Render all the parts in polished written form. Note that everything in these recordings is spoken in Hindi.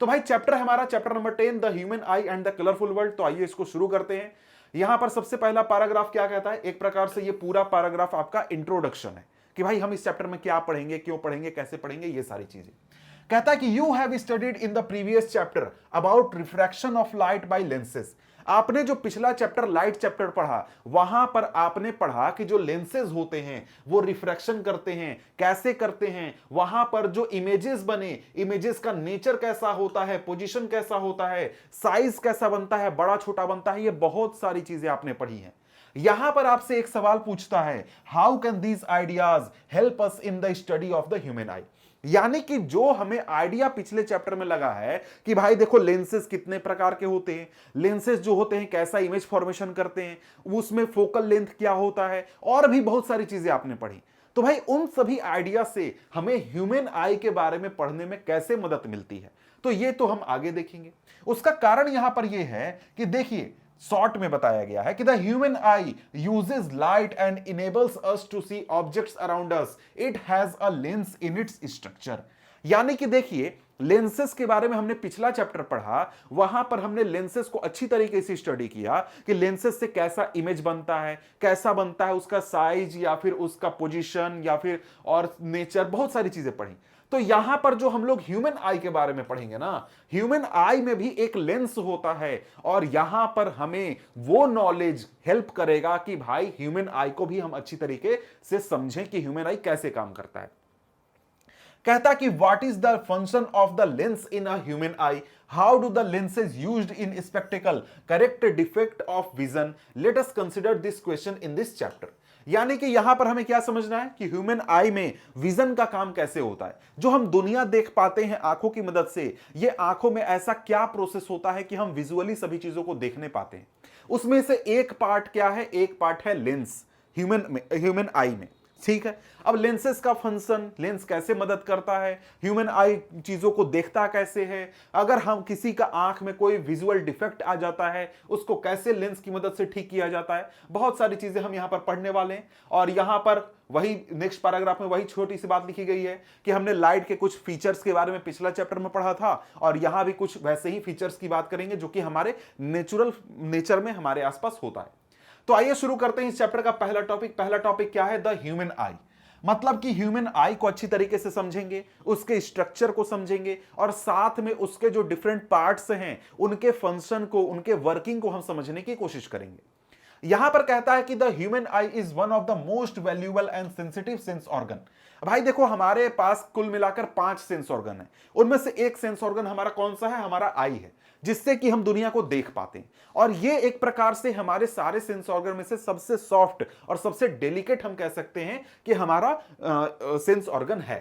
तो भाई चैप्टर हमारा chapter number 10 the human I and the colourful world. तो आइए इसको शुरू करते हैं। यहां पर सबसे पहला पैराग्राफ क्या कहता है, एक प्रकार से ये पूरा पैराग्राफ आपका इंट्रोडक्शन है कि भाई हम इस चैप्टर में क्या पढ़ेंगे, क्यों पढ़ेंगे, कैसे पढ़ेंगे, ये सारी चीजें। कहता है कि you have studied in the previous chapter about refraction of light bye lenses. आपने जो पिछला चैप्टर लाइट चैप्टर पढ़ा, वहां पर आपने पढ़ा कि जो लेंसेज होते हैं वो रिफ्रैक्शन करते हैं, कैसे करते हैं, वहां पर जो इमेजेस बने, इमेजेस का नेचर कैसा होता है, पोजीशन कैसा होता है, साइज कैसा बनता है, बड़ा छोटा बनता है, ये बहुत सारी चीजें आपने पढ़ी हैं। यहां पर आपसे एक सवाल पूछता है, how can these ideas help us in the study of the human आई। यानी कि जो हमें आइडिया पिछले चैप्टर में लगा है कि भाई देखो लेंसेज कितने प्रकार के होते हैं, लेंसेज जो होते हैं कैसा इमेज फॉर्मेशन करते हैं, उसमें फोकल लेंथ क्या होता है, और भी बहुत सारी चीजें आपने पढ़ी। तो भाई उन सभी आइडिया से हमें ह्यूमन आई के बारे में पढ़ने में कैसे मदद मिलती है, तो ये तो हम आगे देखेंगे। उसका कारण यहां पर यह है कि देखिए शॉर्ट में बताया गया है कि the human eye uses light and enables us to see objects around us, it has a lens in its structure. यानी कि देखिए लेंसेस के बारे में हमने पिछला चैप्टर पढ़ा, वहां पर हमने लेंसेस को अच्छी तरीके से स्टडी किया कि लेंसेस से कैसा इमेज बनता है, कैसा बनता है, उसका साइज या फिर उसका पोजीशन या फिर और नेचर, बहुत सारी चीजें पढ़ी। तो यहां पर जो हम लोग ह्यूमन आई के बारे में पढ़ेंगे ना, ह्यूमन आई में भी एक लेंस होता है, और यहां पर हमें वो नॉलेज हेल्प करेगा कि भाई ह्यूमन आई को भी हम अच्छी तरीके से समझें कि ह्यूमन आई कैसे काम करता है। कहता कि what is the function of the lens in a human I, how do the lenses used in spectacled correct defect of vision, let us consider this question in this chapter. यानी कि यहां पर हमें क्या समझना है कि ह्यूमन आई में विजन का काम कैसे होता है। जो हम दुनिया देख पाते हैं आंखों की मदद से, ये आंखों में ऐसा क्या प्रोसेस होता है कि हम विजुअली सभी चीजों को देखने पाते हैं। उसमें से एक पार्ट क्या है, एक पार्ट है लेंस ह्यूमन आई में, ठीक है। अब लेंसेस का फंक्शन, लेंस कैसे मदद करता है, ह्यूमन आई चीजों को देखता कैसे है, अगर हम किसी का आंख में कोई विजुअल डिफेक्ट आ जाता है उसको कैसे लेंस की मदद से ठीक किया जाता है, बहुत सारी चीजें हम यहां पर पढ़ने वाले हैं। और यहां पर वही नेक्स्ट पैराग्राफ में वही छोटी सी बात लिखी गई है कि हमने लाइट के कुछ फीचर्स के बारे में पिछला चैप्टर में पढ़ा था, और यहां भी कुछ वैसे ही फीचर्स की बात करेंगे जो कि हमारे नेचुरल नेचर में हमारे आसपास होता है। तो आइए शुरू करते हैं इस चैप्टर का पहला टॉपिक। पहला टॉपिक क्या है, द ह्यूमन आई। मतलब कि ह्यूमन आई को अच्छी तरीके से समझेंगे, उसके स्ट्रक्चर को समझेंगे, और साथ में उसके जो डिफरेंट पार्ट्स हैं उनके फंक्शन को, उनके वर्किंग को हम समझने की कोशिश करेंगे। यहां पर कहता है कि the human eye is one of the most valuable and sensitive sense organ. भाई देखो हमारे पास कुल मिलाकर 5 सेंस ऑर्गन है, उनमें से एक सेंस ऑर्गन हमारा कौन सा है, हमारा आई है, जिससे कि हम दुनिया को देख पाते हैं। और ये एक प्रकार से हमारे सारे सेंस ऑर्गन में से सबसे सॉफ्ट और सबसे डेलिकेट हम कह सकते हैं कि हमारा सेंस ऑर्गन है।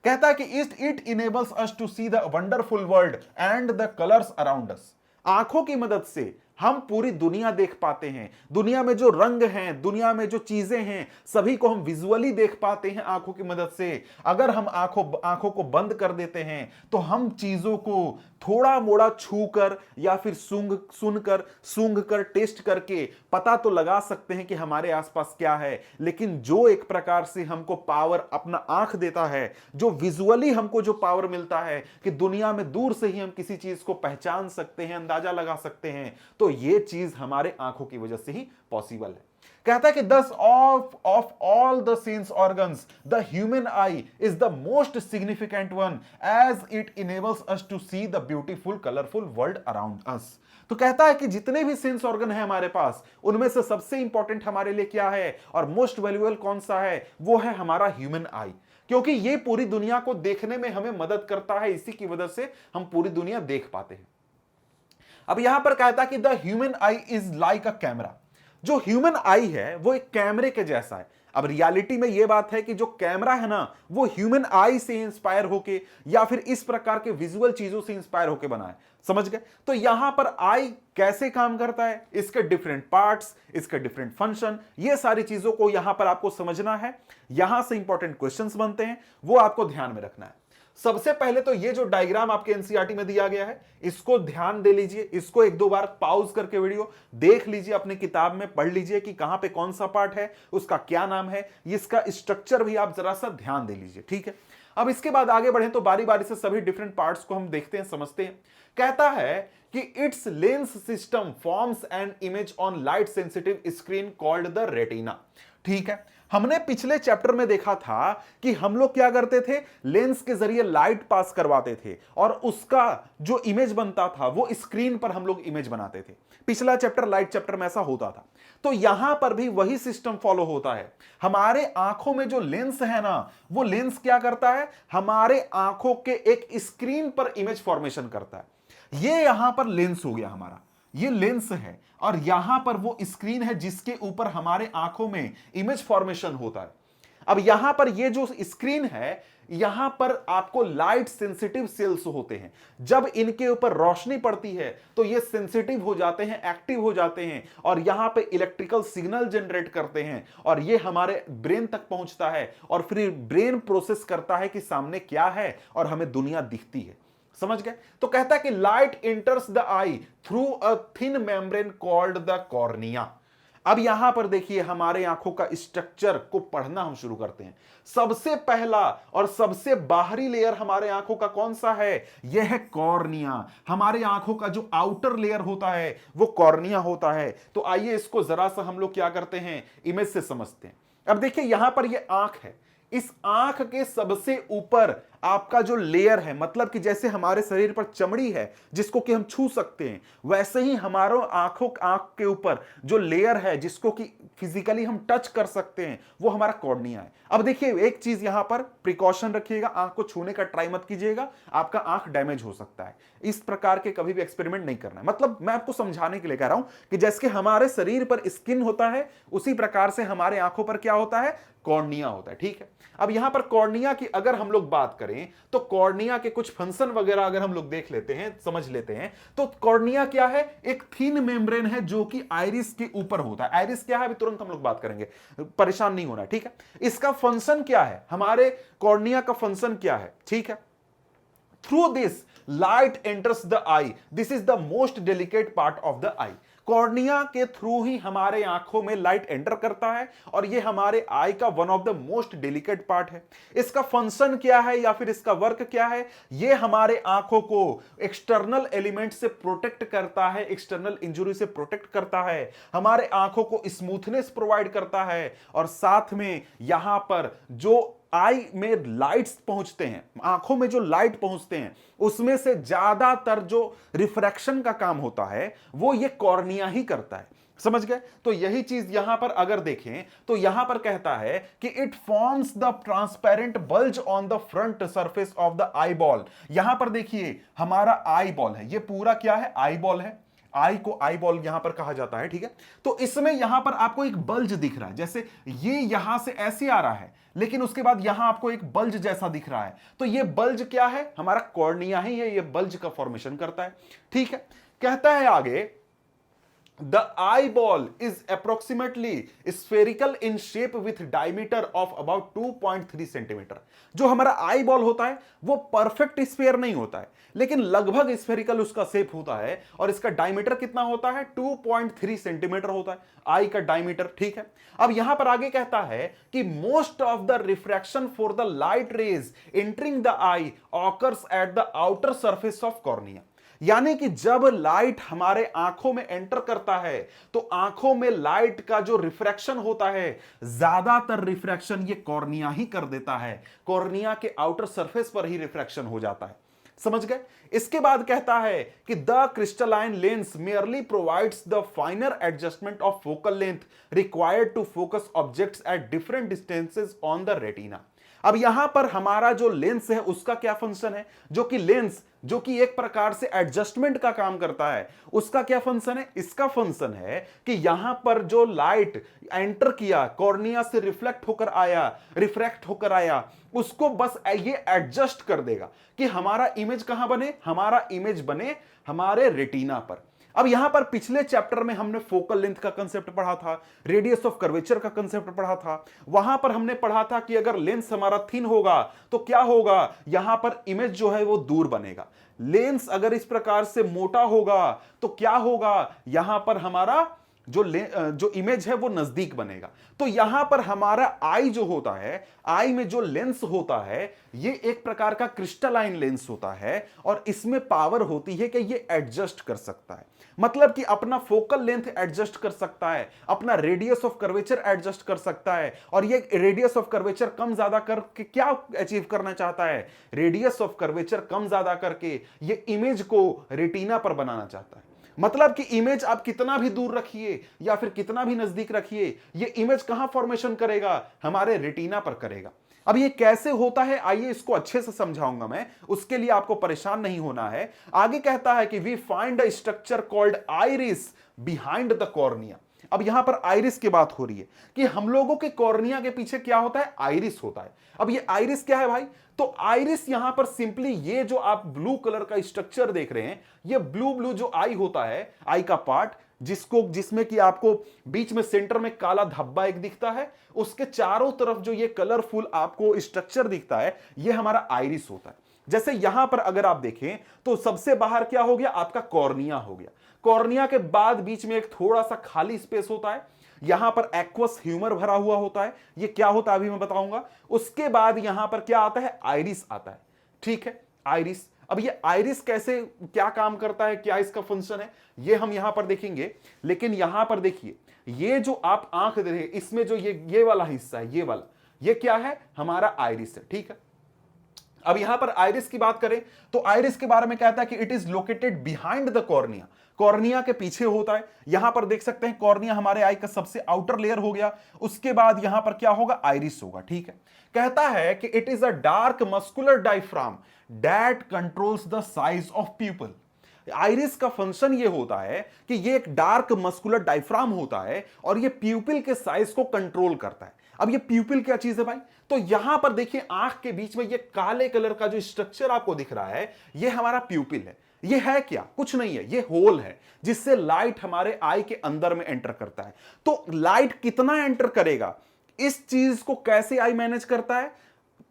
कहता है कि it enables us to see the wonderful world and the colours around us. आंखों की मदद से हम पूरी दुनिया देख पाते हैं, दुनिया में जो रंग हैं, दुनिया में जो चीजें हैं, सभी को हम विजुअली देख पाते हैं आंखों की मदद से। अगर हम आंखों को बंद कर देते हैं तो हम चीजों को थोड़ा मोड़ा छू कर या फिर सूंघ कर टेस्ट करके पता तो लगा सकते हैं कि हमारे आसपास क्या है। लेकिन जो एक प्रकार से हमको पावर अपना आंख देता है, जो विजुअली हमको जो पावर मिलता है कि दुनिया में दूर से ही हम किसी चीज को पहचान सकते हैं, अंदाजा लगा सकते हैं, तो ये चीज हमारे आंखों की वजह से ही पॉसिबल है। कहता है कि thus of all the sense organs the human eye is the most significant one as it enables us to see the beautiful colourful world around us. तो कहता है कि जितने भी सेंस ऑर्गन है हमारे पास, उनमें से सबसे इंपॉर्टेंट हमारे लिए क्या है और मोस्ट वैल्यूएबल कौन सा है, वो है हमारा ह्यूमन आई। क्योंकि ये पूरी दुनिया को देखने में हमें मदद करता है, इसी की वजह से हम पूरी दुनिया देख पाते हैं। अब यहां पर कहता है कि the human eye is like a camera. जो ह्यूमन आई है वो एक कैमरे के जैसा है। अब रियलिटी में यह बात है कि जो कैमरा है ना, वो ह्यूमन आई से इंस्पायर होके या फिर इस प्रकार के विजुअल चीजों से इंस्पायर होके बना है, समझ गए। तो यहां पर आई कैसे काम करता है, इसके डिफरेंट पार्ट्स, इसके डिफरेंट फंक्शन, ये सारी चीजों को यहां पर आपको समझना है। यहां से इंपॉर्टेंट क्वेश्चंस बनते हैं, वो आपको ध्यान में रखना है। सबसे पहले तो ये जो डायग्राम आपके एनसीईआरटी में दिया गया है, इसको ध्यान दे लीजिए, इसको एक दो बार पॉज करके वीडियो देख लीजिए, अपनी किताब में पढ़ लीजिए कि कहां पे कौन सा पार्ट है, उसका क्या नाम है, इसका स्ट्रक्चर भी आप जरा सा ध्यान दे लीजिए, ठीक है। अब इसके बाद आगे बढ़े तो बारी बारी से सभी डिफरेंट पार्ट्स को हम देखते हैं, समझते हैं। कहता है कि it's lens system forms an image on light sensitive screen called the retina. ठीक है, हमने पिछले चैप्टर में देखा था कि हम लोग क्या करते थे, लेंस के जरिए लाइट पास करवाते थे और उसका जो इमेज बनता था वो स्क्रीन पर हम लोग इमेज बनाते थे। पिछला चैप्टर लाइट चैप्टर में ऐसा होता था। तो यहां पर भी वही सिस्टम फॉलो होता है। हमारे आंखों में जो लेंस है ना, वो लेंस क्या करता है, हमारे आंखों के एक स्क्रीन पर इमेज फॉर्मेशन करता है। ये यहां पर लेंस हो गया हमारा, ये लेंस है और यहां पर वो स्क्रीन है जिसके ऊपर हमारे आंखों में इमेज फॉर्मेशन होता है। अब यहां पर ये जो स्क्रीन है, यहां पर आपको लाइट सेंसिटिव सेल्स होते हैं। जब इनके ऊपर रोशनी पड़ती है तो ये सेंसिटिव हो जाते हैं, एक्टिव हो जाते हैं और यहां पे इलेक्ट्रिकल सिग्नल जनरेट करते हैं और ये हमारे ब्रेन तक पहुंचता है और फिर ब्रेन प्रोसेस करता है कि सामने क्या है और हमें दुनिया दिखती है। समझ गए? तो कहता है कि light enters the I through a thin membrane called the cornea. अब यहां पर देखिए हमारे आंखों का स्ट्रक्चर को पढ़ना हम शुरू करते हैं। सबसे पहला और सबसे बाहरी लेयर हमारे आंखों का कौन सा है? यह है कॉर्निया। हमारे आंखों का जो आउटर लेयर होता है वो कॉर्निया होता है। तो आइए इसको जरा सा हम लोग क्या करते हैं, इमेज से समझते हैं। अब देखिए यहां पर यह आंख है, इस आंख के सबसे ऊपर आपका जो लेयर है, मतलब कि जैसे हमारे शरीर पर चमड़ी है जिसको कि हम छू सकते हैं, वैसे ही हमारों आंख के ऊपर जो लेयर है जिसको कि फिजिकली हम टच कर सकते हैं, वो हमारा कॉर्निया है। अब देखिए एक चीज यहां पर प्रिकॉशन रखिएगा, आंख को छूने का ट्राई मत कीजिएगा, आपका आंख डैमेज हो सकता है। इस प्रकार के कभी भी एक्सपेरिमेंट नहीं करना है। मतलब मैं आपको समझाने के लिए कह रहा हूं कि जैसे हमारे शरीर पर स्किन होता है उसी प्रकार से हमारे आंखों पर क्या होता है, कॉर्निया होता है। ठीक है, अब यहां पर कॉर्निया की अगर हम लोग बात करें तो कॉर्निया के कुछ फंक्शन वगैरह अगर हम लोग देख लेते हैं, समझ लेते हैं, तो कॉर्निया क्या है, एक थिन मेम्ब्रेन है जो कि आइरिस के ऊपर होता है। आइरिस क्या है अभी तुरंत हम लोग बात करेंगे, परेशान नहीं होना। ठीक है, इसका फंक्शन क्या है, हमारे कॉर्निया का फंक्शन क्या है? ठीक है, through this light enters the I, this is the most delicate part of the I. Cornea के थ्रू ही हमारे आंखों में लाइट एंटर करता है और ये हमारे आई का one of the most delicate part है। इसका फंक्शन क्या है या फिर इसका वर्क क्या है? ये हमारे आंखों को एक्सटर्नल एलिमेंट से प्रोटेक्ट करता है, एक्सटर्नल इंजुरी से प्रोटेक्ट करता है, हमारे आंखों को स्मूथनेस प्रोवाइड करता है और साथ में यहां पर जो आई में लाइट्स पहुंचते हैं, आंखों में जो लाइट पहुंचते हैं, उसमें से ज्यादातर जो रिफ्रैक्शन का काम होता है वो ये कॉर्निया ही करता है। समझ गए? तो यही चीज यहां पर अगर देखें तो यहां पर कहता है कि it forms the transparent bulge on the front surface of the eye ball. यहां पर देखिए हमारा आई बॉल है, ये पूरा क्या है, आई बॉल है। आई को आई बॉल यहां पर कहा जाता है। ठीक है, तो इसमें यहां पर आपको एक बल्ज दिख रहा है, जैसे ये यहां से ऐसे आ रहा है लेकिन उसके बाद यहां आपको एक बल्ज जैसा दिख रहा है, तो ये बल्ज क्या है, हमारा कॉर्निया ही है, ये बल्ज का फॉर्मेशन करता है। ठीक है, कहता है आगे The eyeball is approximately spherical in shape with diameter of about 2.3 centimetre. जो हमारा आई बॉल होता है वो परफेक्ट स्फेयर नहीं होता है लेकिन लगभग स्फेरिकल उसका शेप होता है और इसका डायमीटर कितना होता है, 2.3 सेंटीमीटर होता है आई का डायमीटर। ठीक है, अब यहां पर आगे कहता है कि most of the refraction for the light rays entering the I occurs at the outer surface of cornea. यानी कि जब लाइट हमारे आंखों में एंटर करता है तो आंखों में लाइट का जो रिफ्रैक्शन होता है, ज्यादातर रिफ्रैक्शन ये कॉर्निया ही कर देता है, कॉर्निया के आउटर सरफेस पर ही रिफ्रैक्शन हो जाता है। समझ गए? इसके बाद कहता है कि the crystalline lens merely provides the finer adjustment of focal length required to focus objects at different distances on the retina. अब यहां पर हमारा जो लेंस है उसका क्या फंक्शन है, जो कि लेंस जो कि एक प्रकार से एडजस्टमेंट का काम करता है, उसका क्या फंक्शन है? इसका फंक्शन है कि यहां पर जो लाइट एंटर किया, कॉर्निया से रिफ्लेक्ट होकर आया, रिफ्रैक्ट होकर आया, उसको बस ये एडजस्ट कर देगा कि हमारा इमेज कहां बने, हमारा इमेज बने हमारे रेटिना पर। अब यहां पर पिछले चैप्टर में हमने फोकल लेंथ का कंसेप्ट पढ़ा था, रेडियस ऑफ कर्वेचर का कंसेप्ट पढ़ा था। वहां पर हमने पढ़ा था कि अगर लेंस हमारा थिन होगा तो क्या होगा, यहां पर इमेज जो है वो दूर बनेगा। लेंस अगर इस प्रकार से मोटा होगा तो क्या होगा, यहां पर हमारा जो इमेज है वो नजदीक बनेगा। तो यहां पर हमारा आई जो होता है, आई में जो लेंस होता है ये एक प्रकार का क्रिस्टलाइन लेंस होता है और इसमें पावर होती है कि ये एडजस्ट कर सकता है, मतलब कि अपना फोकल लेंथ एडजस्ट कर सकता है, अपना रेडियस ऑफ कर्वेचर एडजस्ट कर सकता है। और ये रेडियस ऑफ कर्वेचर कम ज्यादा करके क्या अचीव करना चाहता है, रेडियस ऑफ कर्वेचर कम ज्यादा करके ये इमेज को रेटिना पर बनाना चाहता है। मतलब कि इमेज आप कितना भी दूर रखिए या फिर कितना भी नजदीक रखिए, ये इमेज कहां फॉर्मेशन करेगा, हमारे रेटिना पर करेगा। अब ये कैसे होता है आइए इसको अच्छे से समझाऊंगा मैं, उसके लिए आपको परेशान नहीं होना है। आगे कहता है कि we find a structure called iris behind the cornea. अब यहां पर आइरिस की बात हो रही है कि हम लोगों के कॉर्निया के पीछे क्या होता है, आइरिस होता है। अब ये आइरिस क्या है भाई, तो आइरिस यहां पर सिंपली ये जो आप ब्लू कलर का स्ट्रक्चर देख रहे हैं, ये ब्लू ब्लू जो आई होता है, आई का पार्ट जिसमें कि आपको बीच में सेंटर में काला धब्बा एक दिखता है, उसके चारों तरफ जो ये कलरफुल आपको स्ट्रक्चर दिखता है, ये हमारा आइरिस होता है। जैसे यहां पर अगर आप देखें तो सबसे बाहर क्या हो गया, आपका कॉर्निया हो गया। कॉर्निया के बाद बीच में एक थोड़ा सा खाली स्पेस होता है, यहां पर एक्वस ह्यूमर भरा हुआ होता है, ये क्या होता है अभी मैं बताऊंगा। उसके बाद यहां पर क्या आता है, आइरिस आता है। ठीक है, आइरिस। अब ये आइरिस कैसे क्या काम करता है, क्या इसका फंक्शन है, ये हम यहां पर देखेंगे। लेकिन यहां पर देखिए, ये जो आप आंख दे रहे हैं, इसमें जो ये वाला हिस्सा है, ये वाला, ये क्या है, हमारा आइरिस है। ठीक है, अब यहां पर आइरिस की बात करें तो आइरिस के बारे में कहता है कि it is located behind the cornea, cornea के पीछे होता है। यहां पर देख सकते हैं कॉर्निया हमारे आई का सबसे आउटर लेयर हो गया, उसके बाद यहां पर क्या होगा, आइरिस होगा। ठीक है, कहता है कि it is a dark muscular diaphragm that controls the size of pupil. Iris का फंक्शन ये होता है कि ये एक डार्क मस्कुलर डायफ्राम होता है और ये प्यूपिल के साइज को कंट्रोल करता है। अब ये प्यूपिल क्या चीज है भाई, तो यहां पर देखिए आंख के बीच में ये काले कलर का जो स्ट्रक्चर आपको दिख रहा है, ये हमारा प्यूपिल है। ये है क्या, कुछ नहीं है, ये होल है जिससे लाइट हमारे आई के अंदर में एंटर करता है। तो लाइट कितना एंटर करेगा, इस चीज को कैसे आई मैनेज करता है,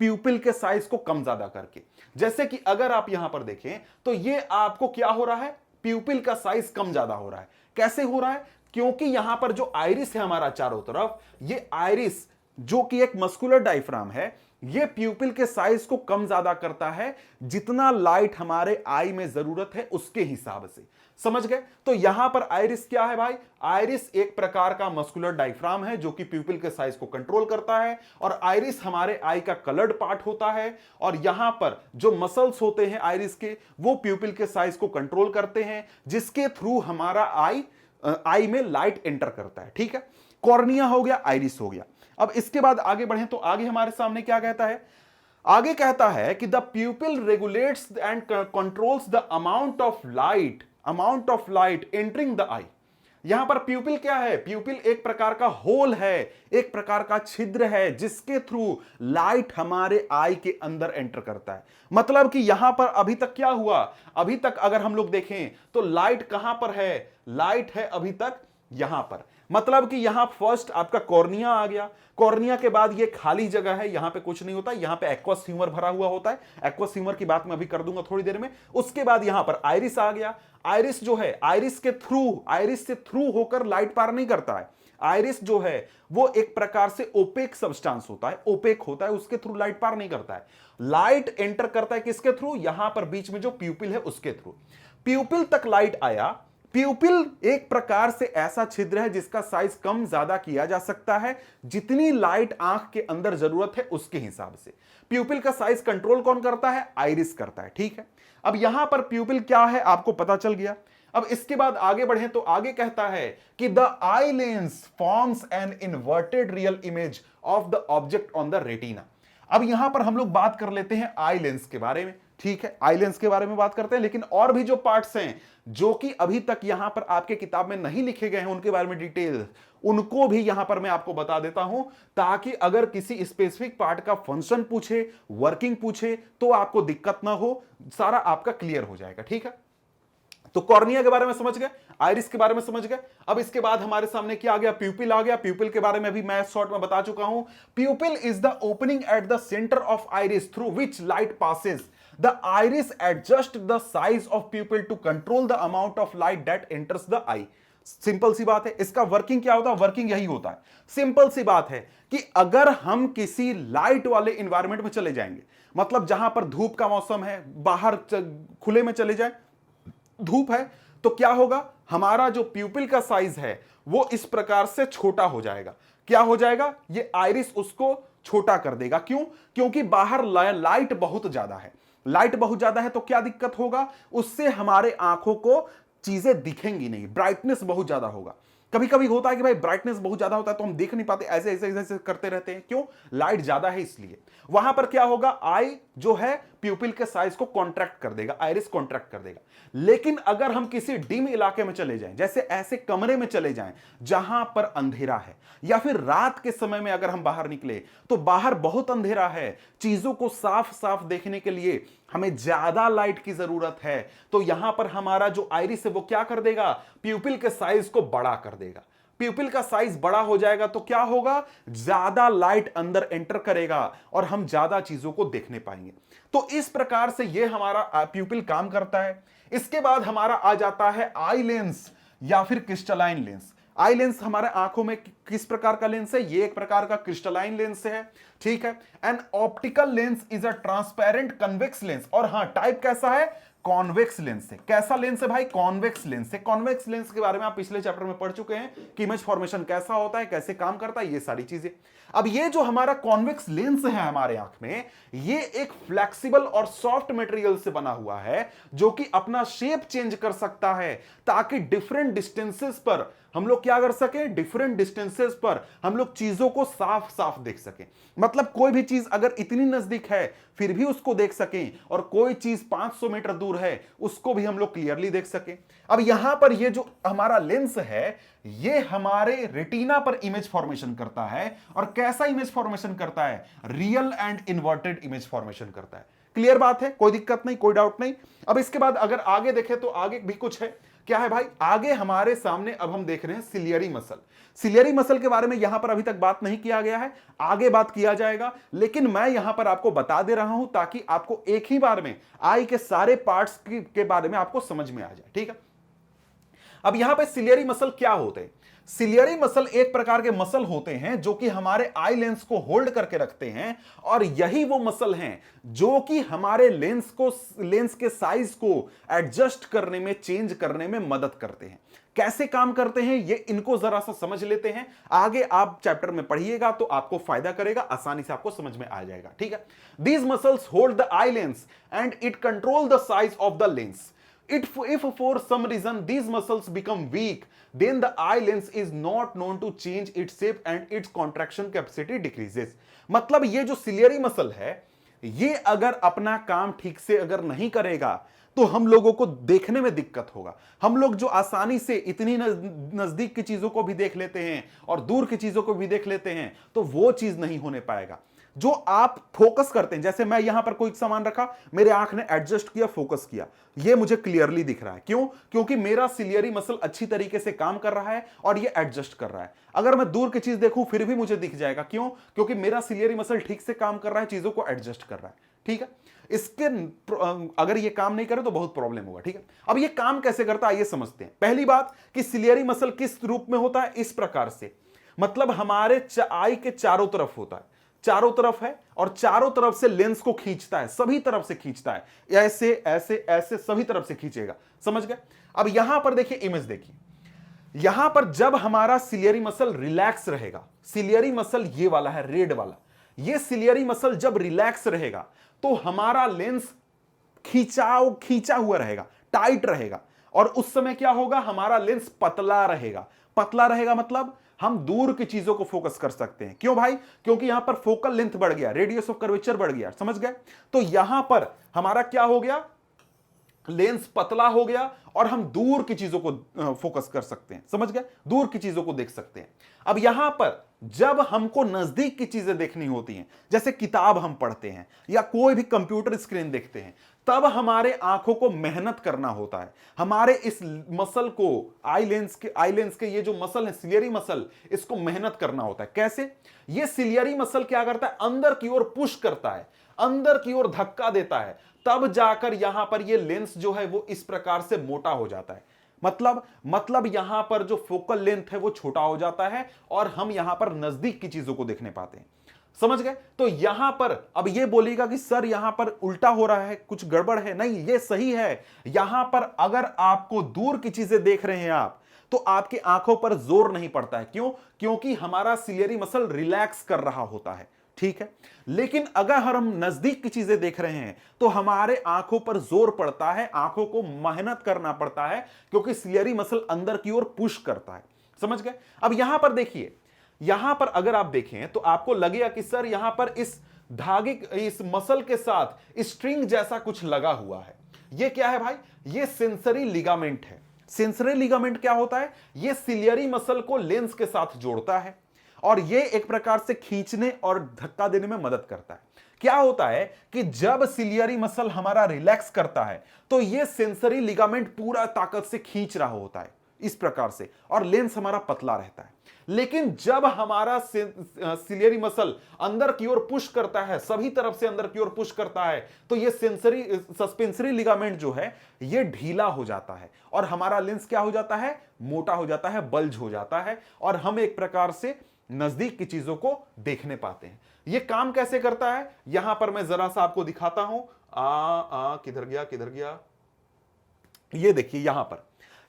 प्यूपिल के साइज को कम ज्यादा करके। जैसे कि अगर आप यहां पर देखें तो ये आपको क्या हो रहा है, प्यूपिल का साइज कम ज्यादा हो रहा है। कैसे हो रहा है, क्योंकि यहां पर जो आइरिस है हमारा चारों तरफ, ये आइरिस जो कि एक मस्कुलर डायफ्राम है, ये प्यूपिल के साइज को कम ज्यादा करता है जितना लाइट हमारे आई में जरूरत है उसके हिसाब से। समझ गए, तो यहां पर आइरिस क्या है भाई, आइरिस एक प्रकार का मस्कुलर डायफ्राम है जो कि प्यूपिल के साइज को कंट्रोल करता है, और आइरिस हमारे आई का कलर्ड पार्ट होता है, और यहां पर जो मसल्स होते हैं आइरिस के, वो प्यूपिल के साइज को कंट्रोल करते हैं, जिसके थ्रू हमारा आई में लाइट एंटर करता है। ठीक है, कॉर्निया हो गया, आइरिस हो गया। अब इसके बाद आगे बढ़ें तो आगे हमारे सामने क्या कहता है, आगे कहता है कि the pupil regulates and controls the amount of light entering the eye. यहां पर प्यूपिल क्या है, प्यूपिल एक प्रकार का होल है, एक प्रकार का छिद्र है जिसके थ्रू लाइट हमारे आई के अंदर एंटर करता है। मतलब कि यहां पर अभी तक क्या हुआ, अभी तक अगर हम लोग देखें तो लाइट कहां पर है, लाइट है अभी तक यहां पर। मतलब कि यहां फर्स्ट आपका कॉर्निया आ गया, कॉर्निया के बाद ये खाली जगह है, यहां पे कुछ नहीं होता, यहां पे एक्वस ह्यूमर भरा हुआ होता है। एक्वस ह्यूमर की बात मैं अभी कर दूंगा थोड़ी देर में। उसके बाद यहां पर आइरिस आ गया। आइरिस जो है, आइरिस से थ्रू होकर लाइट पार नहीं करता है। आइरिस जो है वो एक प्रकार से ओपेक सब्सटेंस होता है, ओपेक होता है, उसके थ्रू लाइट पार नहीं करता है। लाइट एंटर करता है किसके थ्रू, यहां पर बीच में जो प्यूपिल है उसके थ्रू। प्यूपिल तक लाइट आया। प्यूपिल एक प्रकार से ऐसा छिद्र है जिसका साइज कम ज्यादा किया जा सकता है जितनी लाइट आंख के अंदर जरूरत है उसके हिसाब से। प्यूपिल का साइज कंट्रोल कौन करता है, आइरिस करता है। ठीक है, अब यहां पर प्यूपिल क्या है आपको पता चल गया। अब इसके बाद आगे बढ़े तो आगे कहता है कि the eye lens forms an inverted real image of the object on the retina. अब यहां पर हम लोग बात कर लेते हैं आई लेंस के बारे में। ठीक है, आई लेंस के बारे में बात करते हैं, लेकिन और भी जो पार्ट्स हैं जो कि अभी तक यहां पर आपके किताब में नहीं लिखे गए हैं उनके बारे में डिटेल, उनको भी यहां पर मैं आपको बता देता हूं, ताकि अगर किसी स्पेसिफिक पार्ट का फंक्शन पूछे, वर्किंग पूछे, तो आपको दिक्कत ना हो, सारा आपका क्लियर हो जाएगा। ठीक है, तो कॉर्निया के बारे में समझ गए, आइरिस के बारे में समझ गए। अब इसके बाद हमारे सामने क्या आ गया, प्यूपिल आ गया। प्यूपिल के बारे में भी मैं शॉर्ट में बता चुका हूं। प्यूपिल is the opening at the centre of iris through which light passes. The iris adjusts the size of pupil to control the amount of light that enters the eye. Simple सी बात है। इसका वर्किंग क्या होता है? वर्किंग यही होता है, सिंपल सी बात है कि अगर हम किसी लाइट वाले एनवायरनमेंट में चले जाएंगे, मतलब जहां पर धूप का मौसम है, बाहर खुले में चले जाए, धूप है, तो क्या होगा? हमारा जो प्यूपिल का साइज है वो इस प्रकार से छोटा हो जाएगा। क्या हो जाएगा? ये आइरिस उसको छोटा कर देगा। क्यों? क्योंकि बाहर लाइट बहुत ज्यादा है। लाइट बहुत ज्यादा है तो क्या दिक्कत होगा? उससे हमारे आंखों को चीजें दिखेंगी नहीं, ब्राइटनेस बहुत ज्यादा होगा। कभी कभी होता है कि भाई ब्राइटनेस बहुत ज्यादा होता है तो हम देख नहीं पाते, ऐसे ऐसे ऐसे करते रहते हैं। क्यों? लाइट ज्यादा है इसलिए। वहां पर क्या होगा? आई जो है प्यूपिल के साइज को कॉन्ट्रैक्ट कर देगा, आइरिस कॉन्ट्रैक्ट कर देगा। लेकिन अगर हम किसी डिम इलाके में चले जाएं, जैसे ऐसे कमरे में चले जाएं जहां पर अंधेरा है, या फिर रात के समय में अगर हम बाहर निकले तो बाहर बहुत अंधेरा है, चीजों को साफ साफ देखने के लिए हमें ज्यादा लाइट की जरूरत है, तो यहां पर हमारा जो आइरिस है वो क्या कर देगा? प्यूपिल के साइज को बड़ा कर देगा। प्यूपिल का साइज बड़ा हो जाएगा तो क्या होगा? ज्यादा लाइट अंदर एंटर करेगा और हम ज्यादा चीजों को देखने पाएंगे। तो इस प्रकार से ये हमारा प्यूपिल काम करता है। इसके बाद हमारा आ जाता है आई लेंस या फिर क्रिस्टलाइन लेंस। आई लेंस हमारे आंखों में किस प्रकार का लेंस है? ये एक प्रकार का क्रिस्टलाइन लेंस है, ठीक है। An optical lens is a transparent convex lens. और हां, टाइप कैसा है? कॉन्वेक्स लेंस है। कैसा लेंस है भाई? कॉन्वेक्स लेंस है। कॉन्वेक्स लेंस के बारे में आप पिछले चैप्टर में पढ़ चुके हैं कि इमेज फॉर्मेशन कैसा होता है, कैसे काम करता है, ये सारी चीजें। अब ये जो हमारा कॉन्वेक्स लेंस है हमारे आंख में, ये एक फ्लेक्सिबल और सॉफ्ट मटेरियल से बना हुआ है जो कि अपना शेप चेंज कर सकता है ताकि डिफरेंट डिस्टेंसेस पर हम लोग क्या कर सके? डिफरेंट डिस्टेंसेस पर हम लोग चीजों को साफ साफ देख सकें। मतलब कोई भी चीज अगर इतनी नजदीक है फिर भी उसको देख सकें, और कोई चीज 500 मीटर दूर है उसको भी हम लोग क्लियरली देख सकें। अब यहां पर ये जो हमारा लेंस है ये हमारे रेटिना पर इमेज फॉर्मेशन करता है। और कैसा इमेज फॉर्मेशन करता है? Real and inverted image formation करता है। क्लियर बात है? कोई दिक्कत नहीं, कोई डाउट नहीं। अब इसके बाद अगर आगे देखें तो आगे भी कुछ है। क्या है भाई? आगे हमारे सामने अब हम देख रहे हैं सिलियरी मसल। सिलियरी मसल के बारे में यहां पर अभी तक बात नहीं किया गया है, आगे बात किया जाएगा, लेकिन मैं यहां पर आपको बता दे रहा हूं ताकि आपको एक ही बार में आई के सारे पार्ट्स के बारे में आपको समझ में आ जाए, ठीक है। अब यहां पे सिलियरी मसल क्या होते हैं? सिलियरी मसल एक प्रकार के मसल होते हैं जो कि हमारे आई लेंस को होल्ड करके रखते हैं, और यही वो मसल हैं जो कि हमारे लेंस के साइज को एडजस्ट करने में, चेंज करने में मदद करते हैं। कैसे काम करते हैं ये इनको जरा सा समझ लेते हैं। आगे आप चैप्टर में पढ़िएगा तो आपको फायदा करेगा, आसानी से आपको समझ में आ जाएगा, ठीक है। These muscles hold the eye lens and it control the size of the lens. If for some reason these muscles become weak, then the eye lens is not known to change its shape and its contraction capacity decreases. मतलब ये जो सिलियरी मसल है ये अगर अपना काम ठीक से अगर नहीं करेगा तो हम लोगों को देखने में दिक्कत होगा। हम लोग जो आसानी से इतनी नजदीक की चीजों को भी देख लेते हैं और दूर की चीजों को भी देख लेते हैं तो वो चीज नहीं होने पाएगा। जो आप फोकस करते हैं, जैसे मैं यहां पर कोई सामान रखा, मेरे आंख ने एडजस्ट किया, फोकस किया, ये मुझे क्लियरली दिख रहा है। क्यों? क्योंकि मेरा सिलियरी मसल अच्छी तरीके से काम कर रहा है और ये एडजस्ट कर रहा है। अगर मैं दूर की चीज देखूं फिर भी मुझे दिख जाएगा। क्यों? क्योंकि मेरा सिलियरी मसल ठीक से काम कर रहा है, चीजों को एडजस्ट कर रहा है, ठीक है। इसके अगर ये काम नहीं करे तो बहुत प्रॉब्लम होगा, ठीक है। अब ये काम कैसे करता है ये समझते हैं। पहली बात कि सिलियरी मसल किस रूप में होता है? इस प्रकार से, मतलब हमारे आई के चारों तरफ होता है, चारों तरफ है और चारों तरफ से लेंस को खींचता है, सभी तरफ से खींचता है, ऐसे ऐसे ऐसे सभी तरफ से खींचेगा, समझ गए। अब यहां पर देखिए, इमेज देखिए, यहां पर जब हमारा सिलियरी मसल रिलैक्स रहेगा, सिलियरी मसल ये वाला है, रेड वाला, ये सिलियरी मसल जब रिलैक्स रहेगा तो हमारा लेंस खींचा हुआ रहेगा, टाइट रहेगा, और उस समय क्या होगा? हमारा लेंस पतला रहेगा। पतला रहेगा मतलब हम दूर की चीजों को फोकस कर सकते हैं। क्यों भाई? क्योंकि यहां पर फोकल लेंथ बढ़ गया, रेडियस ऑफ कर्वेचर बढ़ गया, समझ गए। तो यहां पर हमारा क्या हो गया? लेंस पतला हो गया और हम दूर की चीजों को फोकस कर सकते हैं, समझ गए, दूर की चीजों को देख सकते हैं। अब यहां पर जब हमको नजदीक की चीजें देखनी होती हैं, जैसे किताब हम पढ़ते हैं या कोई भी कंप्यूटर स्क्रीन देखते हैं, तब हमारे आंखों को मेहनत करना होता है। हमारे इस मसल को, आई लेंस के ये जो मसल है, सिलियरी मसल, इसको मेहनत करना होता है। कैसे? ये सिलियरी मसल क्या करता है? अंदर की ओर पुश करता है, अंदर की ओर धक्का देता है, तब जाकर यहां पर ये लेंस जो है वो इस प्रकार से मोटा हो जाता है। मतलब यहां पर जो फोकल लेंथ है वो छोटा हो जाता है और हम यहां पर नजदीक की चीजों को देखने पाते हैं। समझ गए? तो यहां पर अब ये बोलेगा कि सर यहां पर उल्टा हो रहा है, कुछ गड़बड़ है। नहीं, ये सही है। यहां पर अगर आपको दूर की चीजें देख रहे हैं आप, तो आपकी आंखों पर जोर नहीं पड़ता है। क्यों? क्योंकि हमारा सिलियरी मसल रिलैक्स कर रहा होता है। ठीक है, लेकिन अगर हम नजदीक की चीजें देख रहे हैं तो हमारे आंखों पर जोर पड़ता है, आंखों को मेहनत करना पड़ता है, क्योंकि सिलियरी मसल अंदर की ओर पुश करता है। समझ गए? अब यहां पर देखिए, यहां पर अगर आप देखें तो आपको लगेगा कि सर यहां पर इस धागे, इस मसल के साथ स्ट्रिंग जैसा कुछ लगा हुआ है। ये क्या है भाई? ये सेंसरी लिगामेंट है। सेंसरी लिगामेंट क्या होता है? ये सिलियरी मसल को लेंस के साथ जोड़ता है और ये एक प्रकार से खींचने और धक्का देने में मदद करता है। क्या होता है कि जब सिलियरी मसल हमारा रिलैक्स करता है तो ये सेंसरी लिगामेंट पूरा ताकत से खींच रहा होता है इस प्रकार से, और लेंस हमारा पतला रहता है। लेकिन जब हमारा सिलियरी मसल अंदर की ओर पुश करता है, सभी तरफ से अंदर की ओर पुश करता है, तो ये सस्पेंसरी लिगामेंट जो है ये ढीला हो जाता है और हमारा लेंस क्या हो जाता है? मोटा हो जाता है, बल्ज हो जाता है, और हम एक प्रकार से नजदीक की चीजों को देखने पाते हैं। ये काम कैसे करता है यहां पर मैं जरा सा आपको दिखाता हूं। किधर गया? ये देखिए,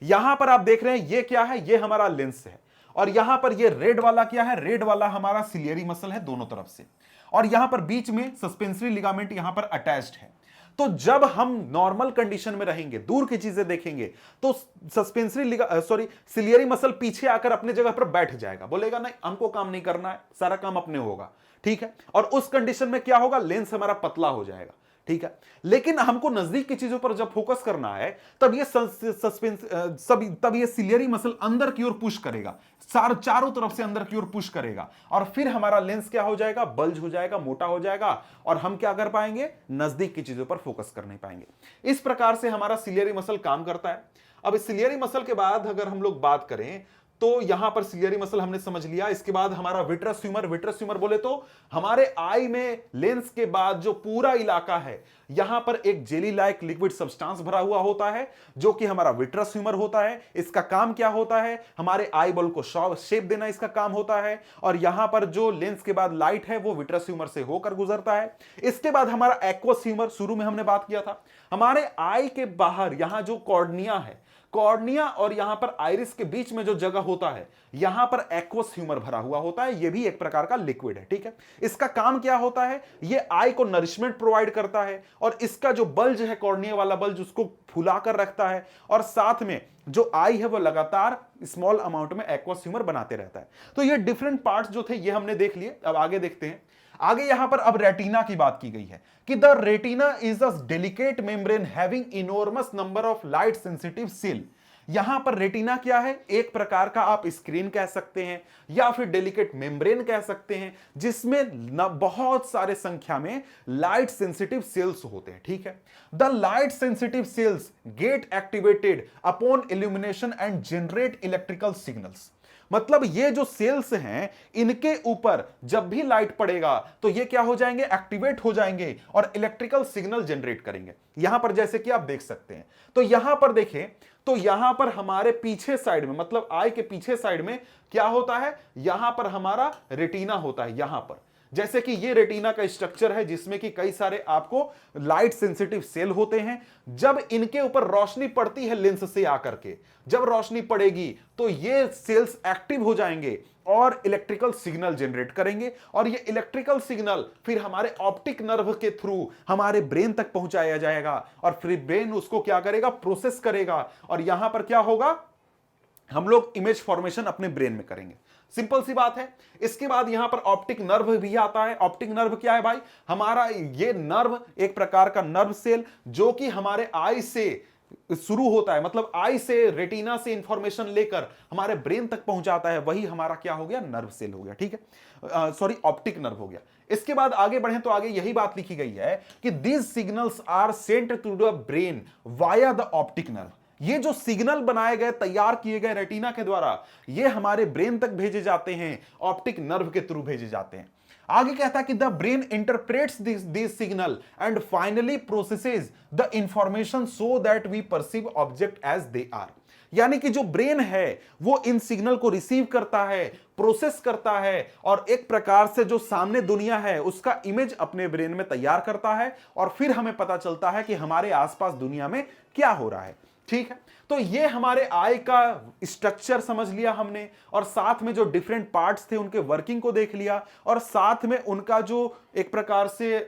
यहां पर आप देख रहे हैं ये क्या है? ये हमारा लेंस है, और यहां पर ये रेड वाला क्या है? रेड वाला हमारा सिलियरी मसल है दोनों तरफ से, और यहां पर बीच में सस्पेंसरी लिगामेंट यहां पर अटैच्ड है। तो जब हम नॉर्मल कंडीशन में रहेंगे, दूर की चीजें देखेंगे, तो सिलियरी मसल पीछे आकर अपने जगह पर बैठ जाएगा, बोलेगा नहीं हमको काम नहीं करना है, सारा काम अपने होगा। ठीक है, और उस कंडीशन में क्या होगा? लेंस हमारा पतला हो जाएगा। ठीक है, लेकिन हमको नजदीक की चीजों पर जब फोकस करना है तब ये सिलियरी मसल अंदर की ओर पुश करेगा, चारों तरफ से अंदर की ओर पुश करेगा, और फिर हमारा लेंस क्या हो जाएगा? बल्ज हो जाएगा, मोटा हो जाएगा, और हम क्या कर पाएंगे? नजदीक की चीजों पर फोकस कर नहीं पाएंगे। इस प्रकार से हमारा सिलियरी मसल काम करता है। अब इस सिलियरी मसल के बाद अगर हम लोग बात करें तो यहां पर सिलियरी मसल हमने समझ लिया। इसके बाद हमारा विट्रस ह्यूमर बोले तो हमारे आई में लेंस के बाद जो पूरा इलाका है, यहां पर एक जेली लाइक लिक्विड सब्सटेंस भरा हुआ होता है, जो कि हमारा विट्रस ह्यूमर होता है। इसका काम क्या होता है? हमारे आई बॉल को शेप देना इसका काम होता है, और यहां पर जो लेंस के बाद लाइट है वो विट्रस ह्यूमर से होकर गुजरता है। इसके बाद हमारा एक्वस ह्यूमर, शुरू में हमने बात किया था, हमारे आई के बाहर यहां जो कॉर्निया है, कॉर्निया और यहां पर आइरिस के बीच में जो जगह होता है, यहां पर एक्वस ह्यूमर भरा हुआ होता है। यह भी एक प्रकार का लिक्विड है। ठीक है, इसका काम क्या होता है? यह आई को नरिशमेंट प्रोवाइड करता है, और इसका जो बल्ज है, कॉर्निया वाला बल्ज, उसको फुलाकर रखता है, और साथ में जो आई है वो लगातार स्मॉल अमाउंट में एक्वस ह्यूमर बनाते रहता है। तो ये डिफरेंट पार्ट्स जो थे ये हमने देख लिए। अब आगे देखते हैं। आगे यहां पर अब रेटिना की बात की गई है कि the retina is a delicate membrane having enormous number of light sensitive cell. यहां पर रेटिना क्या है? एक प्रकार का आप स्क्रीन कह सकते हैं या फिर डेलिकेट मेम्ब्रेन कह सकते हैं, जिसमें बहुत सारे संख्या में लाइट सेंसिटिव सेल्स होते हैं। ठीक है, the light sensitive sales gate activated upon illumination and generate electrical signals. मतलब ये जो सेल्स हैं, इनके ऊपर जब भी लाइट पड़ेगा तो ये क्या हो जाएंगे? एक्टिवेट हो जाएंगे और इलेक्ट्रिकल सिग्नल जनरेट करेंगे। यहां पर जैसे कि आप देख सकते हैं, तो यहां पर देखें तो यहां पर हमारे पीछे साइड में, मतलब आई के पीछे साइड में क्या होता है? यहां पर हमारा रेटिना होता है। यहां पर जैसे कि ये रेटिना का स्ट्रक्चर है, जिसमें कि कई सारे आपको लाइट सेंसिटिव सेल होते हैं। जब इनके ऊपर रोशनी पड़ती है लेंस से आकर के, जब रोशनी पड़ेगी तो ये सेल्स एक्टिव हो जाएंगे और इलेक्ट्रिकल सिग्नल जनरेट करेंगे, और ये इलेक्ट्रिकल सिग्नल फिर हमारे ऑप्टिक नर्व के थ्रू हमारे ब्रेन तक पहुंचाया जाएगा, और फिर ब्रेन उसको क्या करेगा? प्रोसेस करेगा, और यहां पर क्या होगा? हम लोग इमेज फॉर्मेशन अपने ब्रेन में करेंगे। सिंपल सी बात है। इसके बाद यहां पर ऑप्टिक नर्व भी आता है। ऑप्टिक नर्व क्या है भाई? हमारा ये नर्व एक प्रकार का नर्व सेल जो कि हमारे आई से शुरू होता है, मतलब आई से, रेटिना से इंफॉर्मेशन लेकर हमारे ब्रेन तक पहुंचाता है। वही हमारा क्या हो गया? नर्व सेल हो गया। ठीक है, सॉरी, ऑप्टिक नर्व हो गया। इसके बाद आगे बढ़ें तो आगे यही बात लिखी गई है कि these signals are sent to the brain via the optic nerve. ये जो सिग्नल बनाए गए, तैयार किए गए रेटिना के द्वारा, ये हमारे ब्रेन तक भेजे जाते हैं, ऑप्टिक नर्व के थ्रू भेजे जाते हैं। आगे कहता है कि the brain interprets this signal and finally processes the information so that we perceive object as they are. यानी कि जो ब्रेन है वो इन सिग्नल को रिसीव करता है, प्रोसेस करता है और एक प्रकार से जो सामने दुनिया है उसका इमेज अपने ब्रेन में तैयार करता है और फिर हमें पता चलता है कि हमारे आसपास दुनिया में क्या हो रहा है। ठीक है, तो ये हमारे आई का स्ट्रक्चर समझ लिया हमने और साथ में जो डिफरेंट पार्ट्स थे उनके वर्किंग को देख लिया और साथ में उनका जो एक प्रकार से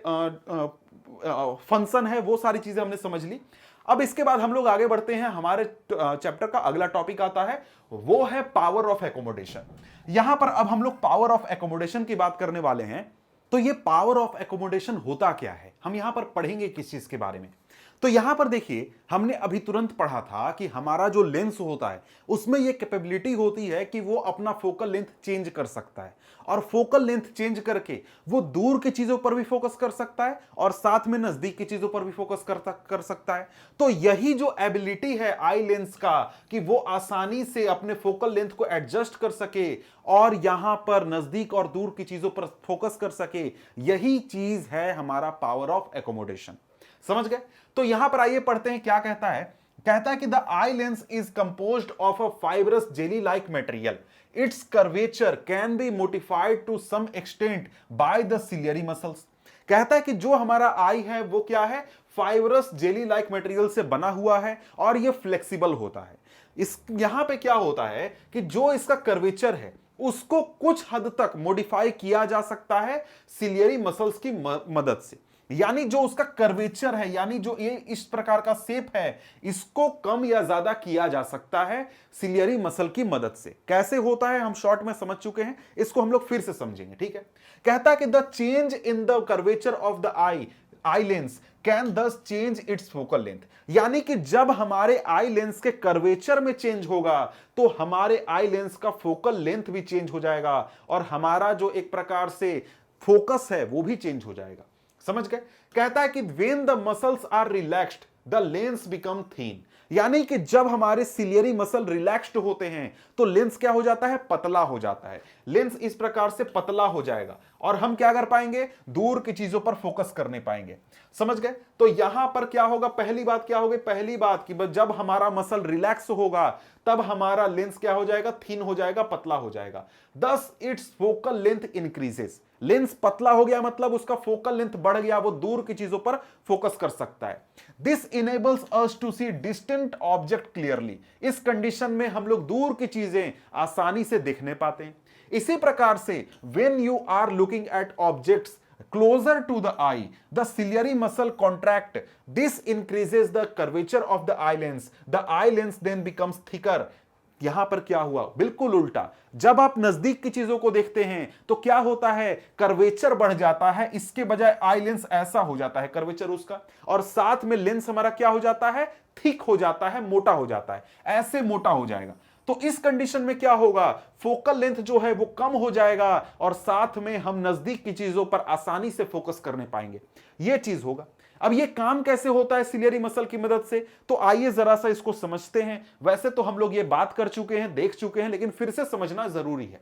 फंक्शन है वो सारी चीजें हमने समझ ली। अब इसके बाद हम लोग आगे बढ़ते हैं, हमारे चैप्टर का अगला टॉपिक आता है, वो है पावर ऑफ एकोमोडेशन। यहां पर अब हम लोग पावर ऑफ एकोमोडेशन की बात करने वाले हैं। तो ये पावर ऑफ एकोमोडेशन होता क्या है, हम यहां पर पढ़ेंगे किस चीज के बारे में। तो यहां पर देखिए, हमने अभी तुरंत पढ़ा था कि हमारा जो लेंस होता है उसमें यह कैपेबिलिटी होती है कि वो अपना फोकल लेंथ चेंज कर सकता है और फोकल लेंथ चेंज करके वो दूर की चीजों पर भी फोकस कर सकता है और साथ में नजदीक की चीजों पर भी फोकस कर सकता है। तो यही जो एबिलिटी है आई लेंस का कि वो आसानी से अपने फोकल लेंथ को एडजस्ट कर सके और यहां पर नजदीक और दूर की चीजों पर फोकस कर सके, यही चीज है हमारा पावर ऑफ एकोमोडेशन। समझ गए? तो यहां पर आइए पढ़ते हैं क्या कहता है। कहता है कि the eye lens is composed of a fibrous jelly like material, its curvature can be modified to some extent by the ciliary muscles. कहता है कि जो हमारा आई है वो क्या है, फाइब्रस जेली लाइक मटेरियल से बना हुआ है और ये फ्लेक्सिबल होता है। इस यहां पे क्या होता है कि जो इसका कर्वेचर है उसको कुछ हद तक मॉडिफाई किया जा सकता है सिलियरी मसल्स की मदद से। यानी जो उसका कर्वेचर है, यानी जो ये इस प्रकार का शेप है, इसको कम या ज्यादा किया जा सकता है सिलियरी मसल की मदद से। कैसे होता है हम शॉर्ट में समझ चुके हैं, इसको हम लोग फिर से समझेंगे। ठीक है, कहता है कि the change in the curvature of the eye lens can दस चेंज इट्स फोकल लेंथ। यानी कि जब हमारे आई लेंस के कर्वेचर में चेंज होगा तो हमारे आई लेंस का फोकल लेंथ भी चेंज हो जाएगा और हमारा जो एक प्रकार से फोकस है वो भी चेंज हो जाएगा। समझ गए? कहता है कि when the muscles are relaxed the lens become thin। यानी कि जब हमारे सिलियरी मसल रिलैक्स्ड होते हैं तो लेंस क्या हो जाता है, पतला हो जाता है। लेंस इस प्रकार से पतला हो जाएगा और हम क्या कर पाएंगे, दूर की चीजों पर फोकस करने पाएंगे। समझ गए? तो यहां पर क्या होगा, पहली बात क्या होगी, पहली बात कि जब हमारा मसल रिलैक्स होगा तब हमारा लेंस क्या हो जाएगा, थिन हो जाएगा, पतला हो जाएगा। दस it's focal length increases. Lens पतला हो गया मतलब उसका फोकल लेंथ बढ़ गया, वो दूर की चीजों पर फोकस कर सकता है। This enables us to see distant object clearly. इस कंडीशन में हम लोग दूर की चीजें आसानी से देखने पाते हैं। इसी प्रकार से when you are looking at objects closer to the eye, the ciliary muscle contract. This increases the curvature of the eye lens. The eye lens then becomes thicker. यहां पर क्या हुआ, बिल्कुल उल्टा। जब आप नजदीक की चीजों को देखते हैं तो क्या होता है, कर्वेचर बढ़ जाता है, इसके बजाय आई लेंस ऐसा हो जाता है कर्वेचर उसका, और साथ में लेंस हमारा क्या हो जाता है, थिक हो जाता है, मोटा हो जाता है, ऐसे मोटा हो जाएगा। तो इस कंडीशन में क्या होगा, फोकल लेंथ जो है वो कम हो जाएगा और साथ में हम नजदीक की चीजों पर आसानी से फोकस करने पाएंगे, यह चीज होगा। अब ये काम कैसे होता है सिलियरी मसल की मदद से, तो आइए जरा सा इसको समझते हैं। वैसे तो हम लोग ये बात कर चुके हैं, देख चुके हैं, लेकिन फिर से समझना जरूरी है।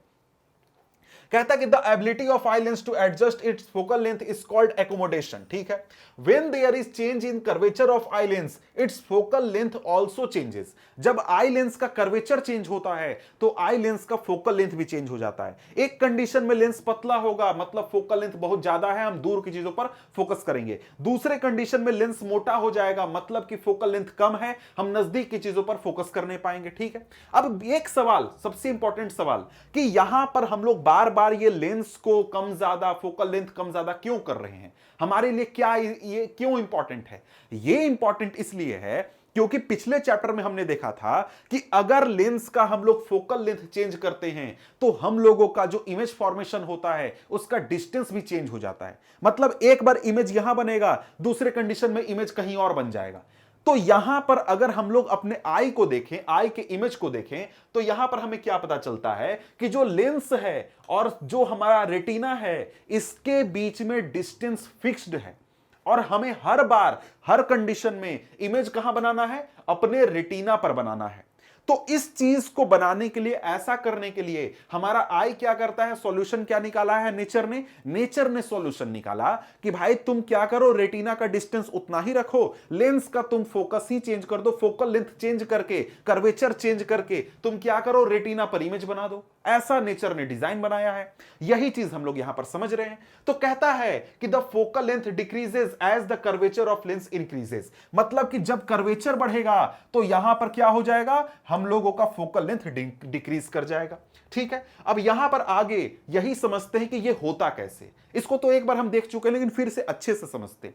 कहता है कि the ability of eye lens to adjust its focal length is called accommodation. ठीक है, when there is change in curvature of eye lens its focal length also changes. जब आई लेंस का कर्वेचर चेंज होता है तो आई लेंस का फोकल लेंथ भी चेंज हो जाता है। एक कंडीशन में लेंस पतला होगा मतलब फोकल लेंथ बहुत ज्यादा है, हम दूर की चीजों पर फोकस करेंगे। दूसरे कंडीशन में लेंस मोटा हो जाएगा मतलब कि फोकल लेंथ कम है, हम नजदीक की चीजों पर फोकस करने पाएंगे। ठीक है, अब एक सवाल, सबसे इंपॉर्टेंट सवाल, कि यहां पर हम लोग बार बार ये लेंस को कम ज्यादा, फोकल लेंथ कम ज्यादा क्यों कर रहे हैं, हमारे लिए क्या ये क्यों इंपॉर्टेंट है? ये इंपॉर्टेंट इसलिए है क्योंकि पिछले चैप्टर में हमने देखा था कि अगर लेंस का हम लोग फोकल लेंथ चेंज करते हैं तो हम लोगों का जो इमेज फॉर्मेशन होता है उसका डिस्टेंस भी चेंज हो जाता है। मतलब एक बार इमेज यहां बनेगा, दूसरे कंडीशन में इमेज कहीं और बन जाएगा। तो यहां पर अगर हम लोग अपने आई को देखें, आई के इमेज को देखें, तो यहां पर हमें क्या पता चलता है कि जो लेंस है और जो हमारा रेटिना है इसके बीच में डिस्टेंस फिक्स्ड है और हमें हर बार हर कंडीशन में इमेज कहां बनाना है, अपने रेटिना पर बनाना है। तो इस चीज को बनाने के लिए, ऐसा करने के लिए हमारा आई क्या करता है, सॉल्यूशन क्या निकाला है नेचर ने सॉल्यूशन निकाला कि भाई तुम क्या करो, रेटिना का डिस्टेंस उतना ही रखो, लेंस का तुम फोकस ही चेंज कर दो, फोकल लेंथ चेंज करके, कर्वेचर चेंज करके तुम क्या करो, रेटिना पर इमेज बना दो। ऐसा नेचर ने डिजाइन बनाया है। यही चीज हम लोग यहां पर समझ रहे हैं। तो कहता है कि the focal length decreases as the curvature of lens increases, मतलब कि जब कर्वेचर बढ़ेगा तो यहां पर क्या हो जाएगा, हम लोगों का फोकल लेंथ डिक्रीज कर जाएगा। ठीक है, अब यहां पर आगे यही समझते हैं कि यह होता कैसे। इसको तो एक बार हम देख चुके हैं, लेकिन फिर से अच्छे से समझते।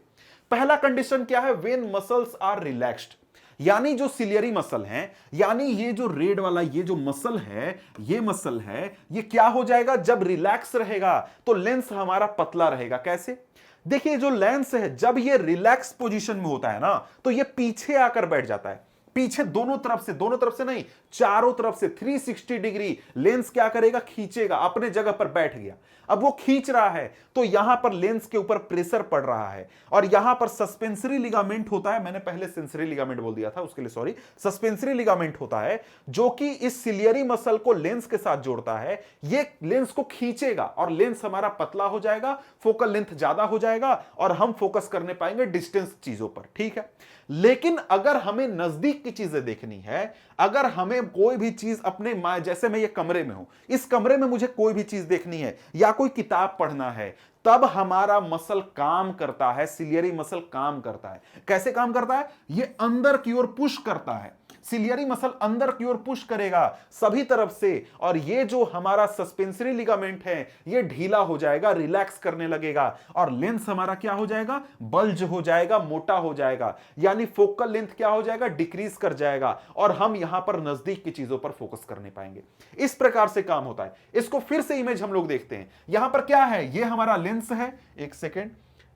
पहला कंडीशन क्या है, व्हेन मसल्स आर रिलैक्स्ड, यानी जो सिलियरी मसल है, यानी ये जो रेड वाला ये जो मसल है, ये मसल है, ये क्या हो जाएगा, जब रिलैक्स रहेगा तो लेंस हमारा पतला रहेगा। कैसे, देखिए जो लेंस है जब ये रिलैक्स पोजीशन में होता है ना, तो ये पीछे आकर बैठ जाता है। पीछे दोनों तरफ से नहीं, चारों तरफ से 360 डिग्री लेंस क्या करेगा, खींचेगा, अपने जगह पर बैठ गया। अब वो खींच रहा है तो यहां पर लेंस के ऊपर प्रेशर पड़ रहा है, और यहां पर सस्पेंसरी लिगामेंट होता है, मैंने पहले सेंसरी लिगामेंट बोल दिया था, उसके लिए सॉरी, सस्पेंसरी लिगामेंट होता है जो कि इस सिलियरी मसल को लेंस के साथ जोड़ता है। ये लेंस को खींचेगा और लेंस हमारा पतला हो जाएगा, फोकल लेंथ ज्यादा हो जाएगा और हम फोकस करने पाएंगे डिस्टेंस चीजों पर। ठीक है, लेकिन अगर हमें नजदीक की चीजें देखनी है, अगर हमें कोई भी चीज अपने जैसे मैं ये कमरे में हूं, इस कमरे में मुझे कोई भी चीज देखनी है या कोई किताब पढ़ना है, तब हमारा मसल काम करता है, सिलियरी मसल काम करता है। कैसे काम करता है, ये अंदर की ओर पुश करता है, सिलियरी मसल अंदर की ओर पुश करेगा सभी तरफ से, और ये जो हमारा सस्पेंसरी लिगामेंट है ये ढीला हो जाएगा, रिलैक्स करने लगेगा, और लेंस हमारा क्या हो जाएगा, बल्ज हो जाएगा, मोटा हो जाएगा, यानी फोकल लेंथ क्या हो जाएगा, डिक्रीज कर जाएगा, और हम यहां पर नजदीक की चीजों पर फोकस करने पाएंगे। इस प्रकार से काम होता है। इसको फिर से इमेज हम लोग देखते हैं। यहां पर क्या है, ये हमारा लेंस है, एक सेकेंड,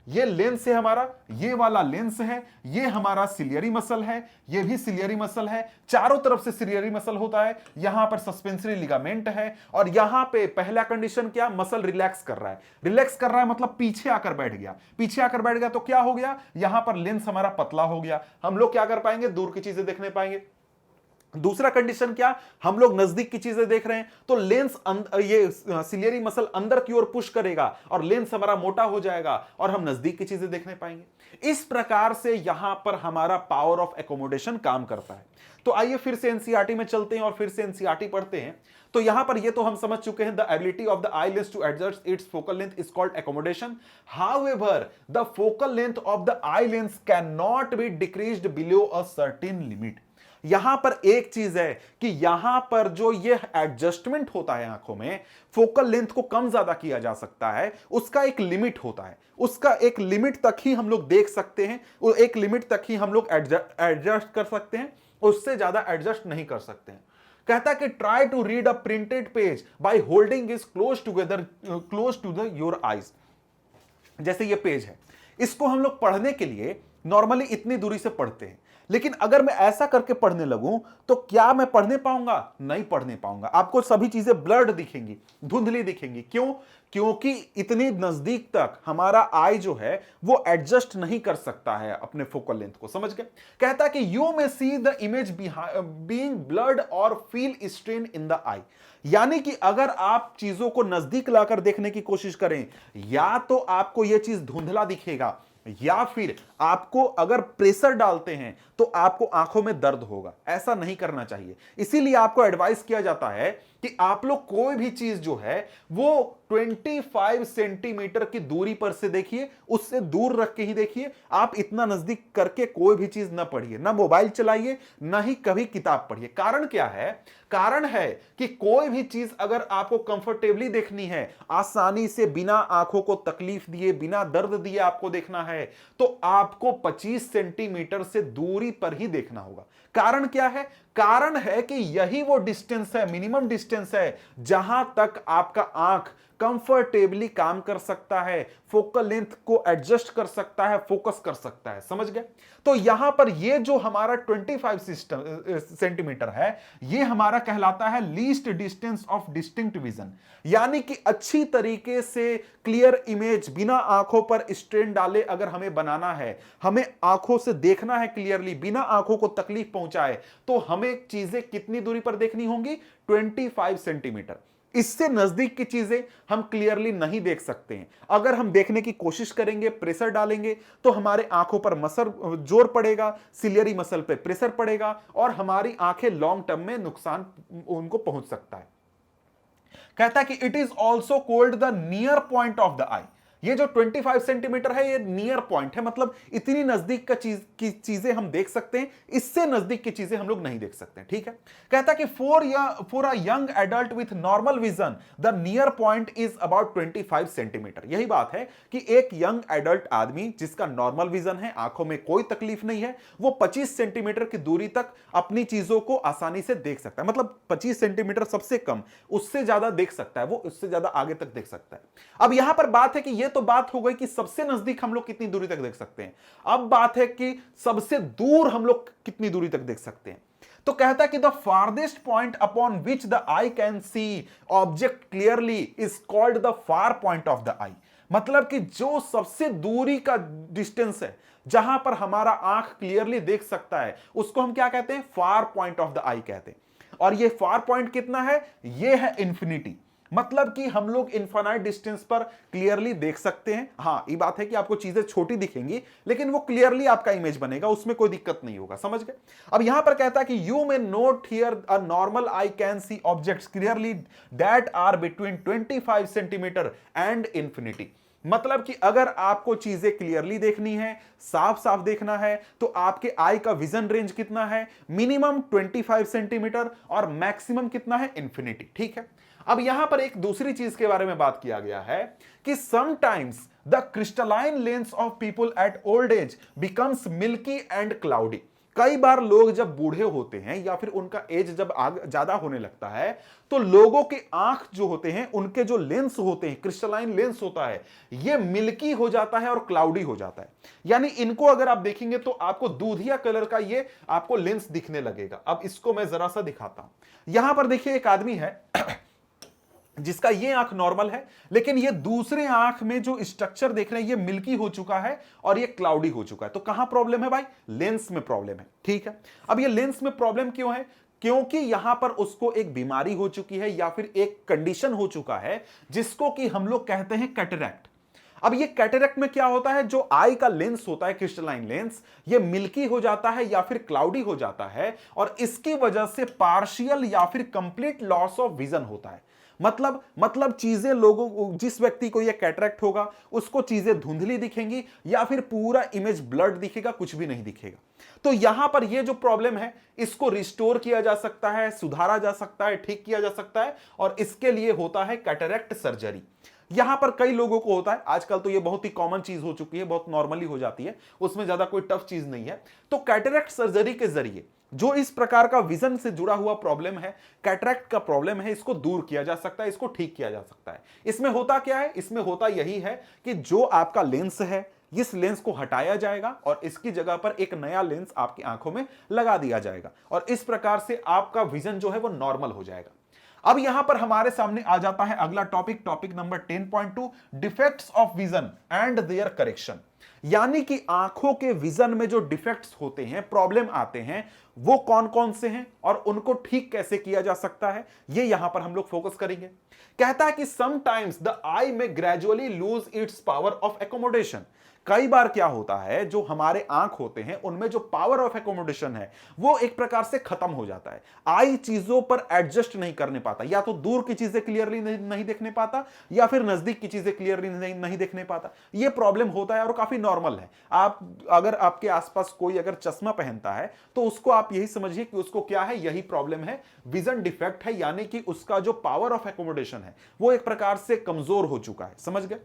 ये लेंस है हमारा, ये वाला लेंस है, ये हमारा सिलियरी मसल है, ये भी सिलियरी मसल है, चारों तरफ से सिलियरी मसल होता है, यहां पर सस्पेंसरी लिगामेंट है, और यहां पे पहला कंडीशन क्या, मसल रिलैक्स कर रहा है। रिलैक्स कर रहा है मतलब पीछे आकर बैठ गया, पीछे आकर बैठ गया तो क्या हो गया, यहां पर लेंस हमारा पतला हो गया, हम लोग क्या कर पाएंगे, दूर की चीजें देखने पाएंगे। दूसरा कंडीशन क्या, हम लोग नजदीक की चीजें देख रहे हैं तो लेंस ये सिलियरी मसल अंदर की ओर पुश करेगा और लेंस हमारा मोटा हो जाएगा और हम नजदीक की चीजें देखने पाएंगे। इस प्रकार से यहां पर हमारा पावर ऑफ एकोमोडेशन काम करता है। तो आइए फिर से एनसीईआरटी में चलते हैं और फिर से एनसीईआरटी पढ़ते हैं। तो यहां पर ये तो हम समझ चुके हैं, the ability of the eye lens to adjust its focal length is called accommodation. However the focal length of the eye lens can not be decreased below a certain limit. यहां पर एक चीज है कि यहां पर जो ये एडजस्टमेंट होता है आंखों में, फोकल लेंथ को कम ज्यादा किया जा सकता है, उसका एक लिमिट होता है, उसका एक लिमिट तक ही हम लोग देख सकते हैं, वो एक लिमिट तक ही हम लोग एडजस्ट कर सकते हैं, उससे ज्यादा एडजस्ट नहीं कर सकते हैं। कहता है कि try to read a printed page by holding is close to the your eyes. जैसे ये पेज है, इसको हम लोग पढ़ने के लिए नॉर्मली इतनी दूरी से पढ़ते हैं, लेकिन अगर मैं ऐसा करके पढ़ने लगूं तो क्या मैं पढ़ने पाऊंगा, नहीं पढ़ने पाऊंगा। आपको सभी चीजें ब्लर्ड दिखेंगी, धुंधली दिखेंगी। क्यों, क्योंकि इतनी नजदीक तक हमारा आई जो है वो एडजस्ट नहीं कर सकता है अपने फोकल लेंथ को। समझ गए। कहता है कि you may see the image being blurred और feel strain in the eye, यानी कि अगर आप चीजों को नजदीक लाकर देखने की कोशिश करें, या तो आपको यह चीज धुंधला दिखेगा, या फिर आपको अगर प्रेशर डालते हैं तो आपको आंखों में दर्द होगा। ऐसा नहीं करना चाहिए। इसीलिए आपको एडवाइस किया जाता है कि आप लोग कोई भी चीज जो है वो 25 सेंटीमीटर की दूरी पर से देखिए, उससे दूर रख के ही देखिए। आप इतना नजदीक करके कोई भी चीज ना पढ़िए, ना मोबाइल चलाइए, ना ही कभी किताब पढ़िए। कारण क्या है, कारण है कि कोई भी चीज अगर आपको कंफर्टेबली देखनी है, आसानी से बिना आंखों को तकलीफ दिए, बिना दर्द दिए आपको देखना है, तो आपको 25 सेंटीमीटर से दूरी पर ही देखना होगा। कारण क्या है, कारण है कि यही वो डिस्टेंस है, मिनिमम डिस्टेंस है, जहां तक आपका आंख कंफर्टेबली काम कर सकता है, फोकल लेंथ को एडजस्ट कर सकता है, फोकस कर सकता है। समझ गए। तो यहां पर ये जो हमारा 25 सेंटीमीटर है, ये हमारा कहलाता है least distance of distinct vision, यानी कि अच्छी तरीके से क्लियर इमेज बिना आंखों पर स्ट्रेन डाले अगर हमें बनाना है, हमें आंखों से देखना है क्लियरली, बिना आंखों को तकलीफ पहुंचाए, तो हमें हमें चीजें कितनी दूरी पर देखनी होंगी? 25 सेंटीमीटर। इससे नजदीक की चीजें हम क्लियरली नहीं देख सकते हैं। अगर हम देखने की कोशिश करेंगे, प्रेशर डालेंगे, तो हमारे आंखों पर मसल जोर पड़ेगा, सिलियरी मसल पे प्रेशर पड़ेगा और हमारी आंखें लॉन्ग टर्म में नुकसान उनको पहुंच सकता है। कहता है कि it is also called the near point of the eye. ये जो 25 सेंटीमीटर है ये नियर पॉइंट है, मतलब इतनी नजदीक का की चीजें हम देख सकते हैं, इससे नजदीक की चीजें हम लोग नहीं देख सकते हैं। ठीक है, कहता है कि for a young adult with normal vision the near point is about 25 centimetre. यही बात है कि एक यंग एडल्ट आदमी जिसका नॉर्मल विजन है, आंखों में कोई तकलीफ नहीं है, वो 25 सेंटीमीटर की दूरी तक अपनी चीजों को आसानी से देख सकता है। मतलब 25 सेंटीमीटर सबसे कम, उससे ज्यादा देख सकता है, वो उससे ज्यादा आगे तक देख सकता है। अब यहां पर बात है कि ये तो बात हो गई कि सबसे नजदीक हम लोग कितनी दूरी तक देख सकते हैं। अब बात है कि सबसे दूर हम लोग कितनी दूरी तक देख सकते हैं। तो कहता है कि the farthest point upon which the eye can see object clearly is called the far point of the eye. मतलब कि जो सबसे दूरी का डिस्टेंस है, जहां पर हमारा आंख क्लियरली देख सकता है, उसको हम क्या कहते हैं? फार पॉइंट ऑफ द आई कहते हैं। और ये फार पॉइंट कितना है? ये है इंफिनिटी। मतलब कि हम लोग इनफाइनाइट डिस्टेंस पर क्लियरली देख सकते हैं। हां, ये बात है कि आपको चीजें छोटी दिखेंगी, लेकिन वो क्लियरली आपका इमेज बनेगा, उसमें कोई दिक्कत नहीं होगा। समझ गए? अब यहां पर कहता है कि you may note here a normal eye can see objects clearly that are between 25 centimetre and infinity. मतलब कि अगर आपको चीजें क्लियरली देखनी है, साफ साफ देखना है, तो आपके आई का विजन रेंज कितना है? मिनिमम 25 सेंटीमीटर और मैक्सिमम कितना है? इंफिनिटी। ठीक है, अब यहां पर एक दूसरी चीज के बारे में बात किया गया है कि sometimes the crystalline lens of people at old age becomes milky and cloudy. कई बार लोग जब बूढ़े होते हैं या फिर उनका एज जब ज्यादा होने लगता है, तो लोगों के आंख जो होते हैं, उनके जो लेंस होते हैं, क्रिस्टलाइन लेंस होता है, ये मिल्की हो जाता है और क्लाउडी हो जाता है। यानी इनको अगर आप देखेंगे तो आपको दूधिया कलर का ये आपको लेंस दिखने लगेगा। अब इसको मैं जरा सा दिखाता हूं। यहां पर देखिए एक आदमी है जिसका ये आंख नॉर्मल है, लेकिन ये दूसरे आंख में जो स्ट्रक्चर देख रहे हैं ये मिल्की हो चुका है और ये क्लाउडी हो चुका है। तो कहां प्रॉब्लम है भाई? लेंस में प्रॉब्लम है। ठीक है, अब ये लेंस में प्रॉब्लम क्यों है? क्योंकि यहां पर उसको एक बीमारी हो चुकी है या फिर एक कंडीशन हो चुका है जिसको कि हम लोग कहते हैं कैटरैक्ट। अब ये कैटरैक्ट में क्या होता है? जो आई का लेंस होता है, क्रिस्टलाइन लेंस, ये मिल्की हो जाता है या फिर क्लाउडी हो जाता है और इसकी वजह से पार्शियल या फिर कंप्लीट लॉस ऑफ विजन होता है। मतलब चीजें लोगों, जिस व्यक्ति को ये कैटरैक्ट होगा उसको चीजें धुंधली दिखेंगी या फिर पूरा इमेज ब्लड दिखेगा, कुछ भी नहीं दिखेगा। तो यहां पर ये जो प्रॉब्लम है इसको रिस्टोर किया जा सकता है, सुधारा जा सकता है, ठीक किया जा सकता है और इसके लिए होता है कैटरैक्ट सर्जरी। यहां पर कई लोगों को होता है, आजकल तो ये बहुत ही कॉमन चीज हो चुकी है, बहुत नॉर्मली हो जाती है, उसमें ज्यादा कोई टफ चीज नहीं है। तो कैटरैक्ट सर्जरी के जरिए जो इस प्रकार का विजन से जुड़ा हुआ प्रॉब्लम है, कैटरैक्ट का प्रॉब्लम है, इसको दूर किया जा सकता है, इसको ठीक किया जा सकता है। इसमें होता क्या है? इसमें होता यही है कि जो आपका लेंस है, इस लेंस को हटाया जाएगा और इसकी जगह पर एक नया लेंस आपकी आंखों में लगा दिया जाएगा और इस प्रकार से आपका विजन जो है वो नॉर्मल हो जाएगा। अब यहां पर हमारे सामने आ जाता है अगला topic number 10.2, defects of vision and their correction. यानी कि आंखों के विजन में जो डिफेक्ट्स होते हैं, प्रॉब्लम आते हैं, वो कौन कौन से हैं और उनको ठीक कैसे किया जा सकता है, ये यहां पर हम लोग फोकस करेंगे। कहता है कि समटाइम्स द आई में gradually lose its power of accommodation. कई बार क्या होता है, जो हमारे आंख होते हैं उनमें जो पावर ऑफ एकोमोडेशन है वो एक प्रकार से खत्म हो जाता है। आई चीजों पर एडजस्ट नहीं करने पाता, या तो दूर की चीजें क्लियरली नहीं देखने पाता या फिर नजदीक की चीजें क्लियरली नहीं देखने पाता। ये प्रॉब्लम होता है और काफी नॉर्मल है। आप अगर आपके आसपास कोई अगर चश्मा पहनता है तो उसको आप यही समझिए कि उसको क्या है, यही प्रॉब्लम है, विजन डिफेक्ट है, यानी कि उसका जो पावर ऑफ एकोमोडेशन है वो एक प्रकार से कमजोर हो चुका है। समझ गए?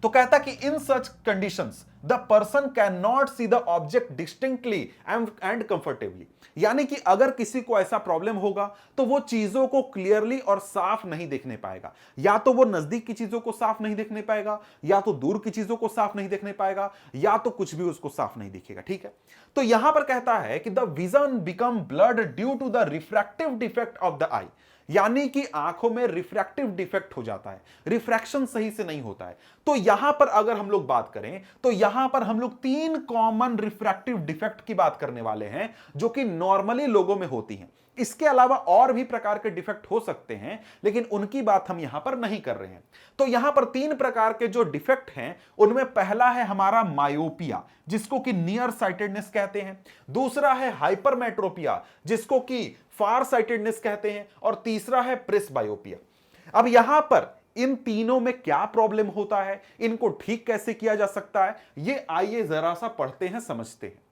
तो कहता कि in such conditions the person can not see the object distinctly and comfortably. यानी कि अगर किसी को ऐसा प्रॉब्लम होगा तो वो चीजों को क्लियरली और साफ नहीं देखने पाएगा। या तो वो नजदीक की चीजों को साफ नहीं देखने पाएगा, या तो दूर की चीजों को साफ नहीं देखने पाएगा, या तो कुछ भी उसको साफ नहीं दिखेगा। ठीक है, तो यहां पर कहता है कि the vision become blurred due to the refractive defect of the eye. यानी कि आंखों में रिफ्रैक्टिव डिफेक्ट हो जाता है, रिफ्रैक्शन सही से नहीं होता है। तो यहां पर अगर हम लोग बात करें तो यहां पर हम लोग 3 कॉमन रिफ्रैक्टिव डिफेक्ट की बात करने वाले हैं जो कि नॉर्मली लोगों में होती हैं। इसके अलावा और भी प्रकार के डिफेक्ट हो सकते हैं, लेकिन उनकी बात हम यहां पर नहीं कर रहे हैं। तो यहां पर 3 प्रकार के जो डिफेक्ट हैं उनमें पहला है हमारा मायोपिया, जिसको कि नियर साइटेडनेस कहते हैं। दूसरा है हाइपरमेट्रोपिया, जिसको कि फार साइटेडनेस कहते हैं। और तीसरा है प्रेसबायोपिया। अब यहां पर इन तीनों में क्या प्रॉब्लम होता है, इनको ठीक कैसे किया जा सकता है, ये आइए जरा सा पढ़ते हैं, समझते हैं।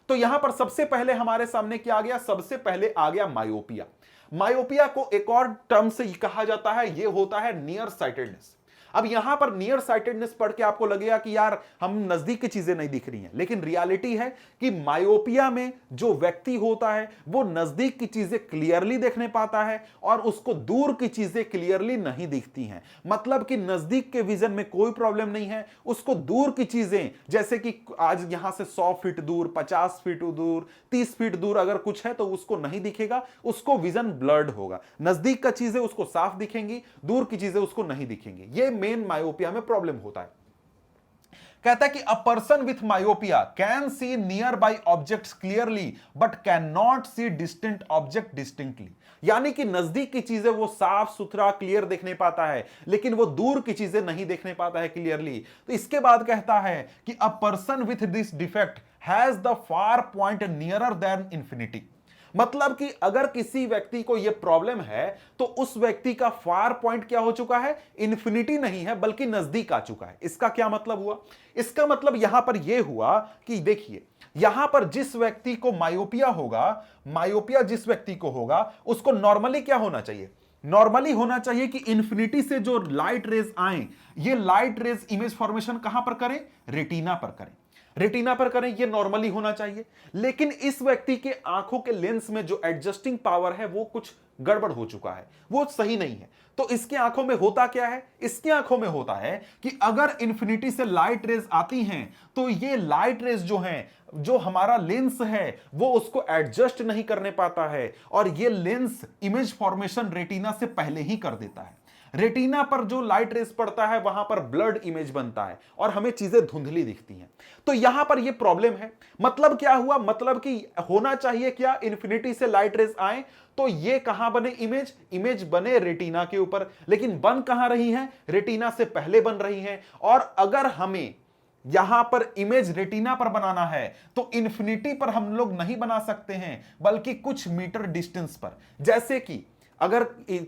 तो यहां पर सबसे पहले हमारे सामने क्या आ गया, सबसे पहले आ गया मायोपिया। मायोपिया को एक और टर्म से कहा जाता है, यह होता है नियर साइटेडनेस। अब यहां पर नियर साइटेडनेस पढ़ के आपको लगेगा कि यार हम नजदीक की चीजें नहीं दिख रही हैं, लेकिन रियलिटी है कि मायोपिया में जो व्यक्ति होता है वो नजदीक की चीजें क्लियरली देखने पाता है और उसको दूर की चीजें क्लियरली नहीं दिखती हैं। मतलब कि नजदीक के विजन में कोई प्रॉब्लम नहीं है, उसको दूर की चीजें, जैसे कि आज यहां से 100 फीट दूर, 50 फीट दूर, 30 फीट दूर अगर कुछ है तो उसको नहीं दिखेगा, उसको विजन ब्लर्ड होगा। नजदीक का चीजें उसको साफ दिखेंगी, दूर की चीजें उसको नहीं दिखेंगी। ये मेन मायोपिया में प्रॉब्लम होता है। कहता है कि a person with myopia can see nearby objects clearly but can not C distant object distinctly. यानी कि नजदीक की चीजें वो साफ सुथरा क्लियर देखने पाता है, लेकिन वो दूर की चीजें नहीं देखने पाता है क्लियरली। तो इसके बाद कहता है कि a person with this defect has the far point nearer than infinity. मतलब कि अगर किसी व्यक्ति को यह प्रॉब्लम है तो उस व्यक्ति का फार पॉइंट क्या हो चुका है, इंफिनिटी नहीं है बल्कि नजदीक आ चुका है। इसका क्या मतलब हुआ, इसका मतलब यहां पर यह हुआ कि देखिए यहां पर जिस व्यक्ति को मायोपिया होगा, मायोपिया जिस व्यक्ति को होगा उसको नॉर्मली क्या होना चाहिए, नॉर्मली होना चाहिए कि इंफिनिटी से जो लाइट रेज आए, ये लाइट रेज इमेज फॉर्मेशन कहां पर करें, रेटिना पर करें, रेटिना पर करें, ये नॉर्मली होना चाहिए। लेकिन इस व्यक्ति के आंखों के लेंस में जो एडजस्टिंग पावर है वो कुछ गड़बड़ हो चुका है, वो सही नहीं है। तो इसकी आंखों में होता क्या है, इसकी आंखों में होता है कि अगर इंफिनिटी से लाइट रेज आती हैं तो ये लाइट रेज जो हैं, जो हमारा लेंस है वो उसको एडजस्ट नहीं करने पाता है और ये लेंस इमेज फॉर्मेशन रेटिना से पहले ही कर देता है। रेटिना पर जो लाइट रेस पड़ता है वहां पर ब्लड इमेज बनता है और हमें चीजें धुंधली दिखती हैं। तो यहां पर ये प्रॉब्लम है। मतलब क्या हुआ, मतलब कि होना चाहिए क्या, इंफिनिटी से लाइट रेस आए तो ये कहां बने, इमेज, इमेज बने रेटिना के ऊपर, लेकिन बन कहां रही है, रेटिना से पहले बन रही है। और अगर हमें यहां पर इमेज रेटिना पर बनाना है तो इंफिनिटी पर हम लोग नहीं बना सकते हैं बल्कि कुछ मीटर डिस्टेंस पर। जैसे कि अगर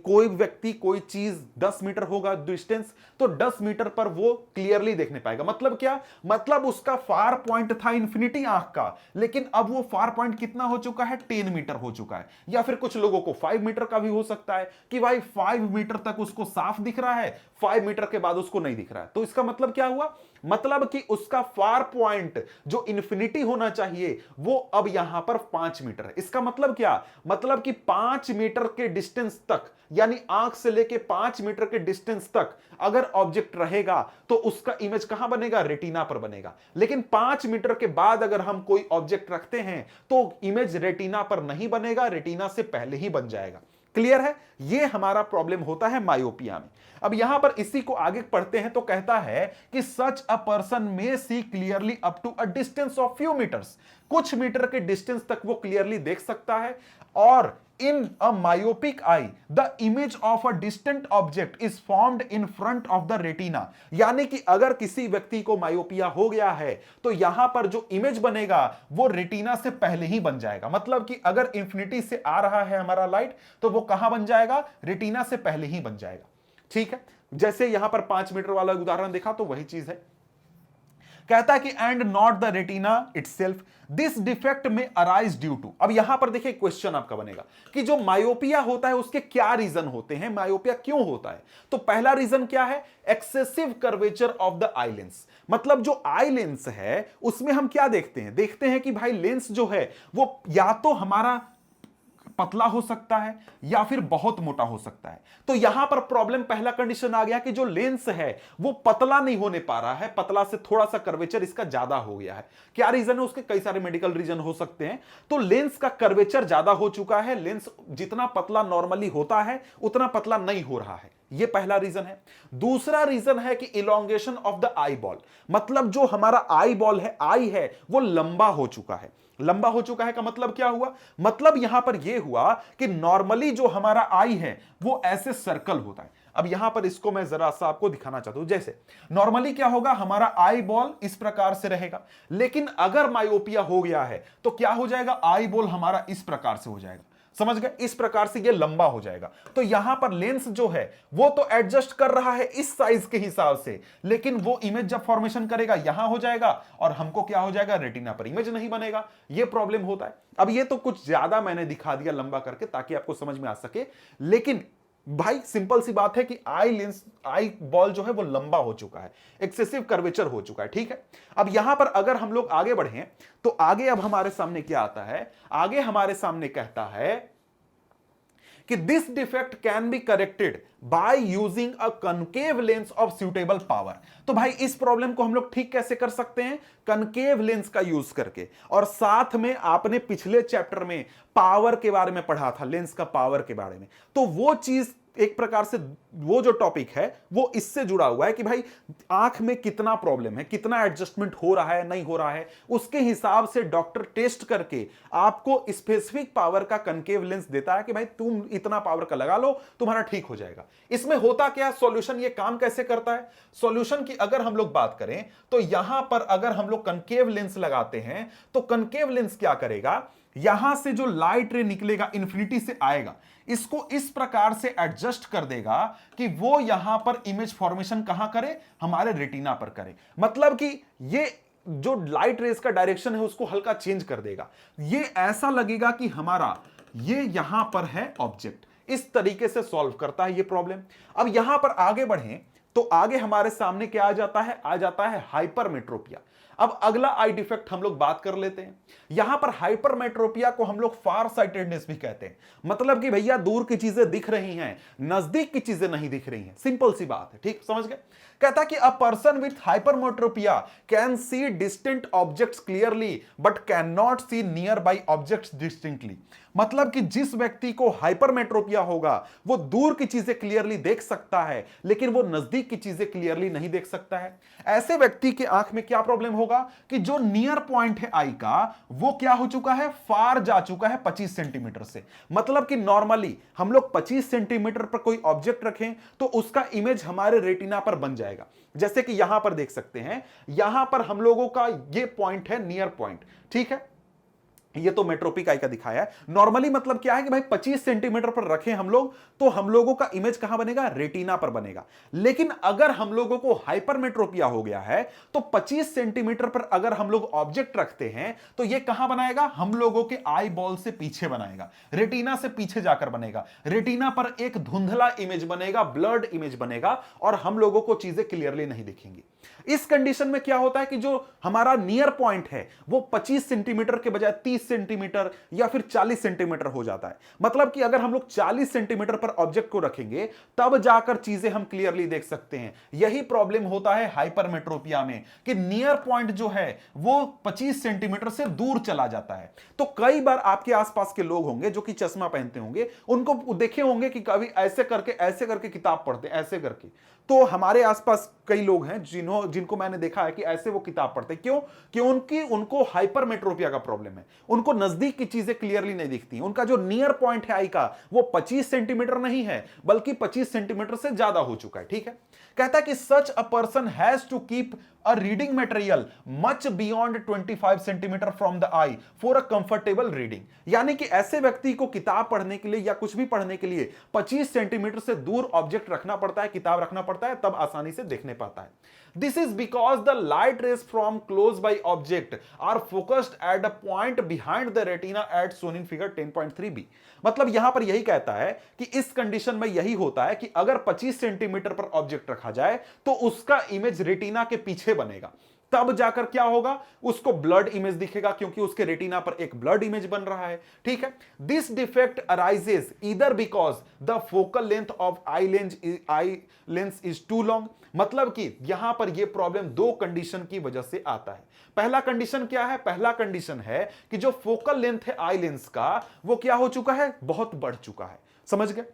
कोई व्यक्ति कोई चीज 10 मीटर होगा डिस्टेंस तो 10 मीटर पर वो क्लियरली देखने पाएगा। मतलब क्या, मतलब उसका फार पॉइंट था इंफिनिटी आंख का, लेकिन अब वो फार पॉइंट कितना हो चुका है, 10 मीटर हो चुका है। या फिर कुछ लोगों को 5 मीटर का भी हो सकता है कि भाई 5 मीटर तक उसको साफ दिख रहा है, 5 मीटर के बाद उसको नहीं दिख रहा है। तो इसका मतलब क्या हुआ, मतलब कि उसका फार पॉइंट जो इंफिनिटी होना चाहिए वो अब यहां पर 5 मीटर है। इसका मतलब क्या, मतलब कि 5 मीटर के डिस्टेंस तक, यानी आंख से लेके 5 मीटर के डिस्टेंस तक अगर ऑब्जेक्ट रहेगा तो उसका इमेज कहां बनेगा, रेटिना पर बनेगा। लेकिन 5 मीटर के बाद अगर हम कोई ऑब्जेक्ट रखते हैं तो इमेज रेटिना पर नहीं बनेगा, रेटिना से पहले ही बन जाएगा। क्लियर है, ये हमारा प्रॉब्लम होता है मायोपिया में। अब यहां पर इसी को आगे पढ़ते हैं तो कहता है कि such a person may see clearly up to a distance of few metres, कुछ मीटर के डिस्टेंस तक वो क्लियरली देख सकता है। और in a myopic eye the image of a distant object is formed in front of the retina. यानी कि अगर किसी व्यक्ति को मायोपिया हो गया है तो यहां पर जो इमेज बनेगा वो रेटिना से पहले ही बन जाएगा। मतलब कि अगर इंफिनिटी से आ रहा है हमारा लाइट तो वो कहां बन जाएगा, रेटिना से पहले ही बन जाएगा। ठीक है, जैसे यहां पर 5 मीटर वाला उदाहरण देखा तो वही चीज है। कहता है कि and not the retina itself, this defect में अराइज ड्यू टू। अब यहां पर देखिए क्वेश्चन आपका बनेगा कि जो मायोपिया होता है उसके क्या रीजन होते हैं, मायोपिया क्यों होता है। तो पहला रीजन क्या है, excessive curvature of the eye lens. मतलब जो आई लेंस है उसमें हम क्या देखते हैं, देखते हैं कि भाई लेंस जो है वो या तो हमारा पतला हो सकता है या फिर बहुत मोटा हो सकता है। तो यहां पर प्रॉब्लम, पहला कंडीशन आ गया कि जो लेंस है वो पतला नहीं होने पा रहा है, पतला से थोड़ा सा कर्वेचर इसका ज्यादा हो गया है। क्या रीजन है, उसके कई सारे मेडिकल रीजन हो सकते हैं। तो लेंस का कर्वेचर ज्यादा हो चुका है, लेंस जितना पतला नॉर्मली होता है उतना पतला नहीं हो रहा है। ये पहला रीजन है। दूसरा रीजन है कि elongation of the eye ball, मतलब जो हमारा आई बॉल है, आई है, वो लंबा हो चुका है। लंबा हो चुका है का मतलब क्या हुआ? मतलब यहां पर यह हुआ कि नॉर्मली जो हमारा आई है वो ऐसे सर्कल होता है। अब यहां पर इसको मैं जरा सा आपको दिखाना चाहता हूं। जैसे नॉर्मली क्या होगा, हमारा आई बॉल इस प्रकार से रहेगा, लेकिन अगर मायोपिया हो गया है तो क्या हो जाएगा, आई बॉल हमारा इस प्रकार से हो जाएगा। समझ गए? इस प्रकार से ये लंबा हो जाएगा। तो यहां पर लेंस जो है वो तो एडजस्ट कर रहा है इस साइज के हिसाब से, लेकिन वो इमेज जब फॉर्मेशन करेगा यहां हो जाएगा और हमको क्या हो जाएगा, रेटिना पर इमेज नहीं बनेगा। ये प्रॉब्लम होता है। अब ये तो कुछ ज्यादा मैंने दिखा दिया लंबा करके ताकि आपको समझ में आ सके, लेकिन भाई सिंपल सी बात है कि आई बॉल जो है वो लंबा हो चुका है, एक्सेसिव कर्वेचर हो चुका है। ठीक है, अब यहां पर अगर हम लोग आगे बढ़े तो आगे अब हमारे सामने क्या आता है, आगे हमारे सामने कहता है कि this defect can be corrected by using a concave lens of suitable power. तो भाई इस प्रॉब्लम को हम लोग ठीक कैसे कर सकते हैं, कनकेव लेंस का यूज करके। और साथ में आपने पिछले चैप्टर में पावर के बारे में पढ़ा था, लेंस का पावर के बारे में, तो वो चीज एक प्रकार से वो जो टॉपिक है वो इससे जुड़ा हुआ है कि भाई आंख में कितना प्रॉब्लम है, कितना एडजस्टमेंट हो रहा है, नहीं हो रहा है, उसके हिसाब से डॉक्टर टेस्ट करके आपको स्पेसिफिक पावर का कनकेव लेंस देता है कि भाई तुम इतना पावर का लगा लो, तुम्हारा ठीक हो जाएगा। इसमें होता क्या, सॉल्यूशन ये काम कैसे करता है? सॉल्यूशन की अगर हम लोग बात करें तो यहां पर अगर हम लोग कनकेव लेंस लगाते हैं तो कनकेव लेंस क्या करेगा, यहां से जो लाइट रे निकलेगा इंफिनिटी से आएगा, इसको इस प्रकार से एडजस्ट कर देगा कि वो यहां पर इमेज फॉर्मेशन कहां करे, हमारे रेटिना पर करे। मतलब कि ये जो लाइट रेस का डायरेक्शन है उसको हल्का चेंज कर देगा। ये ऐसा लगेगा कि हमारा ये यहां पर है ऑब्जेक्ट। इस तरीके से सॉल्व करता है ये प्रॉब्लम। अब यहां पर आगे बढ़ें तो आगे हमारे सामने क्या आ जाता है, आ जाता है हाइपरमेट्रोपिया। अब अगला आई डिफेक्ट हम लोग बात कर लेते हैं। यहां पर हाइपरमेट्रोपिया को हम लोग फार साइटेडनेस भी कहते हैं। मतलब कि भैया दूर की चीजें दिख रही हैं, नजदीक की चीजें नहीं दिख रही हैं। सिंपल सी बात है, ठीक समझ गए? कहता कि a person with hypermetropia can see distant objects clearly but can not see nearby objects distinctly. मतलब कि जिस व्यक्ति को हाइपरमेट्रोपिया होगा वो दूर की चीजें क्लियरली देख सकता है, लेकिन वो नजदीक की चीजें क्लियरली नहीं देख सकता है। ऐसे व्यक्ति के आंख में क्या प्रॉब्लम होगा कि जो नियर पॉइंट है आई का वो क्या हो चुका है, फार जा चुका है 25 सेंटीमीटर से। मतलब कि नॉर्मली हम लोग 25 सेंटीमीटर पर कोई ऑब्जेक्ट रखें तो उसका इमेज हमारे रेटिना पर बन जाएगा। जैसे कि यहां पर देख सकते हैं, यहां पर हम लोगों का ये पॉइंट है नियर पॉइंट, ठीक है, ये तो मेट्रोपिक आई का दिखाया है। नॉर्मली मतलब क्या है कि भाई 25 सेंटीमीटर पर रखें हम लोग तो हम लोगों का इमेज कहां बनेगा, रेटिना पर बनेगा। लेकिन अगर हम लोगों को हाइपरमेट्रोपिया हो गया है तो 25 सेंटीमीटर पर अगर हम लोग ऑब्जेक्ट रखते हैं तो ये कहां बनाएगा, हम लोगों के आई बॉल से पीछे बनाएगा, रेटिना से पीछे जाकर बनेगा। रेटिना पर एक धुंधला इमेज बनेगा, ब्लर्ड इमेज बनेगा और हम लोगों को चीजें क्लियरली नहीं दिखेंगी। इस कंडीशन में क्या होता है कि जो हमारा नियर पॉइंट है वो 25 सेंटीमीटर के बजाय 30 सेंटीमीटर या फिर 40 सेंटीमीटर हो जाता है। मतलब कि अगर हम लोग 40 सेंटीमीटर पर ऑब्जेक्ट को रखेंगे तब जाकर चीजें हम क्लियरली देख सकते हैं। यही प्रॉब्लम होता है हाइपरमेट्रोपिया में कि नियर पॉइंट जो है वो 25 सेंटीमीटर से दूर चला जाता है। तो कई बार आपके आसपास के लोग होंगे जो कि चश्मा पहनते होंगे, उनको देखे होंगे कि कभी ऐसे करके किताब पढ़ते, ऐसे करके। तो हमारे आसपास कई लोग हैं जिनको मैंने देखा है कि ऐसे वो किताब पढ़ते। क्यों? कि उनको हाइपरमेट्रोपिया का प्रॉब्लम है, उनको नजदीक की चीजें क्लियरली नहीं दिखती। उनका जो नियर पॉइंट है आई का वो 25 सेंटीमीटर नहीं है बल्कि 25 सेंटीमीटर से ज्यादा हो चुका है। ठीक है, कहता है कि such a person has to keep a reading material much beyond 25 centimetre from the eye for a comfortable reading. यानी कि ऐसे व्यक्ति को किताब पढ़ने के लिए या कुछ भी पढ़ने के लिए 25 सेंटीमीटर से दूर ऑब्जेक्ट रखना पड़ता है, किताब रखना पड़ता है, तब आसानी से देखने पाता है। This is because the light rays from close by object are focused at a point behind the retina as shown in figure 10.3b। मतलब यहां पर यही कहता है कि इस कंडीशन में यही होता है कि अगर 25 सेंटीमीटर पर ऑब्जेक्ट रखा जाए तो उसका इमेज रेटिना के पीछे बनेगा। तब जाकर क्या होगा, उसको ब्लड इमेज दिखेगा क्योंकि उसके रेटिना पर एक ब्लड इमेज बन रहा है। ठीक है, this defect arises either because the focal length of eye lens is too long. मतलब कि यहां पर यह प्रॉब्लम दो कंडीशन की वजह से आता है। पहला कंडीशन क्या है, पहला कंडीशन है कि जो फोकल लेंथ है आई लेंस का वो क्या हो चुका है, बहुत बढ़ चुका है। समझ गए?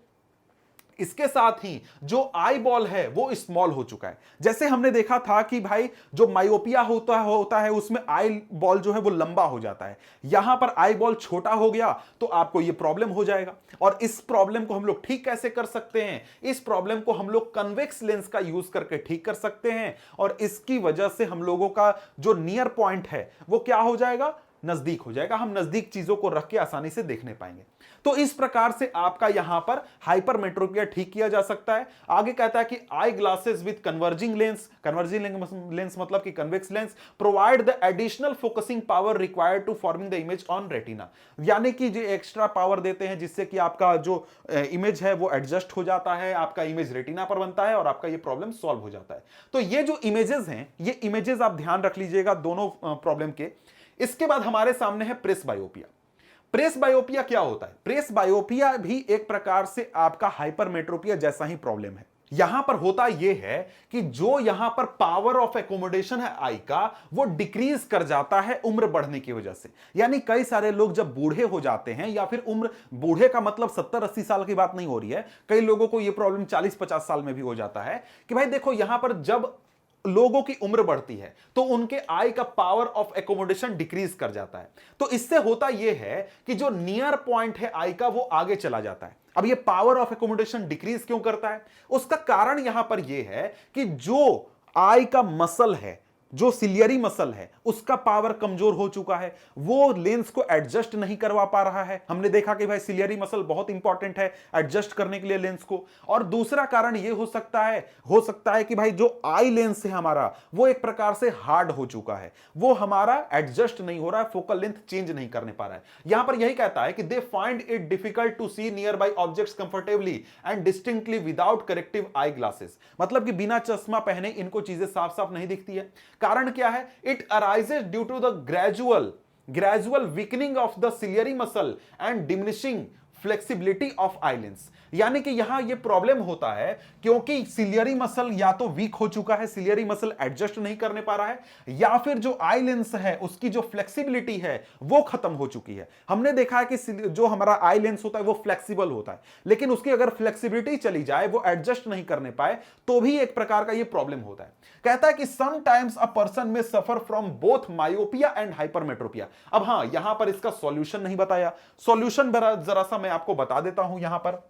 इसके साथ ही जो आई बॉल है वो स्मॉल हो चुका है। जैसे हमने देखा था कि भाई जो मायोपिया होता है उसमें आई बॉल जो है वो लंबा हो जाता है, यहां पर आई बॉल छोटा हो गया तो आपको ये प्रॉब्लम हो जाएगा। और इस प्रॉब्लम को हम लोग ठीक कैसे कर सकते हैं? इस प्रॉब्लम को हम लोग कन्वेक्स लेंस का यूज करके ठीक कर सकते हैं, और इसकी वजह से हम लोगों का जो नियर पॉइंट है वो क्या हो जाएगा? नजदीक हो जाएगा। हम नजदीक चीजों को रख के आसानी से देखने पाएंगे। तो इस प्रकार से आपका यहां पर हाइपरमेट्रोपिया ठीक किया जा सकता है। आगे कहता है कि eye glasses with converging lens मतलब कि convex lens provide the additional focusing power required to forming the image on retina, यानी कि जो एक्स्ट्रा पावर देते हैं जिससे कि आपका जो इमेज है वो एडजस्ट हो जाता है, आपका इमेज रेटिना पर बनता है और आपका ये प्रॉब्लम सॉल्व हो जाता है। तो ये जो इमेजेस हैं, ये इमेजेस आप ध्यान रख लीजिएगा दोनों प्रॉब्लम के। इसके बाद हमारे सामने है प्रेस बायोपिया। प्रेस बायोपिया क्या होता है? प्रेस बायोपिया भी एक प्रकार से आपका हाइपरमेट्रोपिया जैसा ही प्रॉब्लम है। यहां पर होता यह है कि जो यहां पर पावर ऑफ एकोमोडेशन है आई का, वो डिक्रीज कर जाता है उम्र बढ़ने की वजह से। यानी कई सारे लोग जब बूढ़े हो जाते हैं, या फिर उम्र, बूढ़े का मतलब 70-80 साल की बात नहीं हो रही है, कई लोगों को यह प्रॉब्लम 40-50 साल में भी हो जाता है कि भाई देखो यहां पर जब लोगों की उम्र बढ़ती है तो उनके आई का पावर ऑफ एकोमोडेशन डिक्रीज कर जाता है। तो इससे होता यह है कि जो नियर पॉइंट है आई का वो आगे चला जाता है। अब ये पावर ऑफ एकोमोडेशन डिक्रीज क्यों करता है? उसका कारण यहां पर यह है कि जो आई का मसल है, जो सिलियरी मसल है, उसका पावर कमजोर हो चुका है, वो लेंस को एडजस्ट नहीं करवा पा रहा है। हमने देखा कि भाई सिलियरी मसल बहुत इंपॉर्टेंट है एडजस्ट करने के लिए लेंस को। और दूसरा कारण यह हो सकता है कि भाई जो आई लेंस है हमारा, वो एक प्रकार से हार्ड हो चुका है, वो हमारा एडजस्ट नहीं हो रहा है, फोकल लेंथ चेंज नहीं करने पा रहा है। यहां पर यही कहता है कि they find it difficult to see nearby objects comfortably and distinctly without corrective eye glasses, मतलब कि बिना चश्मा पहने इनको चीजें साफ साफ नहीं दिखती है। कारण क्या है? It arises due to the gradual weakening of the ciliary muscle and diminishing flexibility of eye lens. यानी कि यहां यह प्रॉब्लम होता है क्योंकि सिलियरी मसल या तो वीक हो चुका है, सिलियरी मसल एडजस्ट नहीं करने पा रहा है, या फिर जो आई लेंस है उसकी जो फ्लेक्सिबिलिटी है वो खत्म हो चुकी है। हमने देखा है कि जो हमारा आई लेंस होता है वो फ्लेक्सिबल होता है, लेकिन उसकी अगर फ्लेक्सिबिलिटी चली जाए, वो एडजस्ट नहीं करने पाए, तो भी एक प्रकार का ये प्रॉब्लम होता है। कहता है कि समटाइम्स अ पर्सन में suffer from both myopia and hypermetropia. अब हां, यहां पर इसका सॉल्यूशन नहीं बताया। सॉल्यूशन जरा सा मैं आपको बता देता हूं यहां पर।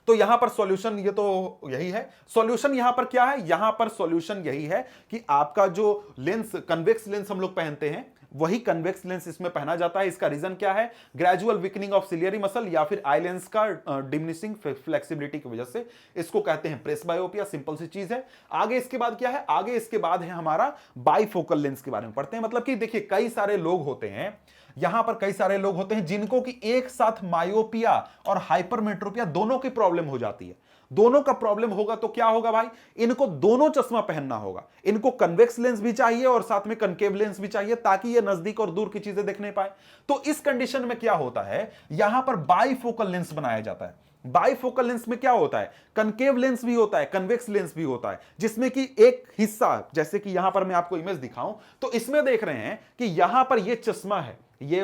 तो यहां पर सॉल्यूशन ये तो यही है। सॉल्यूशन यहां पर क्या है? यहां पर सॉल्यूशन यही है कि आपका जो लेंस, कन्वेक्स लेंस हम लोग पहनते हैं, वही कन्वेक्स लेंस इसमें पहना जाता है। इसका रीजन क्या है? Gradual weakening of ciliary muscle या फिर आई लेंस का डिमिनिशिंग फ्लेक्सिबिलिटी की वजह से इसको कहते हैं प्रेस बायोपिया। सिंपल सी चीज है। आगे इसके बाद क्या है? आगे इसके बाद है हमारा बाइफोकल लेंस के बारे में पढ़ते हैं। मतलब कि देखिए कई सारे लोग होते हैं, यहां पर कई सारे लोग होते हैं जिनको कि एक साथ मायोपिया और हाइपरमेट्रोपिया दोनों की प्रॉब्लम हो जाती है। दोनों का प्रॉब्लम होगा तो क्या होगा भाई? इनको दोनों चश्मा पहनना होगा। इनको कन्वेक्स लेंस भी चाहिए और साथ में कनकेव लेंस भी चाहिए, ताकि ये नजदीक और दूर की चीजें देखने पाए। तो इस कंडीशन में क्या होता है? यहां पर बाइफोकल लेंस बनाया जाता है। बाइफोकल लेंस में क्या होता है? कनकेव लेंस भी होता है, कन्वेक्स लेंस भी होता है, जिसमें कि एक हिस्सा, जैसे कि यहां पर मैं आपको इमेज दिखाऊं तो इसमें देख रहे हैं कि यहां पर ये चश्मा है। ये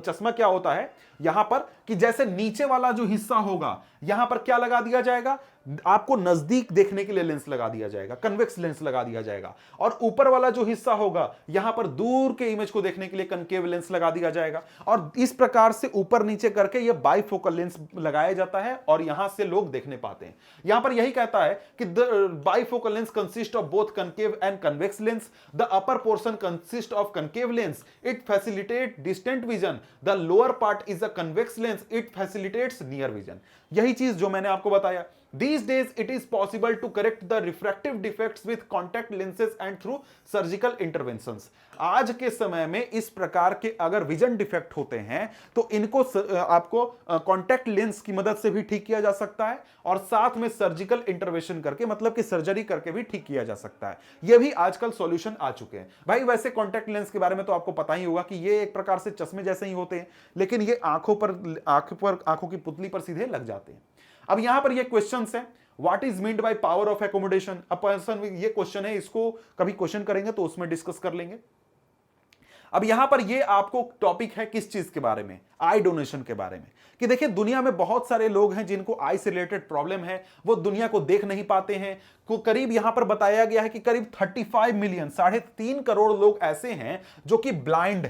चश्मा क्या होता है यहां पर कि जैसे नीचे वाला जो हिस्सा होगा, यहां पर क्या लगा दिया जाएगा? आपको नजदीक देखने के लिए लेंस लगा दिया जाएगा, कन्वेक्स लेंस लगा दिया जाएगा। और ऊपर वाला जो हिस्सा होगा, यहां पर दूर के इमेज को देखने के लिए कनकेव लेंस लगा दिया जाएगा। और इस प्रकार से ऊपर नीचे करके यह बाइफोकल लेंस लगाया जाता है और यहां से लोग देखने पाते हैं। यहां पर यही कहता है कि the bifocal lens consist of both concave and convex lens. The upper portion consist of concave lens, it facilitate distant vision. The lower part is a convex lens, it facilitates near vision. यही चीज जो मैंने आपको बताया। These days it is possible to correct the refractive defects with contact lenses and through surgical interventions। आज के समय में इस प्रकार के अगर विजन डिफेक्ट होते हैं तो इनको आपको कॉन्टैक्ट लेंस की मदद से भी ठीक किया जा सकता है, और साथ में सर्जिकल इंटरवेंशन करके, मतलब कि सर्जरी करके भी ठीक किया जा सकता है। ये भी आजकल सॉल्यूशन आ चुके हैं भाई। वैसे कॉन्टैक्ट लेंस के बारे में तो आपको पता ही होगा कि ये एक प्रकार से चश्मे जैसे ही होते हैं, लेकिन ये आंखों की पुतली पर सीधे लग जाते हैं। अब यहां पर ये क्वेश्चंस है, what is meant by power of accommodation. अब पर्सन, ये क्वेश्चन है, इसको कभी क्वेश्चन करेंगे तो उसमें डिस्कस कर लेंगे। अब यहां पर ये आपको टॉपिक है किस चीज के बारे में, आई डोनेशन के बारे में, कि देखिए दुनिया में बहुत सारे लोग हैं जिनको आई से रिलेटेड प्रॉब्लम है, वो दुनिया को देख नहीं पाते हैं। को करीब यहां पर बताया गया है कि करीब 35 मिलियन, 3.5 करोड़ लोग ऐसे हैं जो कि ब्लाइंड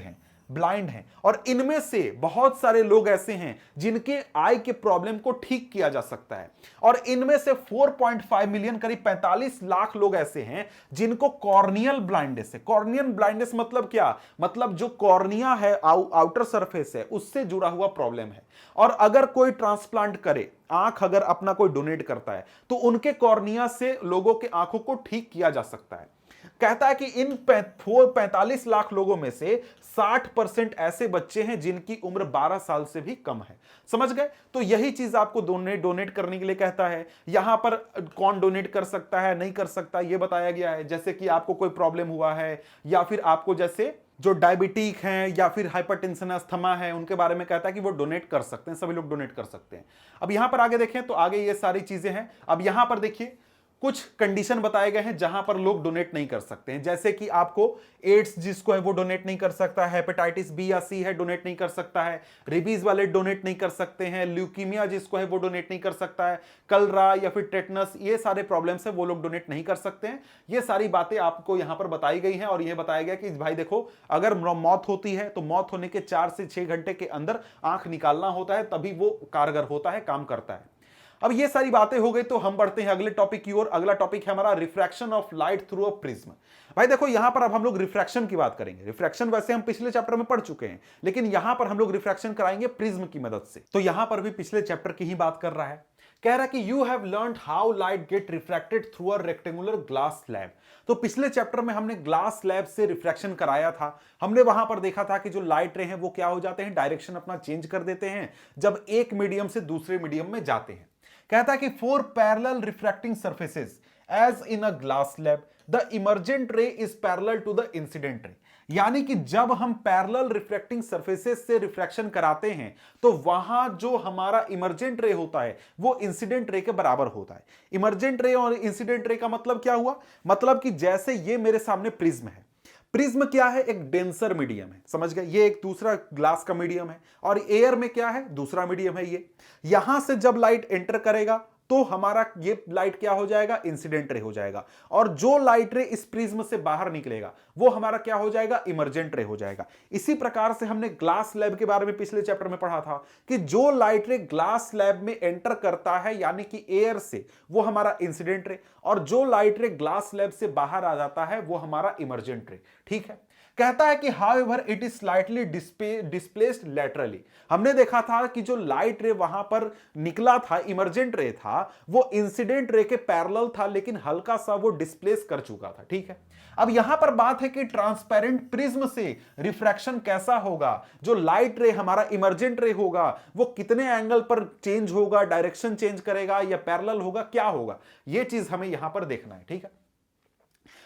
हैं और इनमें से बहुत सारे लोग ऐसे हैं जिनके आई के प्रॉब्लम को ठीक किया जा सकता है, और इनमें से 4.5 मिलियन, करीब 45 लाख लोग ऐसे हैं जिनको कॉर्नियल ब्लाइंडनेस है। कॉर्नियल ब्लाइंडनेस मतलब क्या, मतलब जो कॉर्निया है, आउटर सरफेस है, उससे जुड़ा हुआ प्रॉब्लम है। और अगर कोई ट्रांसप्लांट करे, आंख अगर अपना कोई डोनेट करता है, तो उनके कॉर्निया से लोगों के आंखों को ठीक किया जा सकता है। कहता है कि इन 45 लाख लोगों में से 60% ऐसे बच्चे हैं जिनकी उम्र 12 साल से भी कम है। समझ गए? तो यही चीज आपको डोनेट करने के लिए कहता है। यहां पर कौन डोनेट कर सकता है, नहीं कर सकता, यह बताया गया है। जैसे कि आपको कोई प्रॉब्लम हुआ है, या फिर आपको जैसे जो डायबिटिक हैं या फिर हाइपरटेंशन, अस्थमा है, उनके बारे में कहता है कि वो डोनेट कर सकते हैं, सभी लोग डोनेट कर सकते हैं। अब यहां पर आगे देखें तो आगे ये सारी चीजें हैं। अब यहां पर देखिए कुछ कंडीशन बताए गए हैं जहां पर लोग डोनेट नहीं कर सकते हैं, जैसे कि आपको एड्स जिसको है वो डोनेट नहीं कर सकता है, हेपेटाइटिस बी या सी है डोनेट नहीं कर सकता है, रेबीज वाले डोनेट नहीं कर सकते हैं, ल्यूकीमिया जिसको है वो डोनेट नहीं कर सकता है, कलरा या फिर टेटनस, ये सारे प्रॉब्लम्स है वो लोग डोनेट नहीं कर सकते हैं। ये सारी बातें आपको यहां पर बताई गई हैं और यह बताया गया कि भाई देखो, अगर मौत होती है तो मौत होने के 4 से 6 घंटे के अंदर आंख निकालना होता है, तभी वो कारगर होता है, काम करता है। अब ये सारी बातें हो गई तो हम बढ़ते हैं अगले टॉपिक की ओर। अगला टॉपिक है हमारा refraction of light through a prism. भाई देखो यहां पर अब हम लोग रिफ्रैक्शन की बात करेंगे। रिफ्रैक्शन वैसे हम पिछले चैप्टर में पढ़ चुके हैं, लेकिन यहां पर हम लोग रिफ्रैक्शन कराएंगे प्रिज्म की मदद से। तो यहां पर भी पिछले चैप्टर की ही बात कर रहा है। कह रहा है कि you have learned how light get refracted through a rectangular glass slab. तो पिछले चैप्टर में हमने ग्लास स्लैब से रिफ्रैक्शन कराया था। हमने वहां पर देखा था कि जो लाइट रे हैं वो क्या हो जाते हैं, डायरेक्शन अपना चेंज कर देते हैं जब एक मीडियम से दूसरे मीडियम में जाते हैं। कहता है कि for parallel refracting surfaces as in a glass slab the emergent ray is parallel to the incident ray. यानी कि जब हम पैरेलल रिफ्रैक्टिंग सरफेसेस से रिफ्रैक्शन कराते हैं तो वहां जो हमारा इमर्जेंट रे होता है वो इंसिडेंट रे के बराबर होता है। इमर्जेंट रे और इंसिडेंट रे का मतलब क्या हुआ, मतलब कि जैसे ये मेरे सामने प्रिज्म है, प्रिज्म क्या है, एक डेंसर मीडियम है, समझ गए, ये एक दूसरा ग्लास का मीडियम है, और एयर में क्या है, दूसरा मीडियम है ये। यहां से जब लाइट एंटर करेगा तो हमारा ये लाइट क्या हो जाएगा, इंसिडेंट रे हो जाएगा, और जो लाइट रे इस प्रिज्म से बाहर निकलेगा वो हमारा क्या हो जाएगा, इमर्जेंट रे हो जाएगा। इसी प्रकार से हमने ग्लास स्लैब के बारे में पिछले चैप्टर में पढ़ा था कि जो लाइट रे ग्लास स्लैब में एंटर करता है यानी कि एयर से, वो हमारा इंसिडेंट रे, और जो लाइट रे ग्लास स्लैब से बाहर आ जाता है वो हमारा इमर्जेंट रे। ठीक है। कहता है कि however it is slightly displaced laterally. हमने देखा था कि जो लाइट रे वहां पर निकला था, इमर्जेंट रे था, वो इंसिडेंट रे के पैरेलल था, लेकिन हल्का सा वो डिस्प्लेस कर चुका था। ठीक है। अब यहां पर बात है कि ट्रांसपेरेंट प्रिज्म से रिफ्रैक्शन कैसा होगा, जो लाइट रे हमारा इमर्जेंट रे होगा वो कितने एंगल पर चेंज होगा, डायरेक्शन चेंज करेगा या पैरेलल होगा, क्या होगा, ये चीज हमें यहां पर देखना है। ठीक है।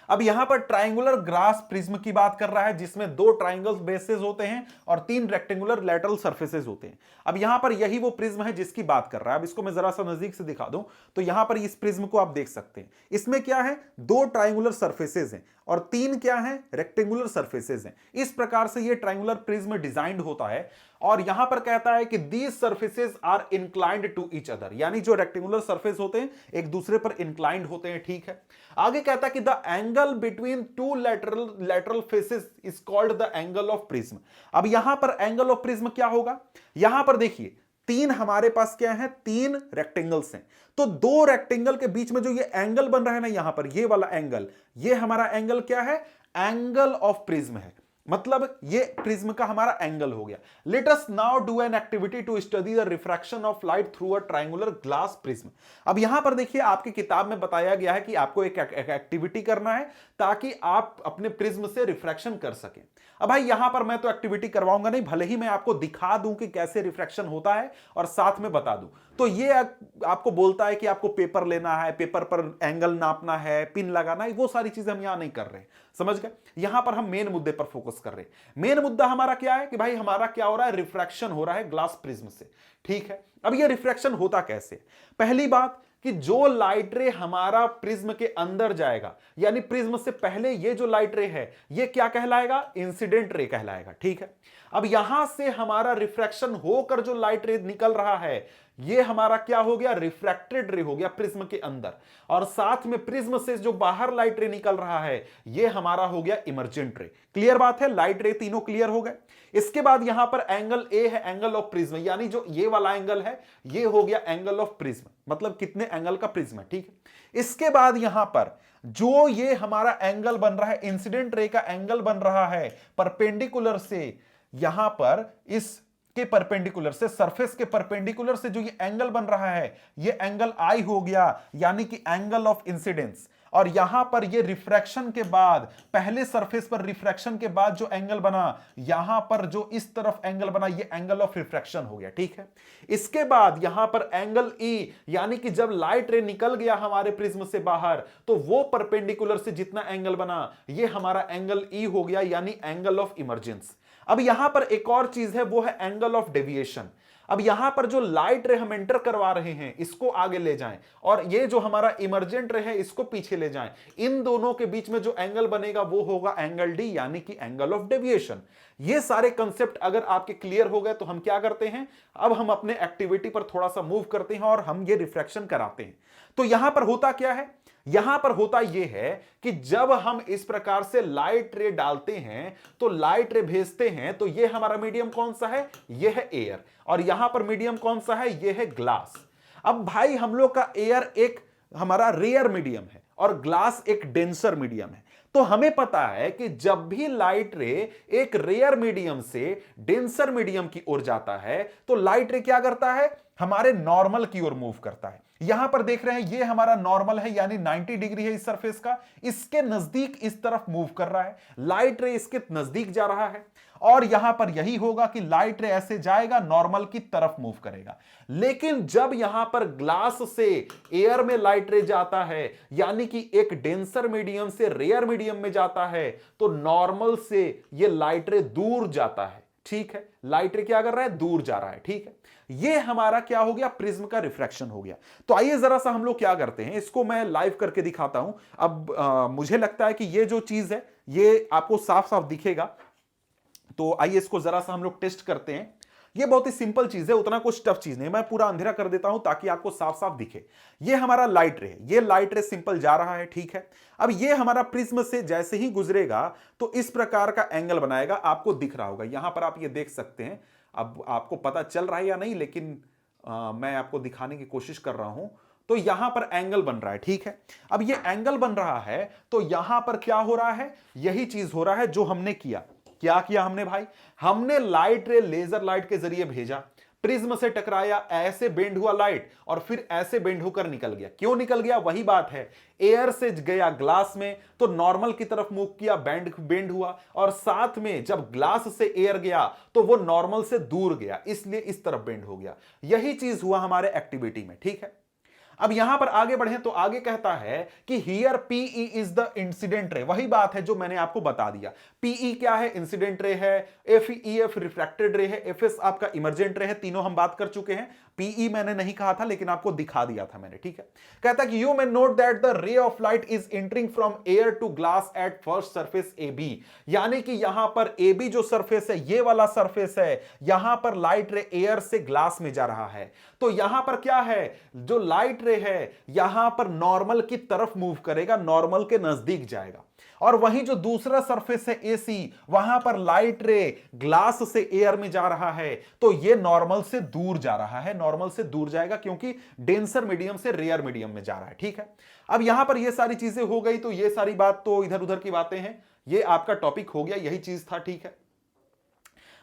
अब यहां पर ट्रायंगुलर ग्लास प्रिज्म की बात कर रहा है जिसमें 2 ट्रायंगल बेसेस होते हैं और 3 रेक्टेंगुलर लैटरल सरफेसेस होते हैं। अब यहां पर यही वो प्रिज्म है जिसकी बात कर रहा है। अब इसको मैं जरा सा नजदीक से दिखा दूं तो यहां पर इस प्रिज्म को आप देख सकते हैं। इसमें क्या है, 2 ट्रायंगुलर सरफेसेस हैं और 3 क्या है, रेक्टेंगुलर सरफेसेस हैं। इस प्रकार से ये ट्रायंगुलर प्रिज्म डिजाइंड होता है। और यहां पर कहता है कि these surfaces are inclined to each other, यानी जो रेक्टेंगुलर सरफेस होते हैं एक दूसरे पर इंक्लाइंड होते हैं। ठीक है। आगे कहता है कि the angle between 2 lateral faces is called the angle of prism. अब यहां पर एंगल ऑफ प्रिज्म क्या होगा, यहां पर देखिए 3 हमारे पास क्या है, 3 रेक्टेंगल्स हैं, तो 2 रेक्टेंगल के बीच में जो ये एंगल बन रहा है ना, यहां पर ये वाला एंगल, ये हमारा एंगल क्या है, एंगल ऑफ प्रिज्म है, मतलब ये प्रिज्म का हमारा एंगल हो गया। Let us now do an activity to study the refraction of light through a triangular glass prism. अब यहां पर देखिए आपकी किताब में बताया गया है कि आपको एक एक्टिविटी करना है ताकि आप अपने प्रिज्म से रिफ्रैक्शन कर सकें। अब भाई यहां पर मैं तो एक्टिविटी करवाऊंगा नहीं, भले ही मैं आपको दिखा दूं कि कैसे रिफ्रैक्शन होता है और साथ में बता दूं। तो ये आपको बोलता है कि आपको पेपर लेना है, पेपर पर एंगल नापना है, पिन लगाना है, वो सारी चीजें हम यहां नहीं कर रहे, समझ गए। यहां पर हम मेन मुद्दे पर फोकस कर रहे हैं। मेन मुद्दा हमारा क्या है कि भाई हमारा क्या हो रहा है, रिफ्रैक्शन हो रहा है ग्लास प्रिज्म से। ठीक है। अब ये रिफ्रैक्शन होता कैसे, पहली बात कि जो लाइट रे हमारा प्रिज्म के अंदर जाएगा, यानी प्रिज्म से पहले ये जो लाइट रे है ये क्या कहलाएगा, इंसिडेंट रे कहलाएगा। ठीक है, अब यहां से हमारा रिफ्रैक्शन होकर जो लाइट रे निकल रहा है ये हमारा क्या हो गया, रिफ्रैक्टेड रे हो गया प्रिज्म के अंदर, और साथ में प्रिज्म से जो बाहर लाइट रे निकल रहा है ये हमारा हो गया इमर्जेंट रे। क्लियर बात है, लाइट रे तीनों क्लियर हो गए। इसके बाद यहां पर एंगल ए है एंगल ऑफ प्रिज्म, यानी जो ये वाला एंगल है ये हो गया एंगल ऑफ प्रिज्म, मतलब कितने एंगल का प्रिज्म है। ठीक है, इसके बाद यहां पर जो ये हमारा एंगल बन रहा है, इंसिडेंट रे का एंगल बन रहा है परपेंडिकुलर से, यहां पर इस के परपेंडिकुलर से, सरफेस के परपेंडिकुलर से जो ये एंगल बन रहा है ये एंगल आई हो गया, यानी कि एंगल ऑफ इंसिडेंस। और यहां पर ये रिफ्रैक्शन के बाद, पहले सरफेस पर रिफ्रैक्शन के बाद जो एंगल बना, यहां पर जो इस तरफ एंगल बना ये एंगल ऑफ रिफ्रैक्शन हो गया। ठीक है, इसके बाद यहां पर एंगल ई, यानी कि जब लाइट रे निकल गया हमारे प्रिज्म से बाहर तो वो परपेंडिकुलर से जितना एंगल बना ये हमारा एंगल ई हो गया, यानी एंगल ऑफ इमर्जेंस। अब यहां पर एक और चीज है वो है एंगल ऑफ डेविएशन। अब यहां पर जो लाइट रे हम एंटर करवा रहे हैं इसको आगे ले जाएं और ये जो हमारा इमर्जेंट रे है इसको पीछे ले जाएं, इन दोनों के बीच में जो एंगल बनेगा वो होगा एंगल डी, यानी कि एंगल ऑफ डेविएशन। ये सारे कंसेप्ट अगर आपके क्लियर हो गए तो हम क्या करते हैं, अब हम अपने एक्टिविटी पर थोड़ा सा मूव करते हैं और हम ये रिफ्रैक्शन कराते हैं। तो यहां पर होता क्या है, यहां पर होता यह है कि जब हम इस प्रकार से लाइट रे डालते हैं तो लाइट रे भेजते हैं, तो यह हमारा मीडियम कौन सा है, यह है एयर, और यहां पर मीडियम कौन सा है, यह है ग्लास। अब भाई हम लोग का एयर एक हमारा रेयर मीडियम है और ग्लास एक डेंसर मीडियम है, तो हमें पता है कि जब भी लाइट रे एक रेयर मीडियम से डेंसर मीडियम की ओर जाता है तो लाइट रे क्या करता है, हमारे नॉर्मल की ओर मूव करता है। यहां पर देख रहे हैं ये हमारा नॉर्मल है, यानी 90 डिग्री है इस सरफेस का, इसके नजदीक इस तरफ मूव कर रहा है, लाइट रे इसके नजदीक जा रहा है, और यहां पर यही होगा कि लाइट रे ऐसे जाएगा नॉर्मल की तरफ मूव करेगा। लेकिन जब यहां पर ग्लास से एयर में लाइट रे जाता है, यानी कि एक डेंसर मीडियम से रेयर मीडियम में जाता है, तो नॉर्मल से ये लाइट रे दूर जाता है। ठीक है, लाइट रे क्या कर रहा है, दूर जा रहा है। ठीक है, ये हमारा क्या हो गया, प्रिज्म का रिफ्रैक्शन हो गया। तो आइए जरा सा हम लोग क्या करते हैं, इसको मैं लाइव करके दिखाता हूं। अब मुझे लगता है कि ये जो चीज है ये आपको साफ साफ दिखेगा, तो आइए इसको जरा सा हम लोग टेस्ट करते हैं। ये बहुत ही सिंपल चीज है, उतना कुछ टफ चीज नहीं, मैं पूरा अंधेरा कर देता हूं ताकि आपको साफ साफ दिखे। ये हमारा लाइट रे है, ये लाइट रे सिंपल जा रहा है। ठीक है, अब ये हमारा प्रिज्म से जैसे ही गुजरेगा तो इस प्रकार का एंगल बनाएगा, आपको दिख रहा होगा, यहां पर आप ये देख सकते हैं। अब आपको पता चल रहा है या नहीं, लेकिन मैं आपको दिखाने की कोशिश कर रहा हूं। तो यहां पर एंगल बन रहा है। ठीक है, अब ये एंगल बन रहा है तो यहां पर क्या हो रहा है, यही चीज हो रहा है जो हमने किया। क्या किया हमने भाई, हमने लाइट रे लेजर लाइट के जरिए भेजा, प्रिज्म से टकराया, ऐसे बेंड हुआ लाइट और फिर ऐसे बेंड होकर निकल गया। क्यों निकल गया, वही बात है, एयर से गया ग्लास में तो नॉर्मल की तरफ मूव किया, बेंड हुआ, और साथ में जब ग्लास से एयर गया तो वो नॉर्मल से दूर गया, इसलिए इस तरफ बेंड हो गया। यही चीज हुआ हमारे एक्टिविटी में। ठीक है, अब यहां पर आगे बढ़े तो आगे कहता है कि here PE is the incident ray, वही बात है जो मैंने आपको बता दिया। पीई क्या है, इंसिडेंट रे है, एफ रिफ्रैक्टेड रे है, एफएस आपका इमर्जेंट रे है, तीनों हम बात कर चुके हैं। पीई मैंने नहीं कहा था लेकिन आपको दिखा दिया था मैंने। ठीक है, कहता है कि you may note that the ray of light is entering from air to glass at first surface A B, यानी कि यहां पर ए बी जो सरफेस है, ये वाला सरफेस है, यहां पर लाइट रे एयर से ग्लास में जा रहा है। तो यहां पर क्या है, जो लाइट रे है यहां पर नॉर्मल की तरफ मूव करेगा, नॉर्मल के नजदीक जाएगा, और वहीं जो दूसरा सरफेस है एसी, वहां पर लाइट रे ग्लास से एयर में जा रहा है, तो ये नॉर्मल से दूर जा रहा है, नॉर्मल से दूर जाएगा क्योंकि डेंसर मीडियम से रेयर मीडियम में जा रहा है। ठीक है, अब यहां पर ये सारी चीजें हो गई, तो ये सारी बात तो इधर उधर की बातें हैं, ये आपका टॉपिक हो गया, यही चीज था। ठीक है,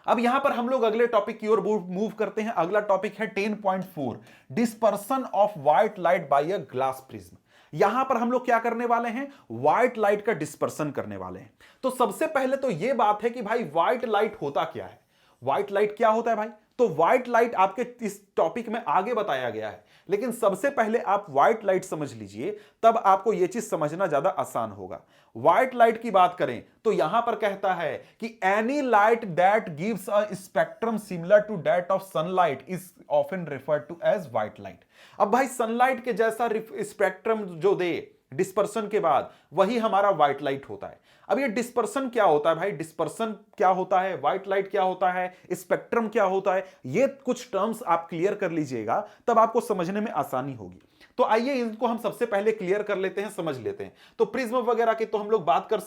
अब यहां पर हम लोग अगले टॉपिक की ओर मूव करते हैं। अगला टॉपिक है 10.4, dispersion of white light by a glass prism. यहां पर हम लोग क्या करने वाले हैं, व्हाइट लाइट का डिस्पर्सन करने वाले हैं। तो सबसे पहले तो यह बात है कि भाई व्हाइट लाइट होता क्या है, व्हाइट लाइट क्या होता है भाई, तो व्हाइट लाइट आपके इस टॉपिक में आगे बताया गया है, लेकिन सबसे पहले आप व्हाइट लाइट समझ लीजिए, तब आपको यह चीज समझना ज्यादा आसान होगा। व्हाइट लाइट की बात करें तो यहां पर कहता है कि any light that gives a spectrum similar to that of sunlight is often referred to as white light. अब भाई सनलाइट के जैसा स्पेक्ट्रम जो दे डिस्पर्सन के बाद, वही हमारा व्हाइट लाइट होता है। अब ये डिस्पर्सन क्या होता है भाई, डिस्पर्सन क्या होता है, व्हाइट लाइट क्या होता है, स्पेक्ट्रम क्या होता है, ये कुछ टर्म्स आप क्लियर कर लीजिएगा, तब आपको समझने में आसानी होगी। तो आइए इनको हम सबसे पहले क्लियर कर लेते हैं, समझ लेते हैं। तो प्रिज्म वगैरह की तो हम लोग बात कर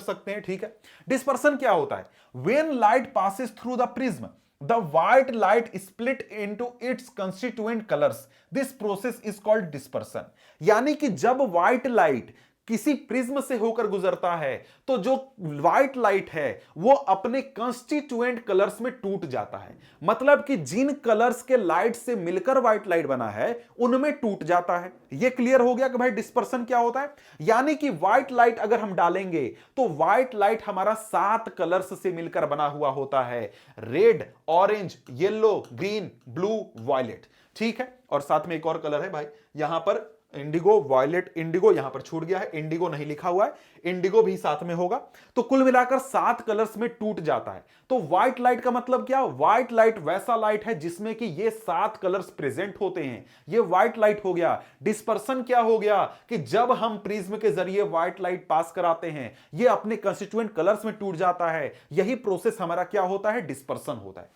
सकते हैं, ठीक है। डिस्पर्सन क्या होता है, when light passes through the prism the white light split into its constituent colors. This process is called dispersion. यानी कि जब व्हाइट लाइट किसी प्रिज्म से होकर गुजरता है तो जो व्हाइट लाइट है वो अपने कंस्टिट्यूएंट कलर्स में टूट जाता है। मतलब कि जिन कलर्स के लाइट से मिलकर व्हाइट लाइट बना है उनमें टूट जाता है। ये क्लियर हो गया कि भाई डिस्पर्सन क्या होता है। यानी कि व्हाइट लाइट अगर हम डालेंगे तो व्हाइट लाइट हमारा 7 कलर्स से मिलकर बना हुआ होता है, red, orange, yellow, green, blue, violet, ठीक है। और साथ में एक और कलर है भाई, यहां पर इंडिगो, वायलेट, इंडिगो यहां पर छूट गया है, इंडिगो नहीं लिखा हुआ है, इंडिगो भी साथ में होगा। तो कुल मिलाकर 7 कलर्स में टूट जाता है। तो व्हाइट लाइट का मतलब क्या, व्हाइट लाइट वैसा लाइट है जिसमें कि ये 7 कलर्स प्रेजेंट होते हैं, ये व्हाइट लाइट हो गया। डिस्पर्सन क्या हो गया कि जब हम प्रिज्म के जरिए व्हाइट लाइट पास कराते हैं ये अपने कंस्टिट्यूएंट कलर्स में टूट जाता है। यही प्रोसेस हमारा क्या होता है, डिस्पर्सन होता है।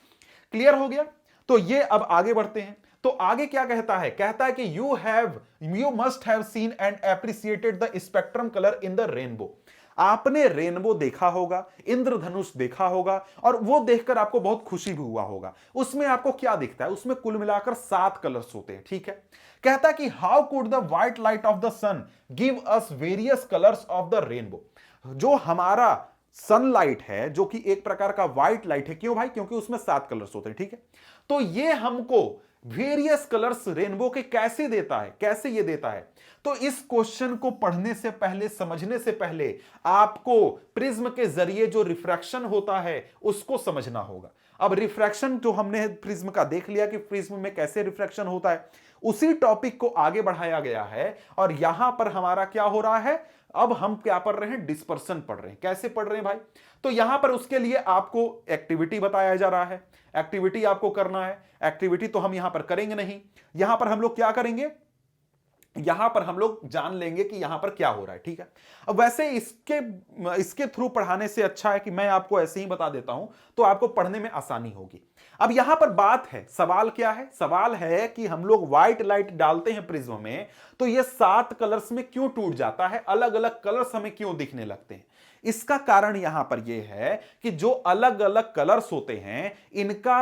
क्लियर हो गया। तो ये अब आगे बढ़ते हैं। तो आगे क्या कहता है, कहता है कि you must have seen and appreciated the spectrum colour in the rainbow. आपने रेनबो देखा होगा, इंद्रधनुष देखा होगा, और वो देखकर आपको बहुत खुशी भी हुआ होगा। उसमें आपको क्या दिखता है, उसमें कुल मिलाकर 7 कलर्स होते हैं, ठीक है। कहता है कि how could the white light of the sun give us various colours of the rainbow. जो हमारा सनलाइट है जो कि एक प्रकार का व्हाइट लाइट है, क्यों भाई, क्योंकि उसमें 7 कलर्स होते हैं, ठीक है। तो ये हमको वेरियस कलर्स रेनबो के कैसे देता है, कैसे ये देता है। तो इस क्वेश्चन को पढ़ने से पहले, समझने से पहले आपको प्रिज्म के जरिए जो रिफ्रैक्शन होता है उसको समझना होगा। अब रिफ्रैक्शन जो हमने प्रिज्म का देख लिया कि प्रिज्म में कैसे रिफ्रैक्शन होता है, उसी टॉपिक को आगे बढ़ाया गया है। और यहां पर हमारा क्या हो रहा है, अब हम क्या पढ़ रहे हैं, डिस्पर्सन पढ़ रहे हैं। कैसे पढ़ रहे हैं भाई, तो यहां पर उसके लिए आपको एक्टिविटी बताया जा रहा है, एक्टिविटी आपको करना है। एक्टिविटी तो हम यहां पर करेंगे नहीं, यहां पर हम लोग क्या करेंगे, यहां पर हम लोग जान लेंगे कि यहां पर क्या हो रहा है, ठीक है। अब वैसे इसके थ्रू पढ़ाने से अच्छा है कि मैं आपको ऐसे ही बता देता हूं, तो आपको पढ़ने में आसानी होगी। अब यहां पर बात है, सवाल क्या है, सवाल है कि हम लोग व्हाइट लाइट डालते हैं प्रिज्म में तो ये 7 कलर्स में क्यों टूट जाता है, अलग अलग कलर्स हमें क्यों दिखने लगते हैं। इसका कारण यहां पर यह है कि जो अलग अलग कलर्स होते हैं इनका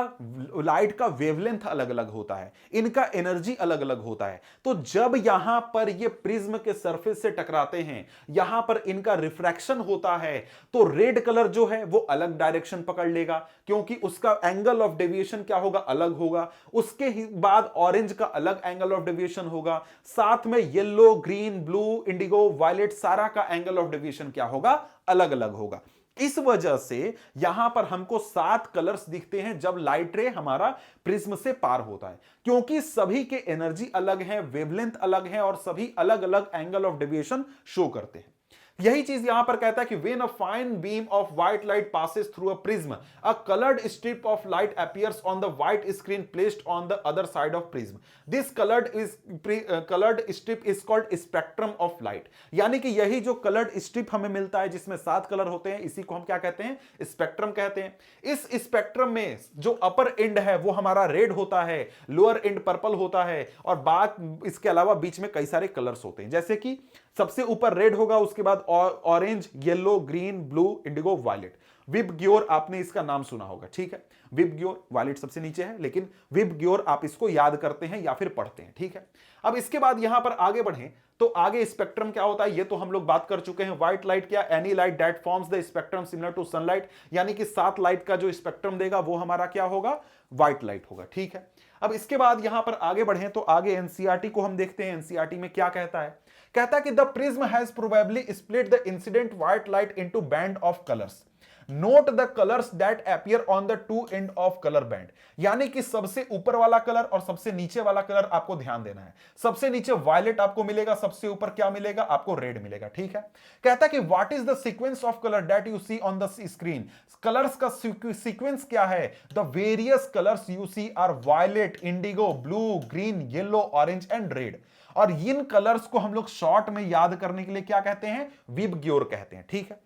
लाइट का वेवलेंथ अलग अलग होता है, इनका एनर्जी अलग अलग होता है। तो जब यहां पर ये प्रिज्म के सरफेस से टकराते हैं, यहां पर इनका रिफ्रैक्शन होता है, तो रेड कलर जो है वो अलग डायरेक्शन पकड़ लेगा क्योंकि उसका एंगल ऑफ डेविएशन क्या होगा, अलग होगा। उसके बाद ऑरेंज का अलग एंगल ऑफ डेविएशन होगा, साथ में yellow, green, blue, indigo, violet सारा का एंगल ऑफ डेविएशन क्या होगा, अलग अलग होगा। इस वजह से यहां पर हमको 7 कलर्स दिखते हैं जब लाइट रे हमारा प्रिज्म से पार होता है, क्योंकि सभी के एनर्जी अलग है, वेवलेंथ अलग है और सभी अलग अलग एंगल ऑफ डेविएशन शो करते हैं। यही चीज यहां पर कहता है कि when a fine beam of white light passes through a prism a coloured strip of light appears on the white screen placed on the other side of prism. This coloured strip is called spectrum of light. यानी कि यही जो कलर्ड स्ट्रिप हमें मिलता है जिसमें 7 कलर होते हैं, इसी को हम क्या कहते हैं, स्पेक्ट्रम कहते हैं। इस स्पेक्ट्रम में जो अपर एंड है वो हमारा रेड होता है, लोअर एंड पर्पल होता है, और बाद इसके अलावा बीच में कई सारे कलर्स होते हैं, जैसे कि सबसे ऊपर रेड होगा, उसके बाद orange, yellow, green, blue, indigo, violet. VIBGYOR आपने इसका नाम सुना होगा, ठीक है। विबग्योर, वायलेट सबसे नीचे है, लेकिन विबग्योर आप इसको याद करते हैं या फिर पढ़ते हैं, ठीक है। अब इसके बाद यहां पर आगे बढ़ें तो आगे स्पेक्ट्रम क्या होता है ये तो हम लोग बात कर चुके हैं। व्हाइट लाइट क्या, any light that forms the spectrum similar to sunlight, यानी कि 7 लाइट का जो स्पेक्ट्रम देगा वो हमारा क्या होगा, व्हाइट लाइट होगा, ठीक है। अब इसके बाद यहां पर आगे बढ़ें तो आगे एनसीईआरटी को हम देखते हैं। एनसीईआरटी में क्या कहता है, कहता है कि the prism has probably split the incident white light into band of colours. Note the colours that appear on the two end of colour band, यानी कि सबसे ऊपर वाला कलर और सबसे नीचे वाला कलर आपको ध्यान देना है। सबसे नीचे वायलेट आपको मिलेगा, सबसे ऊपर क्या मिलेगा आपको, रेड मिलेगा, ठीक है। कहता है कि what is the sequence of colour that you see on the screen, colours का सीक्वेंस क्या है, the various colours you see are violet, indigo, blue, green, yellow, orange and red. और इन कलर्स को हम लोग शॉर्ट में याद करने के लिए क्या कहते हैं, विबग्योर कहते हैं, ठीक है।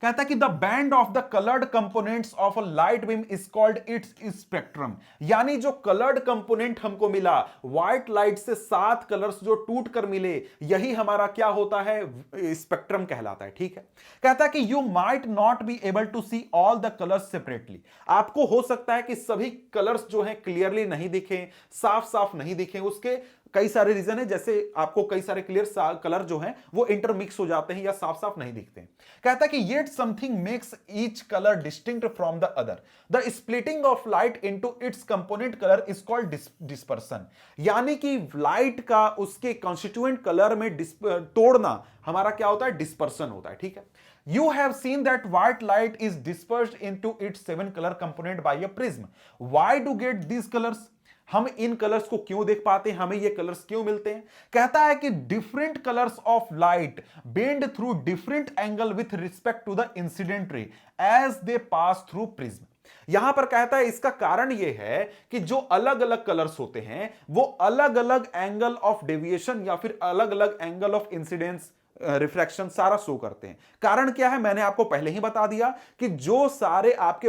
कहता है कि the band of the coloured components of a light beam is called its spectrum, यानी जो कलर्ड कंपोनेंट हमको मिला व्हाइट लाइट से 7 कलर्स जो टूट कर मिले, यही हमारा क्या होता है, स्पेक्ट्रम कहलाता है, ठीक है। कहता है कि you might not be able to see all the colours separately, आपको हो सकता है कि सभी कलर्स जो हैं क्लियरली नहीं दिखें, साफ साफ नहीं दिखें, उसके कई सारे रीजन है, जैसे आपको कई सारे कलर जो हैं वो इंटरमिक्स हो जाते हैं या साफ साफ नहीं दिखते हैं। कहता है कि yet something makes each colour distinct from the other, the splitting of light into its component colour is called dispersion, यानी कि लाइट का उसके कॉन्स्टिट्यूएंट कलर में तोड़ना हमारा क्या होता है, डिस्पर्सन होता है, ठीक है। You have seen that white light is dispersed into its 7 color component by a prism. Why do get these colors? हम इन कलर्स को क्यों देख पाते हैं, हमें ये कलर्स क्यों मिलते हैं। कहता है कि different colours of light bend through different angle with respect to the incident ray as they pass through prism. यहां पर कहता है इसका कारण यह है कि जो अलग अलग कलर्स होते हैं वो अलग अलग एंगल ऑफ डेविएशन या फिर अलग अलग एंगल ऑफ इंसिडेंस रिफ्रैक्शन सारा शो करते हैं। कारण क्या है, मैंने आपको पहले ही बता दिया कि जो सारे आपके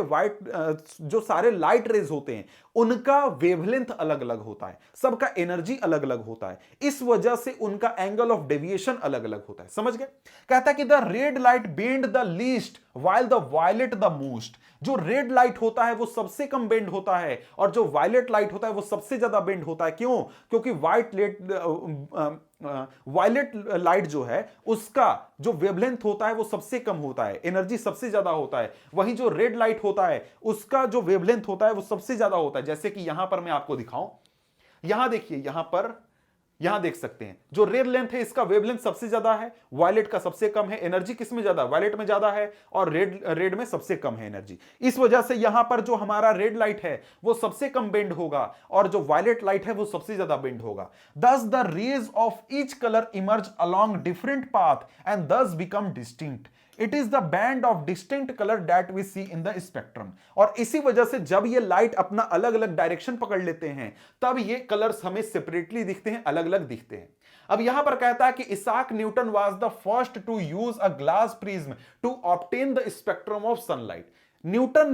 जो सारे लाइट रेज होते हैं उनका वेवलेंथ अलग अलग होता है, सबका एनर्जी अलग अलग होता है, इस वजह से उनका एंगल ऑफ डेविएशन अलग अलग होता है, समझ गए। कहता है कि the red light bend the least while the violate the most, जो रेड लाइट होता है वो सबसे कम बेंड होता है और जो वायलेट लाइट होता है वो सबसे ज्यादा बेंड होता है। क्यों, क्योंकि वायलेट लाइट जो है उसका जो वेवलेंथ होता है वो सबसे कम होता है, एनर्जी सबसे ज्यादा होता है, वहीं जो रेड लाइट होता है उसका जो वेवलेंथ होता है वो सबसे ज्यादा होता है। जैसे कि यहां पर मैं आपको दिखाऊं, यहां देखिए, यहां देख सकते हैं जो रेड लेंथ है इसका वेवलेंथ सबसे ज्यादा है, वायलेट का सबसे कम है, एनर्जी किसमें ज्यादा, वायलेट में ज्यादा है, और रेड में सबसे कम है एनर्जी। इस वजह से यहां पर जो हमारा रेड लाइट है वो सबसे कम बेंड होगा और जो वायलेट लाइट है वो सबसे ज्यादा बेंड होगा। Thus the rays of each colour emerge along different path and thus become distinct, it is the band of distinct colour that we see in the spectrum. और इसी वजह से जब ये लाइट अपना अलग अलग डायरेक्शन पकड़ लेते हैं तब ये कलर्स हमें सेपरेटली दिखते हैं, अलग अलग दिखते हैं। अब यहां पर कहता है कि Isaac Newton was the first to use a glass prism to obtain the spectrum of sunlight.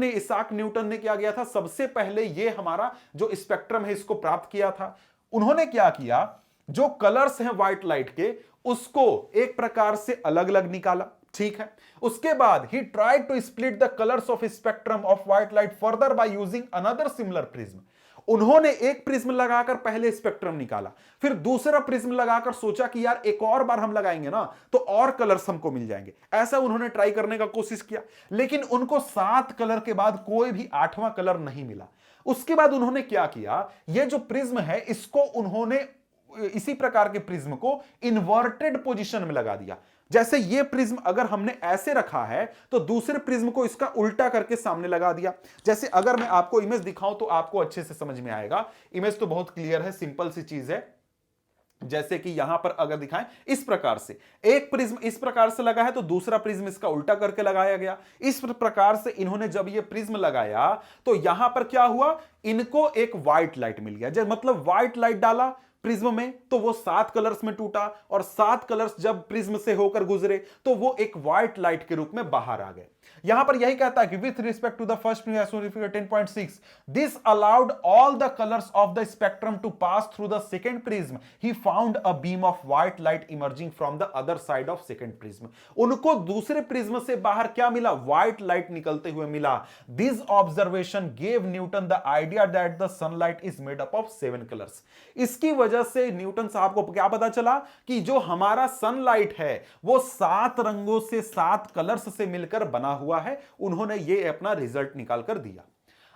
Isaac Newton ने क्या किया था, सबसे पहले ये हमारा जो स्पेक्ट्रम है इसको प्राप्त किया था। उन्होंने क्या किया, जो कलर्स हैं व्हाइट लाइट के उसको एक प्रकार से अलग अलग निकाला, ठीक है। उसके बाद he tried to split the colours of spectrum of white light further by using another similar prism. उन्होंने एक प्रिज्म लगाकर पहले स्पेक्ट्रम निकाला, फिर दूसरा प्रिज्म लगाकर सोचा कि यार एक और बार हम लगाएंगे ना तो और कलर्स हमको मिल जाएंगे। ऐसा उन्होंने ट्राई करने का कोशिश किया, लेकिन उनको 7 कलर के बाद कोई भी 8वां कलर नहीं मिला। उसके बाद उन्होंने क्या किया, ये जो प्रिज्म है इसको उन्होंने इसी प्रकार के प्रिज्म को इन्वर्टेड पोजीशन में लगा दिया। जैसे ये प्रिज्म अगर हमने ऐसे रखा है तो दूसरे प्रिज्म को इसका उल्टा करके सामने लगा दिया। जैसे अगर मैं आपको इमेज दिखाऊं तो आपको अच्छे से समझ में आएगा। इमेज तो बहुत क्लियर है, सिंपल सी चीज है। जैसे कि यहां पर अगर दिखाएं इस प्रकार से, एक प्रिज्म इस प्रकार से लगा है तो दूसरा प्रिज्म इसका उल्टा करके लगाया गया। इस प्रकार से इन्होंने जब ये प्रिज्म लगाया तो यहां पर क्या हुआ, इनको एक व्हाइट लाइट मिल गया। जब मतलब व्हाइट लाइट डाला प्रिज्म में तो वो 7 कलर्स में टूटा और 7 कलर्स जब प्रिज्म से होकर गुजरे तो वो एक व्हाइट लाइट के रूप में बाहर आ गए। यहां पर यही कहता है कि with respect to the first figure 10.6 this allowed all the colours of the spectrum to pass through the second prism, he found a beam of white light emerging from the other side of second prism. उनको दूसरे प्रिज्म से बाहर क्या मिला, व्हाइट लाइट निकलते हुए मिला। This observation gave Newton the idea that the sunlight is made up of 7 colours. इसकी वजह से न्यूटन साहब को क्या पता चला कि जो हमारा सनलाइट है वो 7 रंगों से 7 कलर्स से मिलकर बना हुआ है। उन्होंने ये अपना रिजल्ट निकाल कर दिया।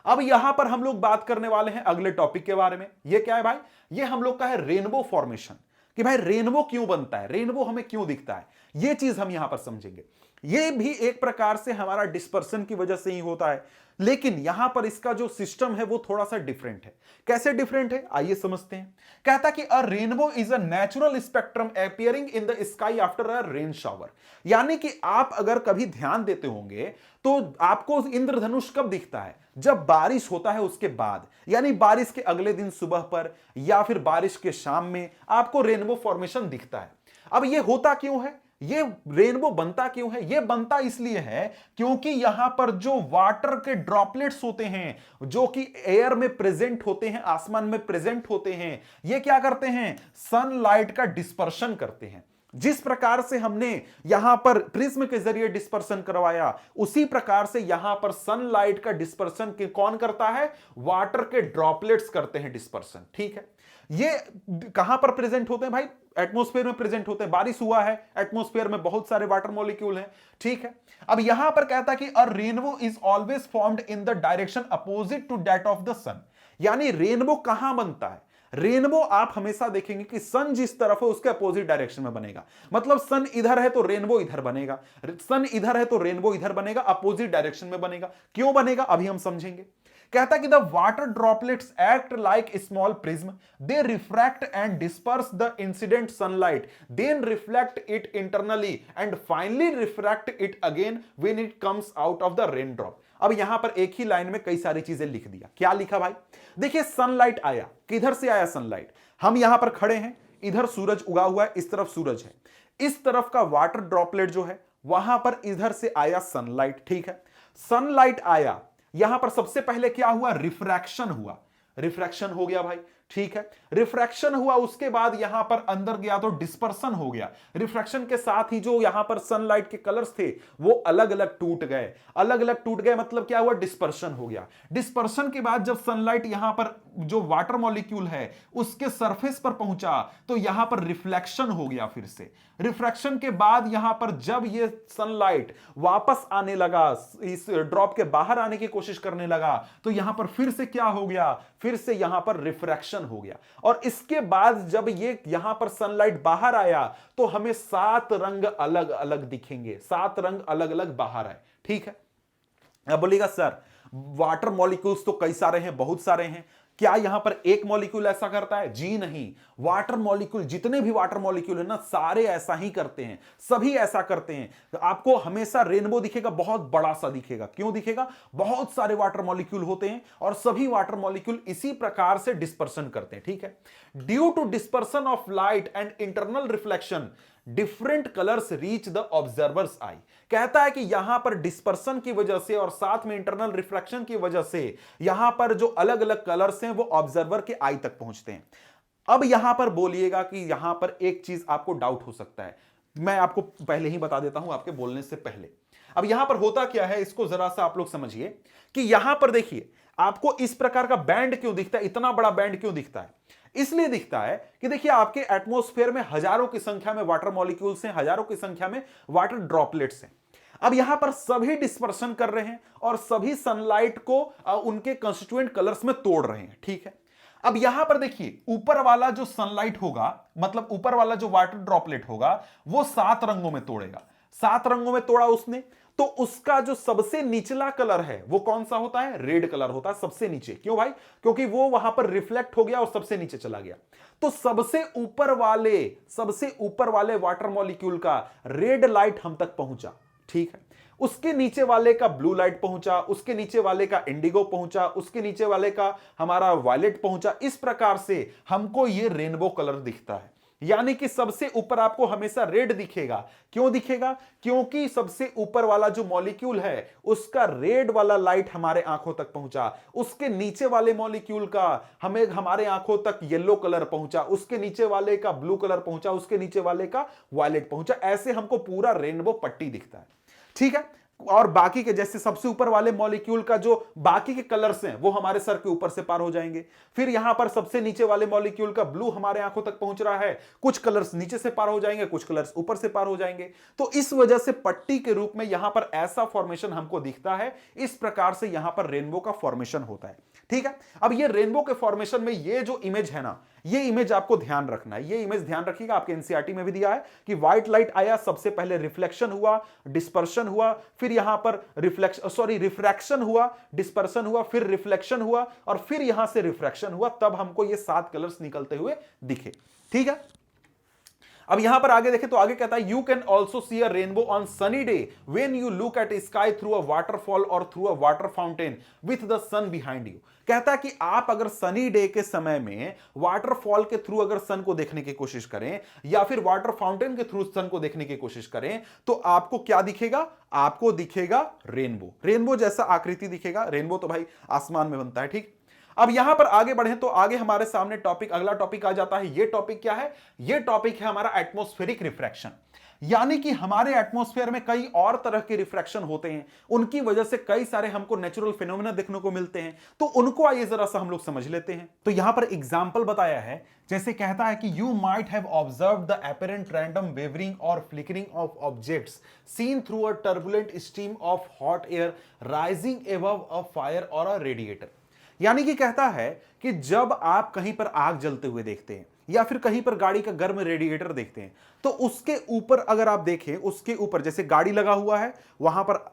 अब यहां पर हम लोग बात करने वाले हैं अगले टॉपिक के बारे में। ये क्या है भाई, ये हम लोग का है रेनबो फॉर्मेशन, कि भाई रेनबो क्यों बनता है, रेनबो हमें क्यों दिखता है, ये चीज हम यहां पर समझेंगे। ये भी एक प्रकार से हमारा डिस्पर्सन की वजह से ही होता है, लेकिन यहां पर इसका जो सिस्टम है वो थोड़ा सा डिफरेंट है। कैसे डिफरेंट है आइए समझते हैं। कहता कि a rainbow is a natural spectrum appearing in the sky after a rain shower. यानी कि आप अगर कभी ध्यान देते होंगे तो आपको इंद्रधनुष कब दिखता है? जब बारिश होता है उसके बाद, यानी बारिश के अगले दिन सुबह पर या फिर बारिश के शाम में आपको रेनबो फॉर्मेशन दिखता है। अब ये होता क्यों है, ये रेनबो बनता क्यों है? ये बनता इसलिए है क्योंकि यहां पर जो वाटर के ड्रॉपलेट्स होते हैं जो कि एयर में प्रेजेंट होते हैं, आसमान में प्रेजेंट होते हैं, ये क्या करते हैं? सनलाइट का डिस्पर्शन करते हैं। जिस प्रकार से हमने यहां पर प्रिज्म के जरिए डिस्पर्शन करवाया, उसी प्रकार से यहां पर सनलाइट का डिस्पर्शन कौन करता है? वाटर के ड्रॉपलेट्स करते हैं डिस्पर्शन। ठीक है, ये कहां पर प्रेजेंट होते हैं भाई? एटमॉस्फेयर में प्रेजेंट होते हैं। बारिश हुआ है, एटमॉस्फेयर में बहुत सारे वाटर मॉलिक्यूल हैं। ठीक है, अब यहां पर कहता है कि a rainbow is always formed in the direction opposite to that of the sun. यानी रेनबो कहां बनता है? रेनबो आप हमेशा देखेंगे कि सन जिस तरफ है उसके अपोजिट डायरेक्शन में बनेगा। मतलब सन इधर है तो रेनबो इधर बनेगा, सन इधर है तो रेनबो इधर बनेगा, अपोजिट डायरेक्शन में बनेगा। क्यों बनेगा अभी हम समझेंगे। कहता कि the water droplets act like small prism, they refract and disperse the incident sunlight, then reflect it internally and finally refract it again when it comes out of the rain drop. अब यहां पर एक ही लाइन में कई सारी चीजें लिख दिया। क्या लिखा भाई? देखिए सनलाइट आया, किधर से आया सनलाइट? हम यहां पर खड़े हैं, इधर सूरज उगा हुआ है, इस तरफ सूरज है, इस तरफ का वाटर ड्रॉपलेट जो है वहां पर इधर से आया सनलाइट। ठीक है, सनलाइट आया, यहां पर सबसे पहले क्या हुआ? रिफ्रैक्शन हुआ, रिफ्रैक्शन हो गया भाई। ठीक है, रिफ्रैक्शन हुआ, उसके बाद यहां पर अंदर गया तो डिस्पर्सन हो गया। रिफ्रैक्शन के साथ ही जो यहां पर सनलाइट के कलर्स थे वो अलग अलग टूट गए, अलग अलग टूट गए, मतलब क्या हुआ? डिस्पर्शन हो गया। डिस्पर्शन के बाद जब सनलाइट यहां पर जो वाटर मॉलिक्यूल है उसके सरफेस पर पहुंचा तो यहां पर रिफ्लेक्शन हो गया फिर से। रिफ्रैक्शन के बाद यहां पर जब ये सनलाइट वापस आने लगा, इस ड्रॉप के बाहर आने की कोशिश करने लगा, तो यहां पर फिर से क्या हो गया? फिर से यहां पर रिफ्रैक्शन हो गया। और इसके बाद जब ये यहां पर सनलाइट बाहर आया तो हमें 7 रंग अलग अलग दिखेंगे, 7 रंग अलग अलग बाहर आए। ठीक है, अब बोलिएगा सर वाटर मॉलिक्यूल्स तो कई सारे हैं, बहुत सारे हैं, क्या यहां पर एक मॉलिक्यूल ऐसा करता है? जी नहीं, वाटर मॉलिक्यूल, जितने भी वाटर मॉलिक्यूल है ना, सारे ऐसा ही करते हैं, सभी ऐसा करते हैं। तो आपको हमेशा रेनबो दिखेगा, बहुत बड़ा सा दिखेगा। क्यों दिखेगा? बहुत सारे वाटर मॉलिक्यूल होते हैं और सभी वाटर मॉलिक्यूल इसी प्रकार से डिस्पर्शन करते हैं। ठीक है, due to dispersion of light and internal reflection different colours reach the observer's eye. कहता है कि यहां पर डिस्पर्सन की वजह से और साथ में इंटरनल रिफ्लेक्शन की वजह से यहां पर जो अलग अलग कलर्स हैं वो ऑब्जर्वर के आई तक पहुंचते हैं। अब यहां पर बोलिएगा कि यहां पर एक चीज आपको डाउट हो सकता है, मैं आपको पहले ही बता देता हूं आपके बोलने से पहले। अब यहां पर होता क्या है इसको जरा सा आप लोग समझिए कि यहां पर देखिए आपको इस प्रकार का बैंड क्यों दिखता है, इतना बड़ा बैंड क्यों दिखता है? इसलिए दिखता है कि देखिए आपके एटमॉस्फेयर में हजारों की संख्या में वाटर मॉलिक्यूल्स हैं, हजारों की संख्या में वाटर ड्रॉपलेट्स हैं। अब यहां पर सभी डिस्पर्शन कर रहे हैं और सभी सनलाइट को उनके कंस्टिट्यूएंट कलर्स में तोड़ रहे हैं। ठीक है, अब यहां पर देखिए ऊपर वाला जो सनलाइट होगा, मतलब ऊपर वाला जो वाटर ड्रॉपलेट होगा वो 7 रंगों में तोड़ेगा। 7 रंगों में तोड़ा उसने, तो उसका जो सबसे निचला कलर है वो कौन सा होता है? रेड कलर होता है सबसे नीचे। क्यों भाई? क्योंकि वो वहां पर रिफ्लेक्ट हो गया और सबसे नीचे चला गया। तो सबसे ऊपर वाले वाटर मॉलिक्यूल का रेड लाइट हम तक पहुंचा। ठीक है, उसके नीचे वाले का ब्लू लाइट पहुंचा, उसके नीचे वाले का इंडिगो पहुंचा, उसके नीचे वाले का हमारा वायलेट पहुंचा। इस प्रकार से हमको ये रेनबो कलर दिखता है। यानी कि सबसे ऊपर आपको हमेशा रेड दिखेगा। क्यों दिखेगा? क्योंकि सबसे ऊपर वाला जो मॉलिक्यूल है उसका रेड वाला लाइट हमारे आंखों तक पहुंचा, उसके नीचे वाले मॉलिक्यूल का हमें हमारे आंखों तक येलो कलर पहुंचा, उसके नीचे वाले का ब्लू कलर पहुंचा, उसके नीचे वाले का वायलेट पहुंचा। ऐसे हमको पूरा रेनबो पट्टी दिखता है। ठीक है, और बाकी के जैसे सबसे ऊपर वाले मॉलिक्यूल का जो बाकी के कलर्स हैं वो हमारे सर के ऊपर से पार हो जाएंगे। फिर यहां पर सबसे नीचे वाले मॉलिक्यूल का ब्लू हमारे आंखों तक पहुंच रहा है, कुछ कलर्स नीचे से पार हो जाएंगे, कुछ कलर्स ऊपर से पार हो जाएंगे। तो इस वजह से पट्टी के रूप में यहां पर ऐसा फॉर्मेशन हमको दिखता है। इस प्रकार से यहां पर रेनबो का फॉर्मेशन होता है। ठीक है, अब ये रेनबो के फॉर्मेशन में ये जो इमेज है ना, ये इमेज आपको ध्यान रखना है। ये इमेज ध्यान रखिएगा, आपके एनसीईआरटी में भी दिया है कि व्हाइट लाइट आया, सबसे पहले रिफ्लेक्शन हुआ, डिस्पर्शन हुआ, फिर यहां पर रिफ्रैक्शन हुआ, डिस्पर्शन हुआ, फिर रिफ्लेक्शन हुआ और फिर यहां से रिफ्रैक्शन हुआ, तब हमको ये 7 कलर्स निकलते हुए दिखे। ठीक है, अब यहां पर आगे देखें तो आगे कहता है you can also see a rainbow on sunny day when you look at sky through a waterfall और through a water fountain with the sun behind you. कहता है कि आप अगर सनी डे के समय में वाटरफॉल के थ्रू अगर सन को देखने की कोशिश करें या फिर वाटर फाउंटेन के थ्रू सन को देखने की कोशिश करें तो आपको क्या दिखेगा? आपको दिखेगा रेनबो, रेनबो जैसा आकृति दिखेगा। रेनबो तो भाई आसमान में बनता है। ठीक, अब यहां पर आगे बढ़े तो आगे हमारे सामने टॉपिक, अगला टॉपिक आ जाता है। ये टॉपिक क्या है? ये टॉपिक है हमारा एटमॉस्फेरिक रिफ्रैक्शन। यानी कि हमारे एटमॉस्फेयर में कई और तरह के रिफ्रैक्शन होते हैं, उनकी वजह से कई सारे हमको नेचुरल फिनोमेना देखने को मिलते हैं। तो उनको आइए जरा सा हम लोग समझ लेते हैं। तो यहां पर एग्जांपल बताया है, जैसे कहता है कि you might have observed the apparent random wavering और flickering of objects seen through a turbulent stream of hot air rising above a fire और अ रेडिएटर। यानी कि कहता है कि जब आप कहीं पर आग जलते हुए देखते हैं या फिर कहीं पर गाड़ी का गर्म रेडिएटर देखते हैं तो उसके ऊपर अगर आप देखें, उसके ऊपर जैसे गाड़ी लगा हुआ है, वहां पर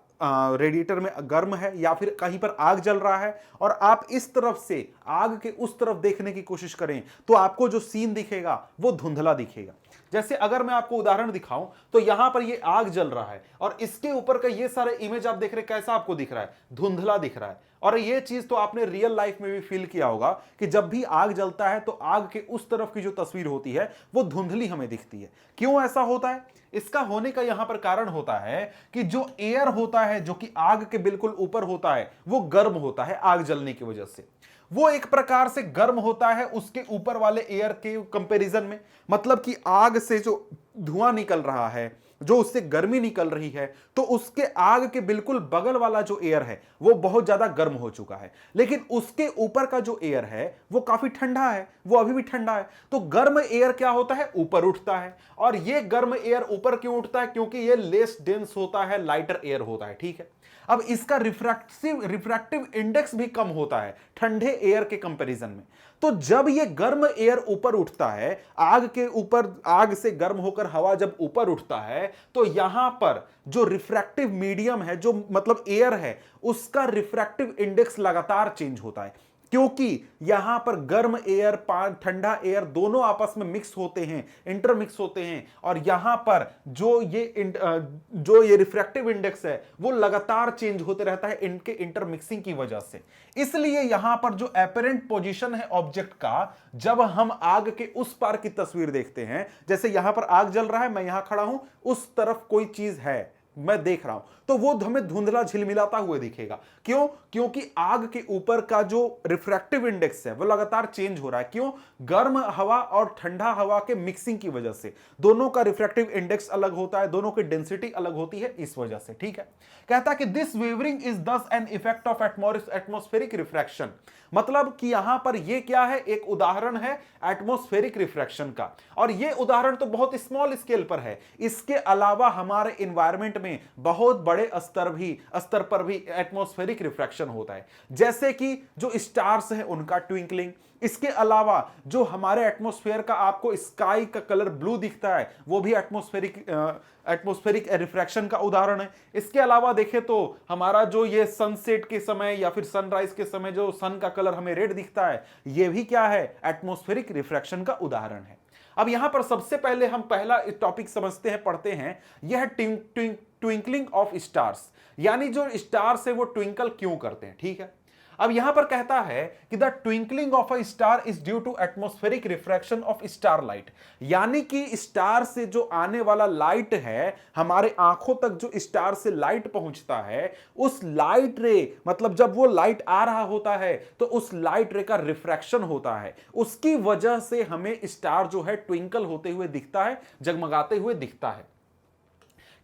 रेडिएटर में गर्म है या फिर कहीं पर आग जल रहा है और आप इस तरफ से आग के उस तरफ देखने की कोशिश करें तो आपको जो सीन दिखेगा वो धुंधला दिखेगा। जैसे अगर मैं आपको उदाहरण दिखाऊं तो यहां पर ये आग जल रहा है और इसके ऊपर का ये सारे इमेज आप देख रहे हैं, कैसा आपको दिख रहा है? धुंधला दिख रहा है। और ये चीज तो आपने रियल लाइफ में भी फील किया होगा कि जब भी आग जलता है तो आग के उस तरफ की जो तस्वीर होती है वो धुंधली हमें दिखती है। क्यों ऐसा होता है? इसका होने का यहां पर कारण होता है कि जो एयर होता है जो कि आग के बिल्कुल ऊपर होता है वो गर्म होता है आग जलने की वजह से। वो एक प्रकार से गर्म होता है उसके ऊपर वाले एयर के कंपैरिजन में। मतलब कि आग से जो धुआं निकल रहा है, जो उससे गर्मी निकल रही है, तो उसके आग के बिल्कुल बगल वाला जो एयर है वो बहुत ज्यादा गर्म हो चुका है, लेकिन उसके ऊपर का जो एयर है वो काफी ठंडा है, वो अभी भी ठंडा है। तो गर्म एयर क्या होता है? ऊपर उठता है। और ये गर्म एयर ऊपर क्यों उठता है? क्योंकि ये लेस डेंस होता है, लाइटर एयर होता है। ठीक है, अब इसका रिफ्रैक्टिव इंडेक्स भी कम होता है ठंडे एयर के कंपैरिजन में। तो जब ये गर्म एयर ऊपर उठता है, आग के ऊपर, आग से गर्म होकर हवा जब ऊपर उठता है तो यहां पर जो रिफ्रैक्टिव मीडियम है, जो मतलब एयर है, उसका रिफ्रैक्टिव इंडेक्स लगातार चेंज होता है। क्योंकि यहां पर गर्म एयर, ठंडा एयर दोनों आपस में मिक्स होते हैं, इंटरमिक्स होते हैं, और यहां पर जो ये रिफ्रैक्टिव इंडेक्स है वो लगातार चेंज होते रहता है इनके इंटरमिक्सिंग की वजह से। इसलिए यहां पर जो एपरेंट पोजीशन है ऑब्जेक्ट का, जब हम आग के उस पार की तस्वीर देखते हैं, जैसे यहां पर आग जल रहा है, मैं यहां खड़ा हूं, उस तरफ कोई चीज है, मैं देख रहा हूं, तो वो हमें धुंधला झिलमिलाता हुआ दिखेगा। क्यों? क्योंकि आग के ऊपर का जो रिफ्रैक्टिव इंडेक्स है वो लगातार चेंज हो रहा है। क्यों? गर्म हवा और ठंडा हवा के मिक्सिंग की वजह से दोनों का रिफ्रैक्टिव इंडेक्स अलग होता है, दोनों की डेंसिटी अलग होती है, इस वजह से। ठीक है, कहता है कि दिस वेवरिंग इज दस an effect of atmospheric refraction. मतलब कि यहां पर ये क्या है? एक उदाहरण है एटमॉस्फेरिक रिफ्रैक्शन का, और ये उदाहरण तो बहुत स्मॉल स्केल पर है। इसके अलावा हमारे एनवायरमेंट में बहुत बड़े स्तर पर भी एटमॉस्फेरिक रिफ्रैक्शन होता है, जैसे कि जो स्टार्स हैं उनका ट्विंकलिंग। इसके अलावा जो हमारे एटमॉस्फेयर का आपको स्काई का कलर ब्लू दिखता है वो भी एटमॉस्फेरिक रिफ्रैक्शन का उदाहरण है। इसके अलावा देखें तो हमारा जो ये सनसेट के समय या फिर सनराइज के समय जो सन का कलर हमें रेड दिखता है, ये भी क्या है? एटमॉस्फेरिक रिफ्रैक्शन का उदाहरण है। अब यहां पर सबसे पहले हम पहला टॉपिक समझते हैं, पढ़ते हैं, यह ट्विंकलिंग ऑफ स्टार्स, यानी जो स्टार्स है वो ट्विंकल क्यों करते हैं। ठीक है, अब यहां पर कहता है कि the twinkling of a star is due to atmospheric refraction of star light. यानी कि स्टार से जो आने वाला लाइट है, हमारे आंखों तक जो स्टार से लाइट पहुंचता है, उस लाइट रे, मतलब जब वो लाइट आ रहा होता है तो उस लाइट रे का रिफ्रैक्शन होता है, उसकी वजह से हमें स्टार जो है ट्विंकल होते हुए दिखता है, जगमगाते हुए दिखता है।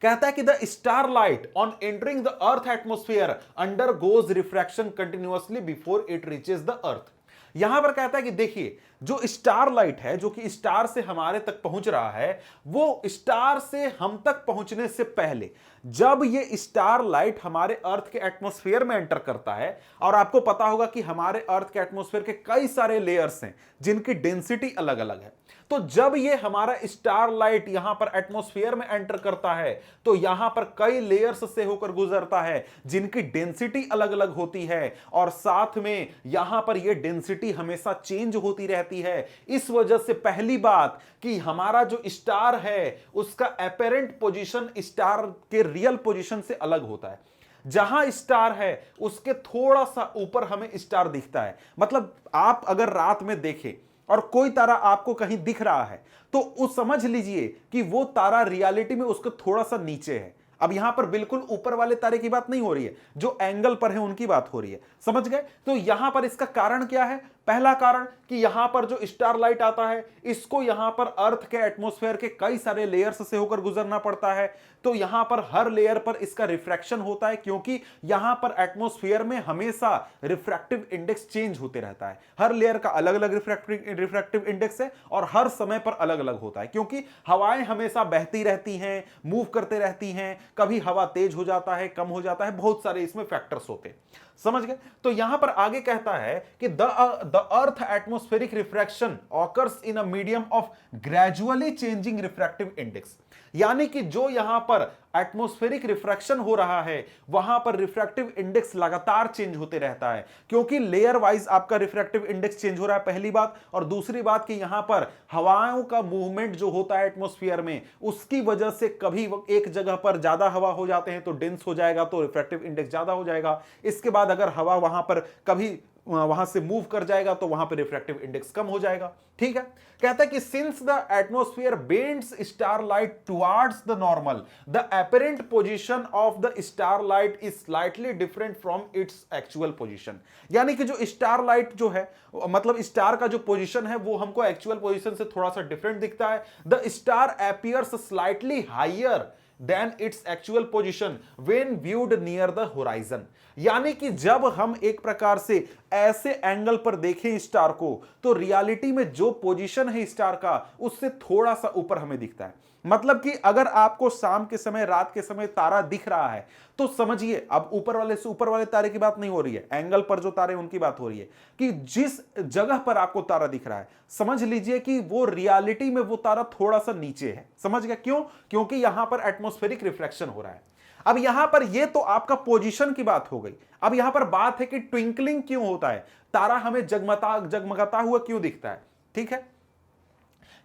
कहता है कि the star light on entering the earth atmosphere under goes refraction continuously before it reaches the earth. यहां पर कहता है कि देखिए जो स्टार लाइट है जो कि स्टार से हमारे तक पहुंच रहा है, वो स्टार से हम तक पहुंचने से पहले जब ये स्टार लाइट हमारे अर्थ के एटमॉस्फेयर में एंटर करता है, और आपको पता होगा कि हमारे अर्थ के एटमॉस्फेयर के कई सारे लेयर्स हैं जिनकी डेंसिटी अलग अलग है, तो जब ये हमारा स्टार लाइट यहां पर एटमॉस्फेयर में एंटर करता है तो यहां पर कई लेयर्स से होकर गुजरता है जिनकी डेंसिटी अलग अलग होती है, और साथ में यहां पर ये डेंसिटी हमेशा चेंज होती रहती है। इस वजह से पहली बात कि हमारा जो स्टार है उसका अपेरेंट पोजीशन स्टार के रियल पोजीशन से अलग होता है। जहां स्टार है उसके थोड़ा सा ऊपर हमें स्टार दिखता है, मतलब आप अगर रात में देखें और कोई तारा आपको कहीं दिख रहा है तो उस समझ लीजिए कि वो तारा रियलिटी में उसको थोड़ा सा नीचे है। अब यहां पर बिल्कुल ऊपर वाले तारे की बात नहीं हो रही है, जो एंगल पर है उनकी बात हो रही है, समझ गए। तो यहां पर इसका कारण क्या है? पहला कारण कि यहां पर जो स्टार लाइट आता है इसको यहां पर अर्थ के एटमॉस्फेयर के कई सारे लेयर्स से होकर गुजरना पड़ता है, तो यहां पर हर लेयर पर इसका रिफ्रैक्शन होता है, क्योंकि यहां पर एटमॉस्फेयर में हमेशा रिफ्रैक्टिव इंडेक्स चेंज होते रहता है। हर लेयर का अलग अलग रिफ्रैक्टिव इंडेक्स है और हर समय पर अलग अलग होता है, क्योंकि हवाएं हमेशा बहती रहती हैं, मूव करते रहती हैं, कभी हवा तेज हो जाता है, कम हो जाता है, बहुत सारे इसमें फैक्टर्स होते हैं, समझ गए। तो यहां पर आगे कहता है कि the earth atmospheric refraction occurs in a medium of gradually changing refractive index, यानी कि जो यहां पर एटमॉस्फेरिक रिफ्रैक्शन हो रहा है वहां पर रिफ्रैक्टिव इंडेक्स लगातार चेंज होते रहता है, क्योंकि लेयर वाइज आपका रिफ्रैक्टिव इंडेक्स चेंज हो रहा है, पहली बात। और दूसरी बात कि यहां पर हवाओं का मूवमेंट जो होता है एटमॉस्फेयर में, उसकी वजह से कभी एक जगह पर ज्यादा हवा हो जाते हैं तो डेंस हो जाएगा, तो रिफ्रैक्टिव इंडेक्स ज्यादा हो जाएगा। इसके बाद अगर हवा वहां पर कभी वहां से मूव कर जाएगा तो वहां पर रिफ्रैक्टिव इंडेक्स कम हो जाएगा, ठीक है। कहता है कि since the atmosphere bends star light towards the normal, the apparent position of the star light is slightly different from its actual position. यानी कि जो स्टार लाइट जो है, मतलब स्टार का जो पोजीशन है वो हमको एक्चुअल पोजीशन से थोड़ा सा डिफरेंट दिखता है। The star appears slightly higher than its actual position when viewed near the horizon. यानी कि जब हम एक प्रकार से ऐसे एंगल पर देखें स्टार को तो रियलिटी में जो पोजीशन है स्टार का उससे थोड़ा सा ऊपर हमें दिखता है। मतलब कि अगर आपको शाम के समय, रात के समय तारा दिख रहा है तो समझिए, अब ऊपर वाले से ऊपर वाले तारे की बात नहीं हो रही है, एंगल पर जो तारे उनकी बात हो रही है, कि जिस जगह पर आपको तारा दिख रहा है समझ लीजिए कि वो रियलिटी में वो तारा थोड़ा सा नीचे है। समझ गया क्यों? क्योंकि यहां पर एटमॉस्फेरिक रिफ्लेक्शन हो रहा है। अब यहां पर ये तो आपका पोजीशन की बात हो गई। अब यहां पर बात है कि ट्विंकलिंग क्यों होता है, तारा हमें जगमगाता हुआ क्यों दिखता है, ठीक है।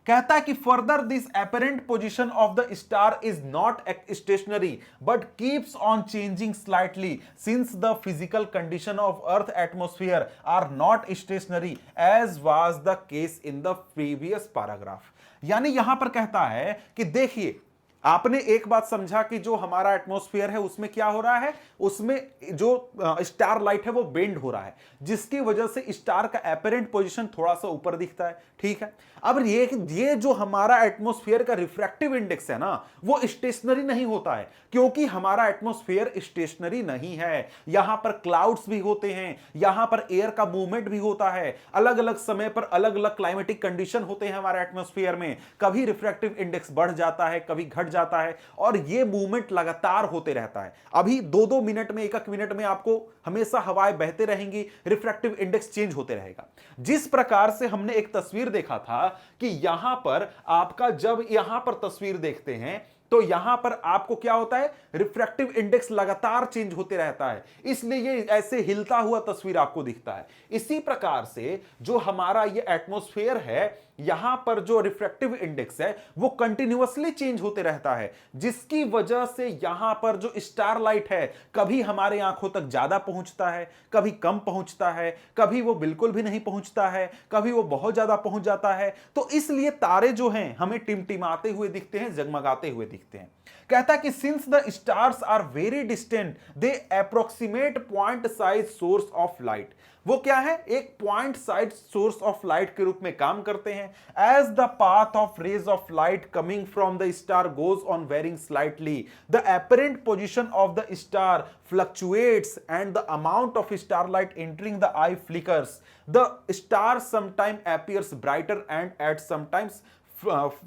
कहता है कि further this apparent position of the star is not stationary but keeps on changing slightly since the physical condition of earth atmosphere are not stationary as was the case in the previous paragraph. यानी यहां पर कहता है कि देखिए, आपने एक बात समझा कि जो हमारा एटमॉस्फेयर है उसमें क्या हो रहा है, उसमें जो स्टार लाइट है वो बेंड हो रहा है, जिसकी वजह से स्टार का एपेरेंट पोजीशन थोड़ा सा ऊपर दिखता है, ठीक है। अब ये जो हमारा एटमॉस्फेयर का रिफ्रैक्टिव इंडेक्स है ना, वो स्टेशनरी नहीं होता है, क्योंकि हमारा एटमॉस्फेयर स्टेशनरी नहीं है। यहां पर क्लाउड्स भी होते हैं, यहां पर एयर का मूवमेंट भी होता है, अलग अलग समय पर अलग अलग क्लाइमेटिक कंडीशन होते हैं हमारे एटमॉस्फेयर में, कभी रिफ्रैक्टिव इंडेक्स बढ़ जाता है, कभी घट जाता है, और ये मूवमेंट लगातार होते रहता है। अभी 2-2 मिनट में, 1-1 मिनट में आपको हमेशा हवाएं बहते रहेंगी, रिफ्रैक्टिव इंडेक्स चेंज होते रहेगा। जिस प्रकार से हमने एक तस्वीर देखा था कि यहां पर आपका, जब यहां पर तस्वीर देखते हैं तो यहां पर आपको क्या होता है, रिफ्रैक्टिव इंडेक्स लगातार चेंज होते रहता है, इसलिए ये ऐसे हिलता हुआ तस्वीर आपको दिखता है। इसी प्रकार से जो हमारा ये एटमॉस्फेयर है, यहां पर जो रिफ्रैक्टिव इंडेक्स है वो कंटिन्यूअसली चेंज होते रहता है, जिसकी वजह से यहां पर जो स्टार लाइट है कभी हमारे आंखों तक ज्यादा पहुंचता है, कभी कम पहुंचता है, कभी वो बिल्कुल भी नहीं पहुंचता है, कभी वो बहुत ज्यादा पहुंच जाता है। तो इसलिए तारे जो हैं हमें टिमटिमाते हुए दिखते हैं, जगमगाते हुए दिखते हैं। दिखते हैं। कहता है कि since the stars are very distant they approximate point size source of light. वो क्या है, एक point size source of light के रूप में काम करते हैं। As the path of rays of light coming from the star goes on varying slightly the apparent position of the star fluctuates and the amount of starlight entering the eye flickers. The star sometimes appears brighter and at sometimes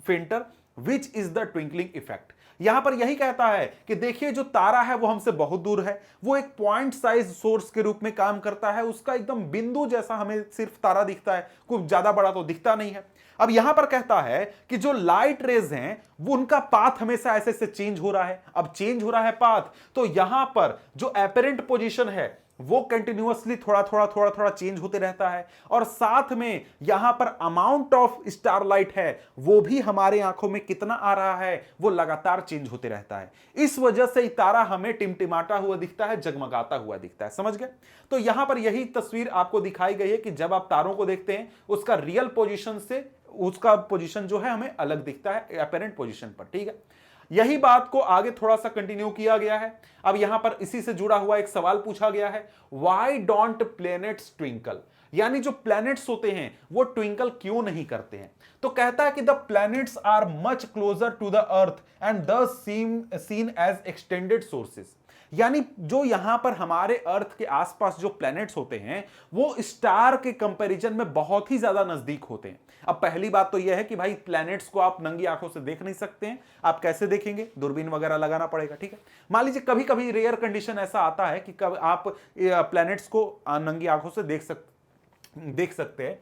fainter, which is the twinkling effect. यहां पर यही कहता है कि देखिए जो तारा है वो हमसे बहुत दूर है, वो एक पॉइंट साइज सोर्स के रूप में काम करता है, उसका एकदम बिंदु जैसा हमें सिर्फ तारा दिखता है, कुछ ज्यादा बड़ा तो दिखता नहीं है। अब यहां पर कहता है कि जो लाइट रेज हैं वो उनका पाथ हमेशा ऐसे ऐसे चेंज हो रहा है। अब चेंज हो रहा है पाथ, तो यहां पर जो एपरेंट पोजीशन है वो कंटिन्यूअसली थोड़ा थोड़ा चेंज होते रहता है, और साथ में यहां पर अमाउंट ऑफ स्टारलाइट है वो भी हमारे आंखों में कितना आ रहा है वो लगातार चेंज होते रहता है। इस वजह से तारा हमें टिमटिमाता हुआ दिखता है, जगमगाता हुआ दिखता है। समझ गए? तो यहां पर यही तस्वीर आपको दिखाई गई है कि जब आप तारों को देखते हैं उसका रियल पोजिशन से उसका पोजीशन जो है हमें अलग दिखता है अपरेंट पोजीशन पर। ठीक है, यही बात को आगे थोड़ा सा कंटिन्यू किया गया है। अब यहां पर इसी से जुड़ा हुआ एक सवाल पूछा गया है, व्हाई डोंट प्लैनेट्स ट्विंकल, यानी जो प्लैनेट्स होते हैं वो ट्विंकल क्यों नहीं करते हैं। तो कहता है कि the planets are much closer to the earth and thus seen as extended sources, यानी जो यहां पर हमारे अर्थ के आसपास जो प्लैनेट्स होते हैं वो स्टार के कंपैरिजन में बहुत ही ज्यादा नजदीक होते हैं। अब पहली बात तो यह है कि भाई प्लैनेट्स को आप नंगी आंखों से देख नहीं सकते हैं, आप कैसे देखेंगे, दूरबीन वगैरह लगाना पड़ेगा। ठीक है, मान लीजिए कभी कभी रेयर कंडीशन ऐसा आता है कि कब आप प्लैनेट्स को नंगी आंखों से देख सकते हैं।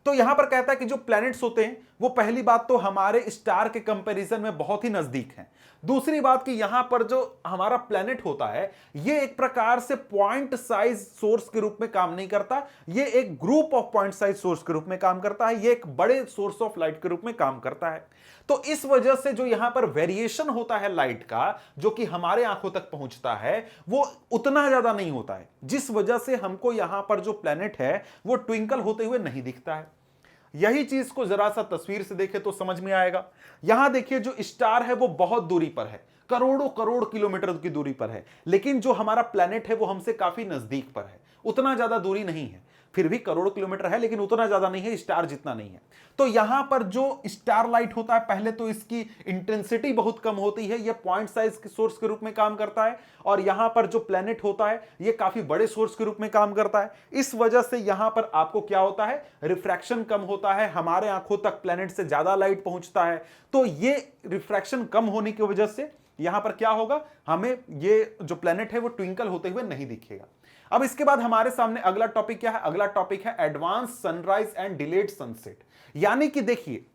तो यहां पर कहता है कि जो प्लैनेट्स होते हैं वो पहली बात तो हमारे स्टार के कंपैरिजन में बहुत ही नजदीक हैं। दूसरी बात कि यहां पर जो हमारा प्लैनेट होता है ये एक प्रकार से पॉइंट साइज सोर्स के रूप में काम नहीं करता, ये एक group of point size source के रूप में काम करता है, ये एक बड़े सोर्स ऑफ लाइट के रूप में काम करता है। तो इस वजह से जो यहां पर वेरिएशन होता है लाइट का, जो कि हमारे आंखों तक पहुंचता है, वो उतना ज्यादा नहीं होता है, जिस वजह से हमको यहां पर जो प्लैनेट है वो ट्विंकल होते हुए नहीं दिखता है। यही चीज को जरा सा तस्वीर से देखें तो समझ में आएगा। यहां देखिए जो स्टार है वो बहुत दूरी पर है, करोड़ों करोड़ किलोमीटर की दूरी पर है, लेकिन जो हमारा प्लैनेट है वो हमसे काफी नजदीक पर है, उतना ज्यादा दूरी नहीं है, फिर भी करोड़ों किलोमीटर है लेकिन उतना ज्यादा नहीं है, स्टार जितना नहीं है। तो यहां पर जो स्टार लाइट होता है पहले तो इसकी इंटेंसिटी बहुत कम होती है, ये पॉइंट साइज के सोर्स के रूप में काम करता है, और यहां पर जो प्लैनेट होता है ये काफी बड़े सोर्स के रूप में काम करता है। इस वजह से यहां पर आपको क्या होता है, रिफ्रैक्शन कम होता है, हमारे आंखों तक प्लैनेट से ज्यादा लाइट पहुंचता है। तो ये रिफ्रैक्शन कम होने की वजह से यहां पर क्या होगा, हमें ये जो प्लैनेट है वो ट्विंकल होते हुए नहीं दिखेगा। अब इसके बाद हमारे सामने अगला टॉपिक क्या है, अगला टॉपिक है advance sunrise and delayed sunset. यानी कि देखिए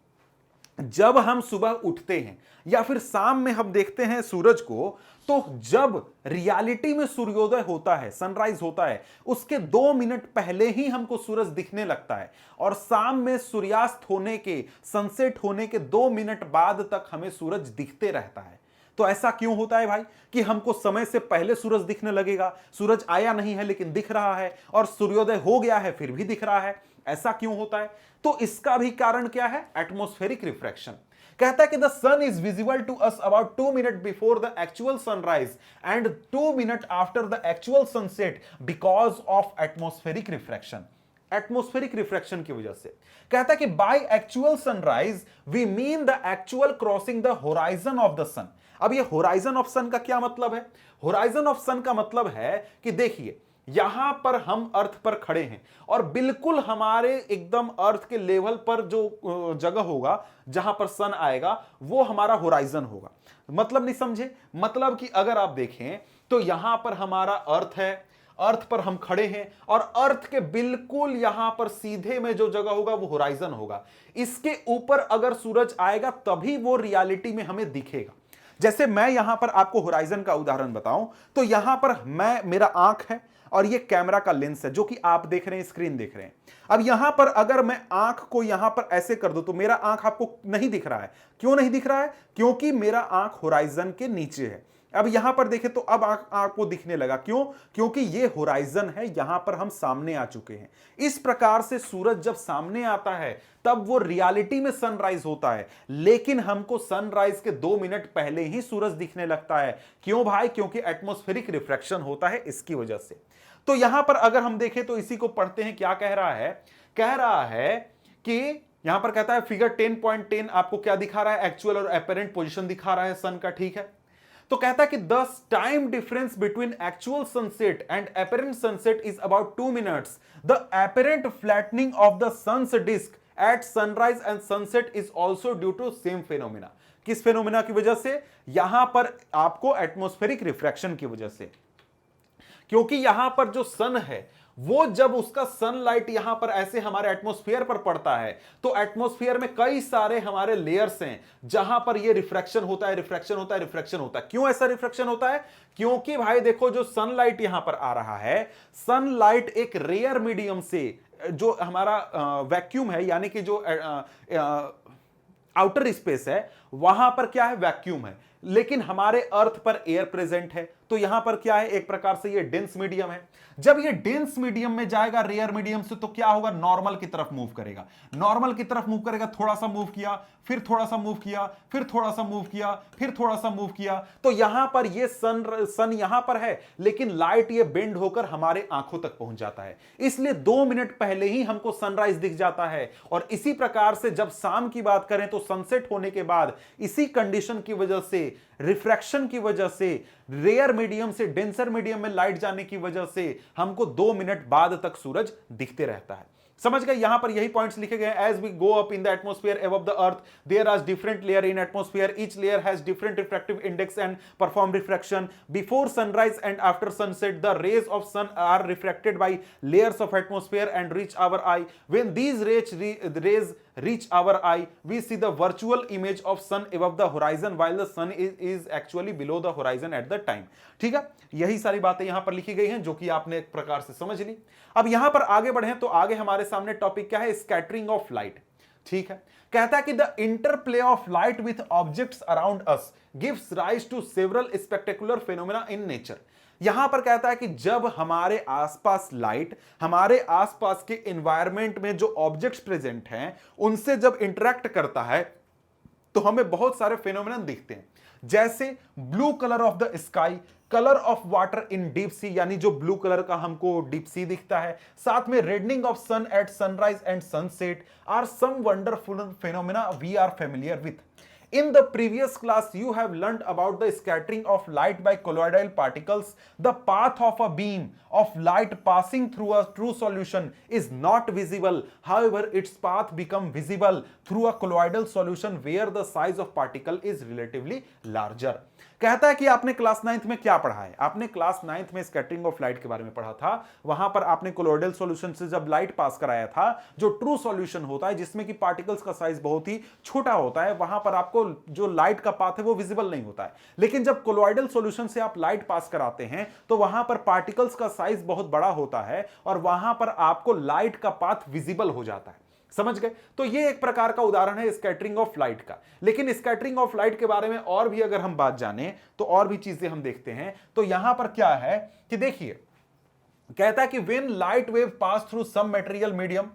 जब हम सुबह उठते हैं या फिर शाम में हम देखते हैं सूरज को, तो जब रियलिटी में सूर्योदय होता है, सनराइज होता है, उसके 2 मिनट पहले ही हमको सूरज दिखने लगता है, और शाम में सूर्यास्त होने के, सनसेट होने के 2 मिनट बाद तक हमें सूरज दिखते रहता है। तो ऐसा क्यों होता है भाई कि हमको समय से पहले सूरज दिखने लगेगा, सूरज आया नहीं है लेकिन दिख रहा है, और सूर्योदय हो गया है फिर भी दिख रहा है, ऐसा क्यों होता है? तो इसका भी कारण क्या है, एटमॉस्फेरिक रिफ्रैक्शन। कहता है कि the sun is visible to us about 2 minute before the actual sunrise and 2 minute after the actual sunset because of atmospheric refraction. Atmospheric refraction की वजह से कहता है कि by actual sunrise we mean the actual crossing the horizon of the sun. अब ये होराइजन ऑफ सन का क्या मतलब है? होराइजन ऑफ सन का मतलब है कि देखिए यहां पर हम अर्थ पर खड़े हैं और बिल्कुल हमारे एकदम अर्थ के लेवल पर जो जगह होगा जहां पर सन आएगा वो हमारा होराइजन होगा। मतलब नहीं समझे? मतलब कि अगर आप देखें तो यहां पर हमारा अर्थ है, अर्थ पर हम खड़े हैं, और अर्थ के बिल्कुल यहां पर सीधे में जो जगह होगा वो होराइजन होगा। इसके ऊपर अगर सूरज आएगा तभी वो रियलिटी में हमें दिखेगा। जैसे मैं यहां पर आपको होराइजन का उदाहरण बताऊं तो यहां पर मेरा आंख है और ये कैमरा का लेंस है जो कि आप देख रहे हैं, स्क्रीन देख रहे हैं। अब यहां पर अगर मैं आंख को यहां पर ऐसे कर दूं तो मेरा आंख आपको नहीं दिख रहा है। क्यों नहीं दिख रहा है? क्योंकि मेरा आंख होराइजन के नीचे है। अब यहां पर देखें तो अब आपको दिखने लगा, क्यों? क्योंकि ये होराइजन है, यहां पर हम सामने आ चुके हैं। इस प्रकार से सूरज जब सामने आता है तब वो रियलिटी में सनराइज होता है, लेकिन हमको सनराइज के 2 मिनट पहले ही सूरज दिखने लगता है। क्यों भाई? क्योंकि एटमॉस्फेरिक रिफ्रैक्शन होता है, इसकी वजह से। तो यहां पर अगर हम देखें तो इसी को पढ़ते हैं, क्या कह रहा है? कह रहा है कि यहां पर कहता है फिगर 10.10 आपको क्या दिखा रहा है? एक्चुअल और एपेरेंट पोजीशन दिखा रहा है सन का, ठीक है। तो कहता है कि the time difference between actual sunset and apparent sunset is about 2 minutes. The apparent flattening of the sun's disc at sunrise and sunset is also due to same phenomena. किस फेनोमेना की वजह से? यहां पर आपको एटमॉस्फेरिक रिफ्रैक्शन की वजह से। क्योंकि यहां पर जो सन है वो जब उसका सनलाइट यहां पर ऐसे हमारे एटमॉस्फेयर पर पड़ता है तो एटमॉस्फेयर में कई सारे हमारे लेयर्स हैं जहां पर ये रिफ्रैक्शन होता है, रिफ्रैक्शन होता है, रिफ्रैक्शन होता है। क्यों ऐसा रिफ्रैक्शन होता है? क्योंकि भाई देखो, जो सनलाइट यहां पर आ रहा है, सनलाइट एक रेयर मीडियम से, जो हमारा वैक्यूम है, यानी कि जो आउटर स्पेस है, वहां पर क्या है? वैक्यूम है। लेकिन हमारे अर्थ पर एयर प्रेजेंट है, तो यहां पर क्या है? एक प्रकार से ये डेंस मीडियम है। जब ये डेंस मीडियम में जाएगा रेयर मीडियम से, तो क्या होगा? नॉर्मल की तरफ मूव करेगा। नॉर्मल की तरफ मूव करेगा, थोड़ा सा मूव किया, फिर थोड़ा सा मूव किया, फिर थोड़ा सा मूव किया, फिर थोड़ा सा मूव किया। तो यहां पर ये सन यहां पर है, लेकिन लाइट ये बेंड होकर हमारे आंखों तक पहुंच जाता है, इसलिए 2 मिनट पहले ही हमको सनराइज दिख जाता है। और इसी प्रकार से जब शाम की बात करें तो सनसेट होने के बाद इसी कंडीशन की वजह से, रिफ्रैक्शन की वजह से, रेयर मीडियम से डेंसर मीडियम में लाइट जाने की वजह से हमको 2 मिनट बाद तक सूरज दिखते रहता है। समझ गए? यहां पर यही पॉइंट्स लिखे गए। As we go up in the atmosphere above the earth, there are different layer in atmosphere, each layer has different refractive index and perform refraction. Before sunrise and after sunset the rays of sun are refracted by layers of atmosphere and reach our eye. When these rays reach our eye, we see the virtual image of sun above the horizon while the sun is actually below the horizon at the time। ठीक है, यही सारी बातें यहां पर लिखी गई हैं जो कि आपने एक प्रकार से समझ ली। अब यहां पर आगे बढ़े तो आगे हमारे सामने टॉपिक क्या है? Scattering of light. ठीक है, कहता है कि the interplay of light with objects around us gives rise to several spectacular phenomena in nature. यहां पर कहता है कि जब हमारे आसपास लाइट, हमारे आसपास के एनवायरनमेंट में जो ऑब्जेक्ट्स प्रेजेंट हैं, उनसे जब इंटरेक्ट करता है तो हमें बहुत सारे फेनोमेना दिखते हैं। जैसे blue colour of the sky, colour of water in deep sea, यानी जो ब्लू कलर का हमको डीप सी दिखता है। साथ में reddening of sun at sunrise and sunset are some wonderful phenomena we are familiar with. In the previous class, you have learned about the scattering of light by colloidal particles. The path of a beam of light passing through a true solution is not visible. However, its path becomes visible through a colloidal solution where the size of particle is relatively larger. कहता है कि आपने क्लास 9th में क्या पढ़ा है? आपने क्लास 9th में स्कैटरिंग ऑफ लाइट के बारे में पढ़ा था। वहां पर आपने कोलोइडल सॉल्यूशन से जब लाइट पास कराया था, जो ट्रू सॉल्यूशन होता है जिसमें कि पार्टिकल्स का साइज बहुत ही छोटा होता है, वहां पर आपको जो लाइट का पाथ है वो विजिबल नहीं होता है। लेकिन जब कोलोइडल सॉल्यूशन से आप लाइट पास कराते हैं तो वहां पर पार्टिकल्स का साइज बहुत बड़ा होता है और वहां पर आपको लाइट का पाथ विजिबल हो जाता है। समझ गए? तो ये एक प्रकार का उदाहरण है स्कैटरिंग ऑफ लाइट का। लेकिन स्कैटरिंग ऑफ लाइट के बारे में और भी अगर हम बात जाने तो और भी चीजें हम देखते हैं। तो यहां पर क्या है कि देखिए, कहता है कि when light wave pass through some material medium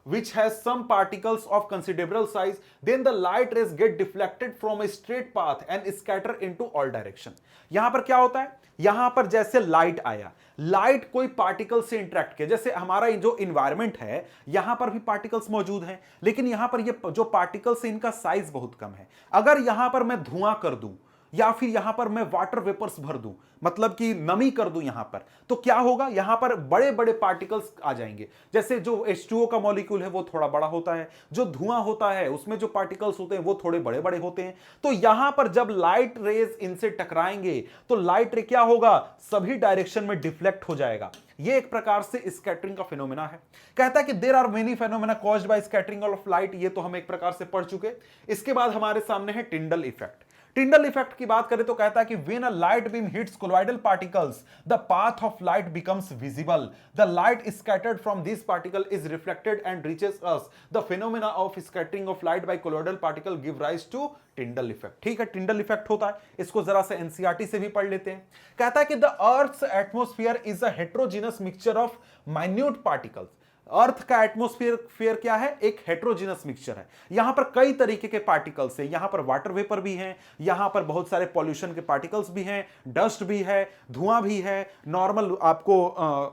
which has some particles of considerable size, then the light rays get deflected from a straight path and scatter into all direction। यहां पर क्या होता है? यहां पर जैसे लाइट आया, लाइट कोई पार्टिकल से इंटरेक्ट किया, जैसे हमारा जो इन्वायरमेंट है यहां पर भी पार्टिकल्स मौजूद हैं, लेकिन यहां पर ये जो पार्टिकल्स है इनका साइज बहुत कम है। अगर यहां पर मैं धुआं कर दूं या फिर यहां पर मैं वाटर वेपर्स भर दूं, मतलब कि नमी कर दूं यहां पर, तो क्या होगा? यहां पर बड़े बड़े पार्टिकल्स आ जाएंगे। जैसे जो H2O का मॉलिक्यूल है वो थोड़ा बड़ा होता है, जो धुआं होता है उसमें जो पार्टिकल्स होते हैं वो थोड़े बड़े बड़े होते हैं। तो यहां पर जब लाइट रेज इनसे टकराएंगे तो लाइट रे क्या होगा? सभी डायरेक्शन में डिफ्लेक्ट हो जाएगा। ये एक प्रकार से स्कैटरिंग का फिनोमेना है। कहता है कि there are many phenomena caused by scattering of light. ये तो हम एक प्रकार से पढ़ चुके। इसके बाद हमारे सामने है टिंडल इफेक्ट। टिंडल इफेक्ट की बात करें तो कहता है कि when a light beam hits colloidal particles the path of light becomes visible, the light scattered from this particle is reflected and reaches us, the phenomena of scattering of light by colloidal particle give rise to Tyndall effect. ठीक है, टिंडल इफेक्ट होता है, इसको जरा से एनसीईआरटी से भी पढ़ लेते हैं। कहता है कि the earth's atmosphere is a heterogeneous mixture of minute particles. Earth का एटमॉस्फेयर क्या है? एक हेट्रोजीनस मिक्सचर है। यहां पर कई तरीके के पार्टिकल्स हैं, यहां पर वाटर वेपर भी हैं, यहां पर बहुत सारे पॉल्यूशन के पार्टिकल्स भी हैं, डस्ट भी है, धुआं भी है, नॉर्मल आपको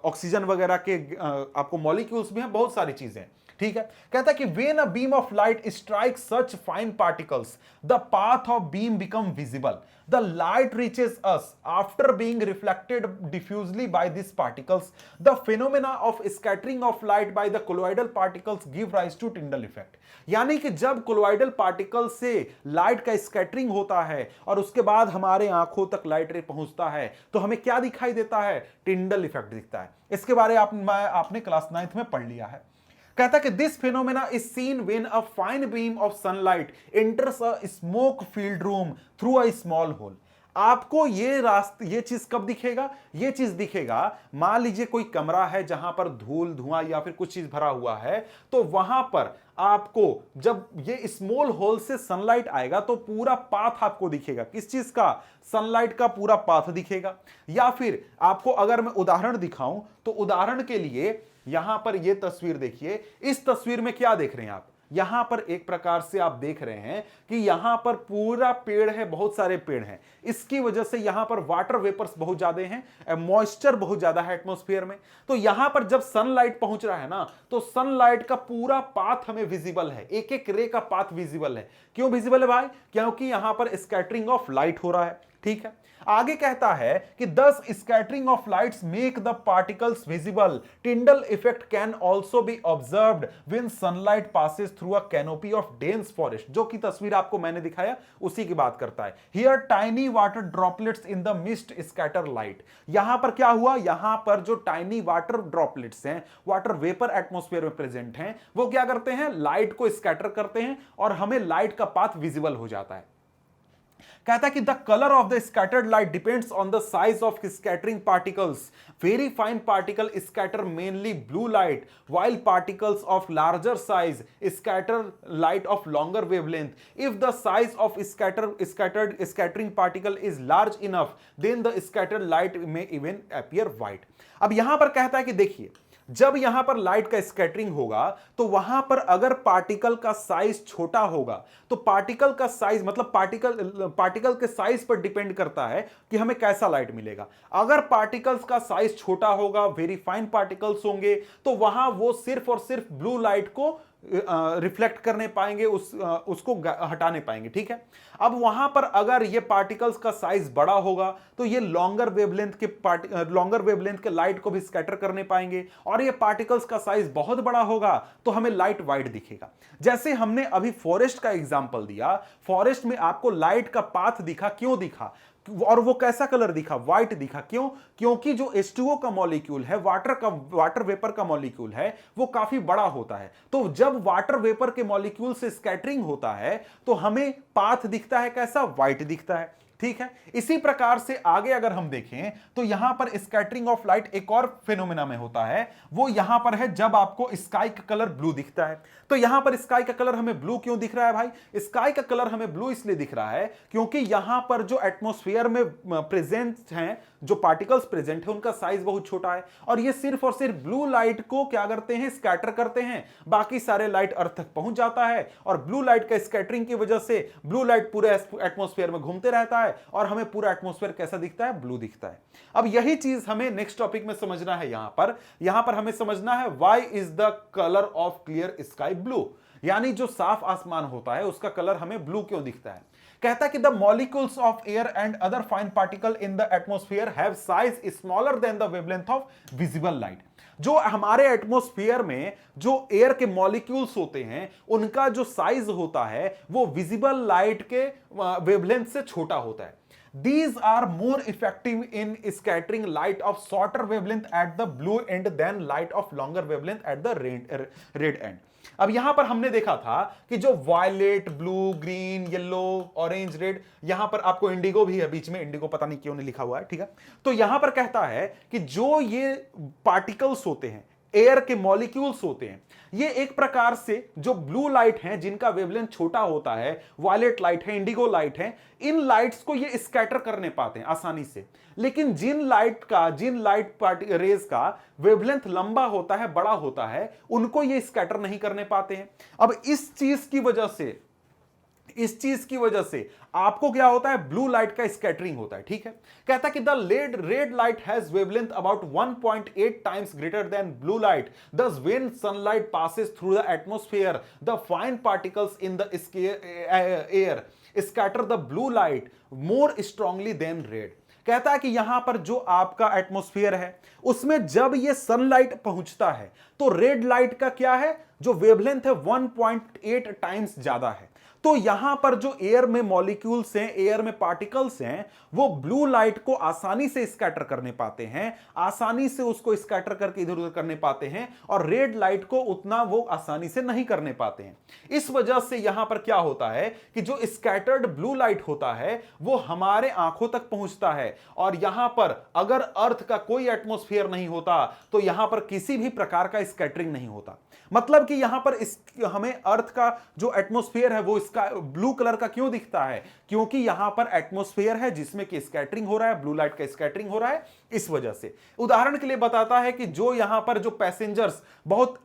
ऑक्सीजन वगैरह के आपको मॉलिक्यूल्स भी हैं, बहुत सारी चीजें। ठीक है, कहता है कि when a beam of light strike such fine particles the path of beam become visible, the light reaches us after being reflected diffusely by this particles, the phenomena of scattering of light by the colloidal particles give rise to Tyndall effect. यानी कि जब कोलॉइडल पार्टिकल से लाइट का स्कैटरिंग होता है और उसके बाद हमारे आंखों तक लाइट रे पहुंचता है तो हमें क्या दिखाई देता है? टिंडल इफेक्ट दिखता है। इसके बारे आपने क्लास 9th में पढ़ लिया है। कहता है कि this phenomena is seen when a fine beam of sunlight enters a smoke filled room through a small hole. आपको ये चीज कब दिखेगा? ये चीज दिखेगा, मान लीजिए कोई कमरा है जहां पर धूल धुआं या फिर कुछ चीज भरा हुआ है, तो वहां पर आपको जब ये स्मॉल होल से सनलाइट आएगा तो पूरा पाथ आपको दिखेगा। किस चीज का? सनलाइट का पूरा पाथ दिखेगा। या फिर आपको अगर मैं उदाहरण दिखाऊं तो उदाहरण के लिए यहां पर यह तस्वीर देखिए। इस तस्वीर में क्या देख रहे हैं आप? यहां पर एक प्रकार से आप देख रहे हैं कि यहां पर पूरा पेड़ है, बहुत सारे पेड़ हैं। इसकी वजह से यहां पर वाटर वेपर्स बहुत ज्यादा हैं, मॉइस्चर बहुत ज्यादा है एटमॉस्फेयर में। तो यहां पर जब सनलाइट पहुंच रहा है ना, तो सनलाइट का पूरा पाथ हमें विजिबल है, एक एक रे का पाथ विजिबल है। क्यों विजिबल है भाई? क्योंकि यहां पर स्कैटरिंग ऑफ लाइट हो रहा है। ठीक है, आगे कहता है कि दस scattering of lights make the particles visible. Tyndall effect can also be observed when sunlight passes through a canopy of dense forest. जो की तस्वीर आपको मैंने दिखाया उसी की बात करता है। Here tiny water droplets in the mist scatter light. यहां पर क्या हुआ? यहां पर जो टाइनी वाटर ड्रॉपलेट्स हैं, वाटर वेपर एटमॉस्फेयर में प्रेजेंट हैं, वो क्या करते हैं? लाइट को स्कैटर करते हैं और हमें लाइट का पाथ विजिबल हो जाता है। कहता है कि the colour of the scattered light depends on the size of scattering particles. Very fine particle scatter mainly blue light, while particles of larger size scatter light of longer wavelength. If the size of scattering particle is large enough, then the scattered light may even appear white. अब यहां पर कहता है कि देखिए, जब यहां पर लाइट का स्कैटरिंग होगा तो वहां पर अगर पार्टिकल का साइज छोटा होगा तो पार्टिकल का साइज मतलब पार्टिकल के साइज पर डिपेंड करता है कि हमें कैसा लाइट मिलेगा। अगर पार्टिकल्स का साइज छोटा होगा, वेरी फाइन पार्टिकल्स होंगे, तो वहां वो सिर्फ और सिर्फ ब्लू लाइट को रिफ्लेक्ट करने पाएंगे, उसको हटाने पाएंगे। ठीक है, अब वहां पर अगर ये पार्टिकल्स का साइज बड़ा होगा तो ये लॉन्गर वेवलेंथ के लाइट को भी स्कैटर करने पाएंगे, और ये पार्टिकल्स का साइज बहुत बड़ा होगा तो हमें लाइट वाइट दिखेगा। जैसे हमने अभी फॉरेस्ट का एग्जांपल दिया, फॉरेस्ट में आपको लाइट का पाथ दिखा, क्यों दिखा? और वो कैसा कलर दिखा? व्हाइट दिखा। क्यों? क्योंकि जो H2O का मॉलिक्यूल है, वाटर वेपर का मॉलिक्यूल है, वो काफी बड़ा होता है। तो जब वाटर वेपर के मॉलिक्यूल से स्कैटरिंग होता है तो हमें पाथ दिखता है कैसा? व्हाइट दिखता है। ठीक है, इसी प्रकार से आगे अगर हम देखें तो यहां पर स्कैटरिंग ऑफ लाइट एक और फिनोमेना में होता है, वो यहां पर है जब आपको स्काई का कलर ब्लू दिखता है। तो यहां पर स्काई का कलर हमें ब्लू क्यों दिख रहा है भाई? स्काई का कलर हमें ब्लू इसलिए दिख रहा है क्योंकि यहां पर जो एटमॉस्फेयर में प्रेजेंट हैं, जो पार्टिकल्स प्रेजेंट है, उनका साइज बहुत छोटा है और ये सिर्फ और सिर्फ ब्लू लाइट को क्या करते हैं? स्कैटर करते हैं। बाकी सारे लाइट अर्थ तक पहुंच जाता है और ब्लू लाइट का स्कैटरिंग की वजह से ब्लू लाइट पूरे एटमॉस्फेयर में घूमते रहता है और हमें पूरा एटमॉस्फेयर कैसा दिखता है? ब्लू दिखता है। अब यही चीज हमें नेक्स्ट टॉपिक में समझना है। यहां पर हमें समझना है why is the colour of clear sky blue, यानी जो साफ आसमान होता है उसका कलर हमें ब्लू क्यों दिखता है। कहता है कि the molecules of air and other fine particle in the atmosphere have size smaller than the wavelength of visible light. जो हमारे एटमॉस्फेयर में जो एयर के मॉलिक्यूल्स होते हैं उनका जो साइज होता है वो विजिबल लाइट के वेवलेंथ से छोटा होता है। These are more effective in scattering light of shorter wavelength at the blue end than light of longer wavelength at the red end. अब यहां पर हमने देखा था कि जो violet, blue, green, yellow, orange, red, यहां पर आपको इंडिगो भी है बीच में, इंडिगो पता नहीं क्यों नहीं लिखा हुआ है, ठीक है। तो यहां पर कहता है कि जो ये पार्टिकल्स होते हैं, एयर के मॉलिक्यूल्स होते हैं, ये एक प्रकार से जो ब्लू लाइट हैं जिनका वेवलेंथ छोटा होता है, वायलेट लाइट है, इंडिगो लाइट है, इन लाइट्स को ये स्कैटर करने पाते हैं आसानी से। लेकिन जिन लाइट पार्टी रेज का वेवलेंथ लंबा होता है, बड़ा होता है, उनको ये स्कैटर नहीं करने पाते हैं। अब इस चीज की वजह से आपको क्या होता है, ब्लू लाइट का स्कैटरिंग होता है, ठीक है। कहता है कि the red light has wavelength about 1.8 times greater than blue light, thus when sunlight passes through the atmosphere the fine particles in the air scatter the blue light more strongly than red। कहता है कि यहां पर जो आपका एटमॉस्फेयर है उसमें जब ये सनलाइट पहुंचता है तो रेड लाइट का क्या है, जो वेवलेंथ है 1.8 टाइम्स ज्यादा है। तो यहां पर जो एयर में मॉलिक्यूल्स हैं, एयर में पार्टिकल्स हैं, वो ब्लू लाइट को आसानी से स्कैटर करने पाते हैं, आसानी से उसको स्कैटर करके इधर उधर करने पाते हैं, और रेड लाइट को उतना वो आसानी से नहीं करने पाते हैं। इस वजह से यहां पर क्या होता है कि जो स्कैटर्ड ब्लू लाइट होता है वो हमारे आंखों तक पहुंचता है, और यहां पर अगर अर्थ का कोई एटमॉस्फेयर नहीं होता तो यहां पर किसी भी प्रकार का स्कैटरिंग नहीं होता। मतलब कि यहां पर हमें अर्थ का जो एटमॉस्फेयर है वो इसका ब्लू कलर का क्यों दिखता है, क्योंकि यहां पर एटमॉस्फेयर है जिसमें कि स्कैटरिंग हो रहा है, ब्लू लाइट का स्कैटरिंग हो रहा है, इस वजह से। उदाहरण के लिए बताता है कि जो यहां पर जो पैसेंजर्स बहुत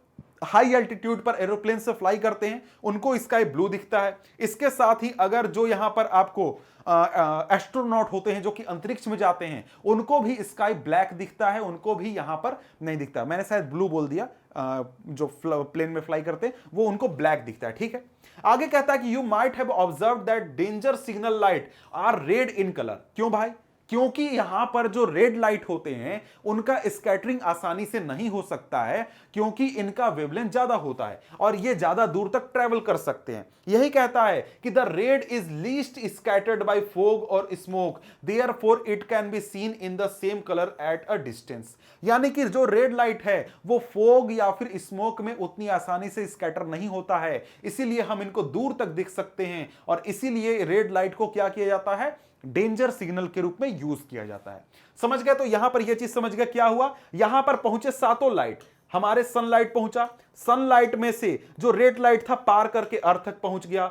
हाई एल्टीट्यूड पर एरोप्लेन से फ्लाई करते हैं उनको स्काई ब्लू दिखता है। इसके साथ ही अगर जो यहां पर आपको एस्ट्रोनॉट होते हैं जो कि अंतरिक्ष में जाते हैं उनको भी स्काई ब्लैक दिखता है, उनको भी यहां पर नहीं दिखता। मैंने शायद ब्लू बोल दिया, जो प्लेन में फ्लाई करते हैं वो उनको ब्लैक दिखता है, ठीक है। आगे कहता है कि you might have observe that danger signal light are red in colour. क्यों भाई? क्योंकि यहां पर जो रेड लाइट होते हैं उनका स्कैटरिंग आसानी से नहीं हो सकता है, क्योंकि इनका वेवलेंथ ज्यादा होता है और ये ज्यादा दूर तक ट्रेवल कर सकते हैं। यही कहता है कि the red is least scattered by fog और smoke, therefore it can be seen in the same colour at a distance. यानी कि जो रेड लाइट है वो फोग या फिर स्मोक में उतनी आसानी से स्कैटर नहीं होता है, इसीलिए हम इनको दूर तक देख सकते हैं, और इसीलिए रेड लाइट को क्या किया जाता है, डेंजर सिग्नल के रूप में यूज किया जाता है। समझ गए? तो यहां पर यह चीज समझ गए क्या हुआ। यहां पर पहुंचे सातों लाइट, हमारे सनलाइट पहुंचा, सनलाइट में से जो रेड लाइट था पार करके अर्थ तक पहुंच गया,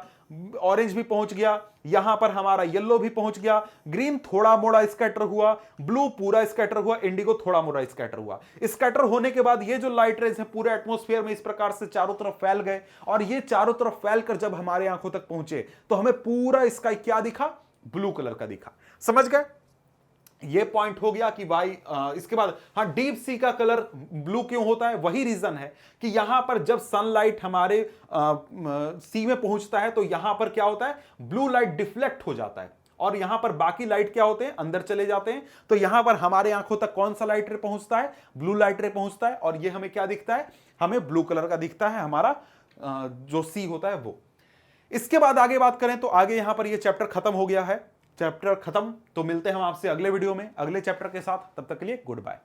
ऑरेंज भी पहुंच गया, यहां पर हमारा येलो भी पहुंच गया, ग्रीन थोड़ा मोड़ा स्कैटर हुआ, ब्लू पूरा स्कैटर हुआ, इंडिगो थोड़ा मोड़ा स्कैटर हुआ। स्कैटर होने के बाद ये जो लाइट रेज है पूरे एटमॉस्फेयर में इस प्रकार से चारों तरफ फैल गए, और ये चारों तरफ फैलकर जब हमारे आंखों तक पहुंचे तो हमें पूरा स्काई क्या दिखा, ब्लू कलर का दिखा। समझ गए? ये पॉइंट हो गया कि भाई इसके बाद हाँ, डीप सी का कलर ब्लू क्यों होता है, वही रीजन है कि यहां पर जब सनलाइट हमारे सी में पहुंचता है तो यहां पर क्या होता है, ब्लू लाइट डिफ्लेक्ट हो जाता है, और यहां पर बाकी लाइट क्या होते हैं, अंदर चले जाते हैं। तो यहां पर हमारे आंखों तक कौन सा लाइट रे पहुंचता है, ब्लू लाइट रे पहुंचता है, और ये हमें क्या दिखता है, हमें ब्लू कलर का दिखता है, हमारा जो सी होता है वो। इसके बाद आगे बात करें तो आगे यहां पर ये चैप्टर खत्म हो गया है, चैप्टर खत्म। तो मिलते हैं हम आपसे अगले वीडियो में अगले चैप्टर के साथ, तब तक के लिए गुड बाय।